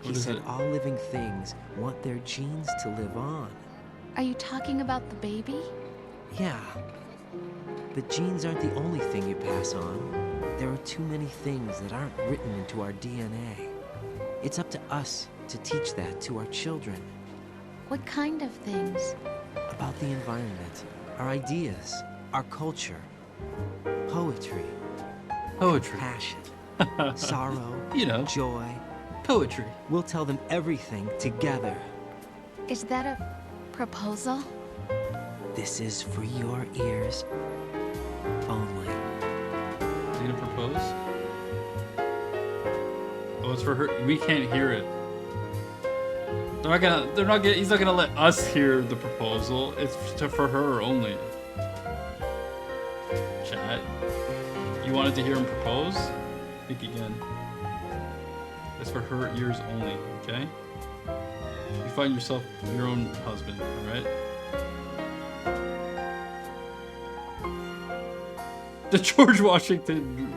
He said all living things want their genes to live on. Are you talking about the baby? Yeah. But genes aren't the only thing you pass on. There are too many things that aren't written into our DNA. It's up to us to teach that to our children. What kind of things? About the environment, our ideas, our culture, poetry. Poetry. Passion, sorrow, you know, joy. Poetry. We'll tell them everything together. Is that a proposal? This is for your ears only. Is he gonna propose? Oh, it's for her. We can't hear it. He's not gonna let us hear the proposal. It's for her only. Chat. You wanted to hear him propose? Think again. It's for her ears only, okay? You find yourself your own husband, alright? The George Washington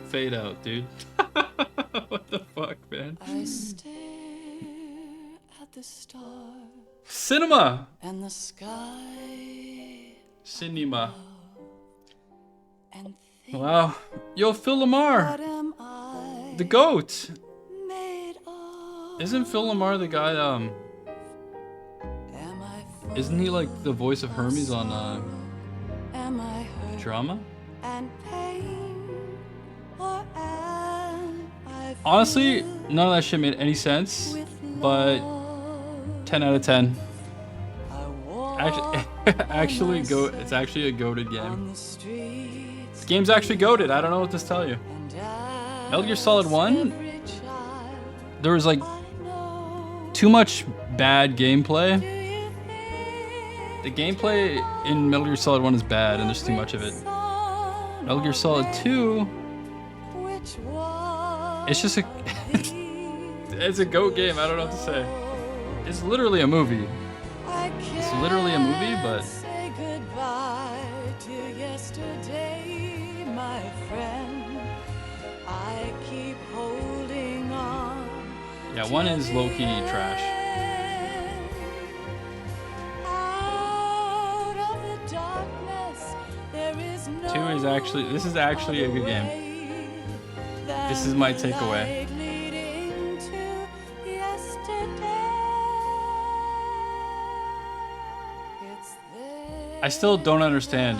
fade out, dude. What the fuck, man? I stare at the stars Cinema. and the sky. Cinema. And Wow. Yo, Phil Lamar. The GOAT. Isn't Phil Lamar the guy, isn't he like the voice of Hermes on, Drama? and pain, or am I Honestly, none of that shit made any sense, but 10 out of 10. Actually, it's actually a goated game. The game's actually goated. I don't know what to tell you. Metal Gear Solid 1, there was like too much bad gameplay. The gameplay in Metal Gear Solid 1 is bad, and there's too much of it. Metal Gear Solid 2, it's just a it's a GOAT game. I don't know what to say. It's literally a movie. It's literally a movie, but say goodbye to yesterday, my friend. I keep holding on. yeah, 1 is low-key trash. Out of the darkness, there is no 2 is actually, this is actually a good game. This is my takeaway. leading to yesterday. It's there I still don't understand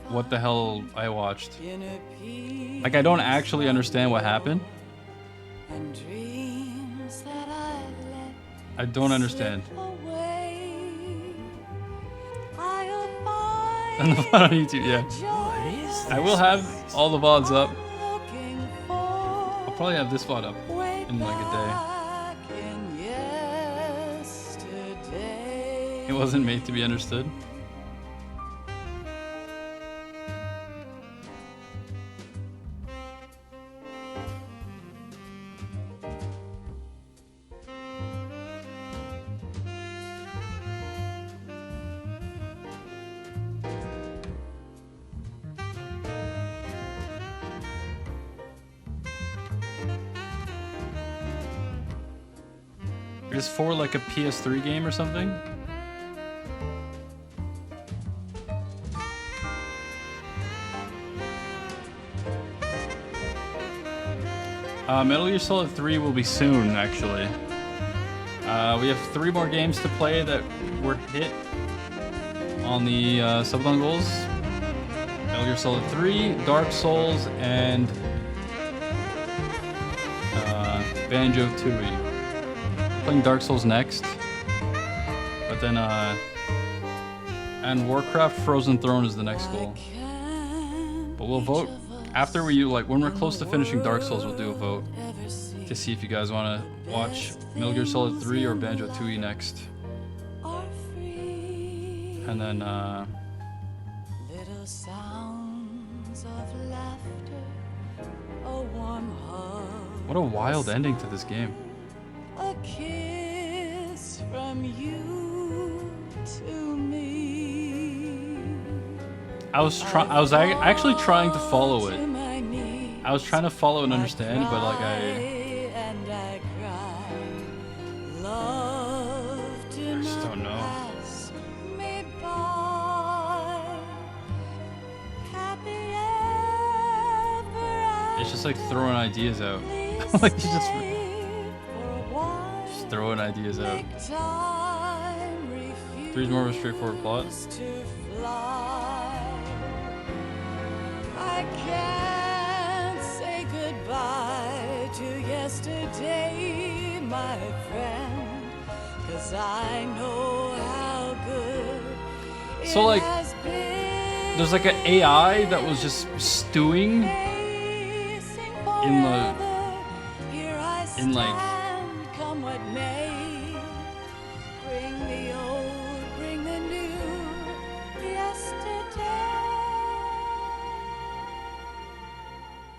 what the hell I watched. in a peace Like, I don't actually understand what happened. and dreams that I let I don't understand. away. I'll find And the VOD on YouTube, yeah. I will have all the VODs up. looking for I'll probably have this VOD up in like a back in yesterday. day. It wasn't made to be understood. Is 4 like a PS3 game or something? Metal Gear Solid 3 will be soon, actually. We have 3 more games to play that were hit on the Subathon goals. Metal Gear Solid 3, Dark Souls, and Banjo-Tooie. Playing Dark Souls next, but then and Warcraft Frozen Throne is the next goal. But we'll vote after when we're close to finishing Dark Souls. We'll do a vote to see if you guys want to watch Metal Gear Solid 3 or Banjo-Tooie next. And then Little sounds of laughter, a warm hug, what a wild ending to this game. a kiss from you to me. I was actually trying to follow it. I was trying to follow and understand, but like And I cry, love, do I just not don't know. pass me by. Happy ever It's just like throwing ideas out. Like you just throwing ideas out. 3's more of a straightforward plot. to fly. I can't say goodbye to yesterday, my friend, 'cause I know how good So it like, has been. there's like an AI that was just stewing in Here I in like stand, come what may. Bring the old, bring the new, yesterday.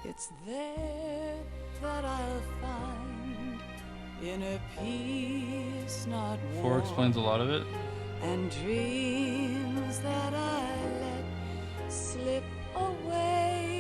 It's there that I'll find inner peace, not 4 war, explains a lot of it. and dreams that I let slip away.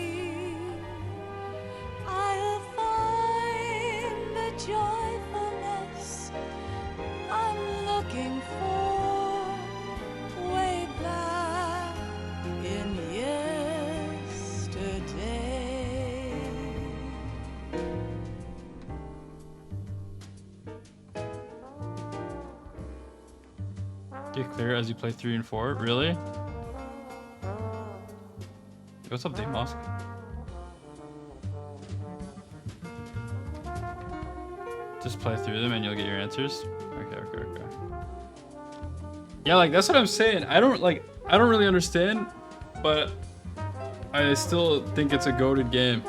Get clear as you play 3 and 4. Really? What's up, Dave Mosk? Just play through them and you'll get your answers. Okay. Yeah, like that's what I'm saying. I don't really understand, but I still think it's a goated game.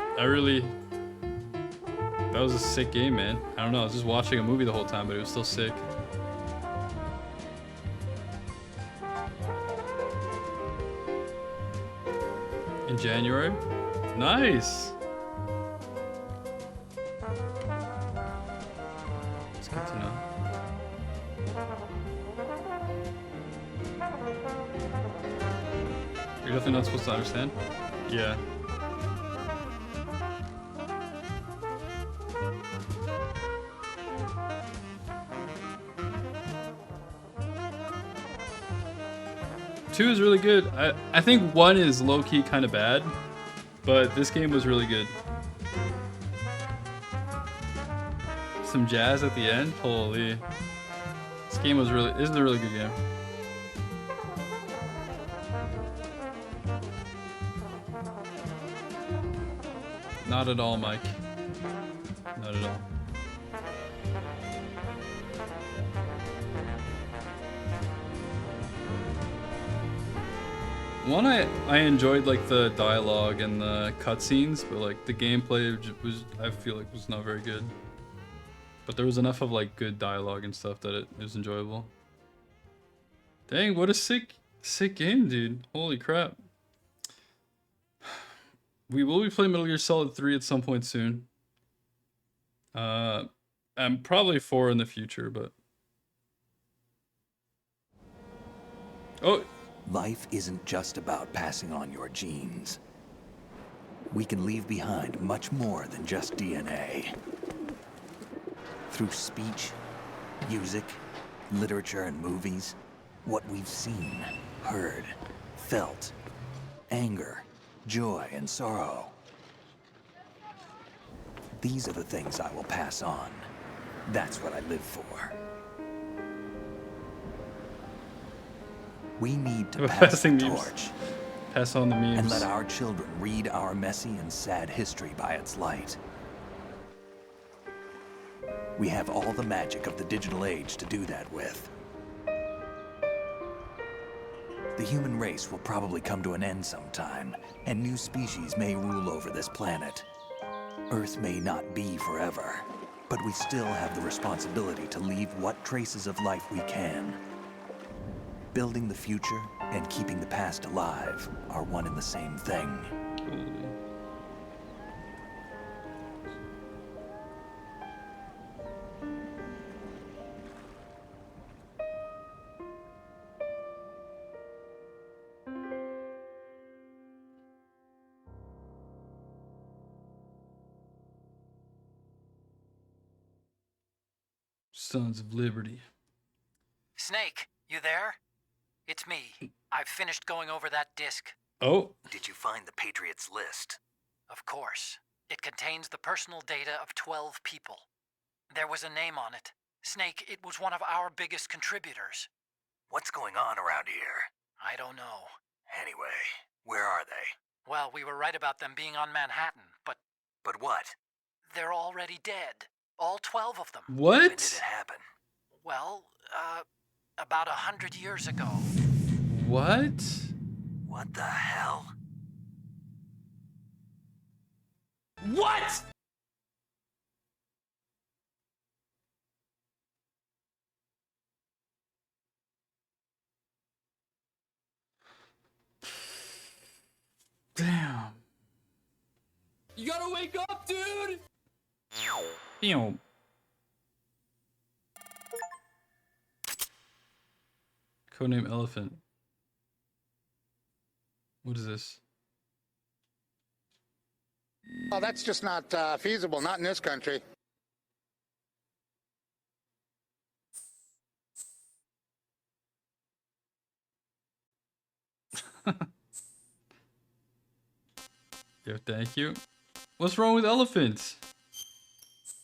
That was a sick game, man. I don't know. I was just watching a movie the whole time, but it was still sick. In January? Nice! It's good to know. You're definitely not supposed to understand? Yeah. Two is really good. I think 1 is low-key kind of bad, but this game was really good. Some jazz at the end. Holy. This game was really, this is a really good game. Not at all, Mike. Not at all. One, I enjoyed like the dialogue and the cutscenes, but like the gameplay I feel like was not very good. But there was enough of like good dialogue and stuff that it was enjoyable. Dang, what a sick game, dude. Holy crap. We will be playing Metal Gear Solid 3 at some point soon. And probably 4 in the future, but... Oh! Life isn't just about passing on your genes. We can leave behind much more than just DNA. Through speech, music, literature, and movies, what we've seen, heard, felt, anger, joy, and sorrow. These are the things I will pass on. That's what I live for. We need to pass the torch. Pass on the memes. And let our children read our messy and sad history by its light. We have all the magic of the digital age to do that with. The human race will probably come to an end sometime, and new species may rule over this planet. Earth may not be forever, but we still have the responsibility to leave what traces of life we can. Building the future and keeping the past alive are one and the same thing. Sons of Liberty. Snake, you there? It's me. I've finished going over that disc. Oh. Did you find the Patriots list? Of course. It contains the personal data of 12 people. There was a name on it. Snake, it was one of our biggest contributors. What's going on around here? I don't know. Anyway, where are they? Well, we were right about them being on Manhattan, but... But what? They're already dead. All 12 of them. What? When did it happen? Well, about 100 years ago. What? What the hell? What?! Damn. You gotta wake up, dude! Damn. Codename Elephant. What is this? Oh, that's just not feasible, not in this country. Yo, thank you. What's wrong with elephants?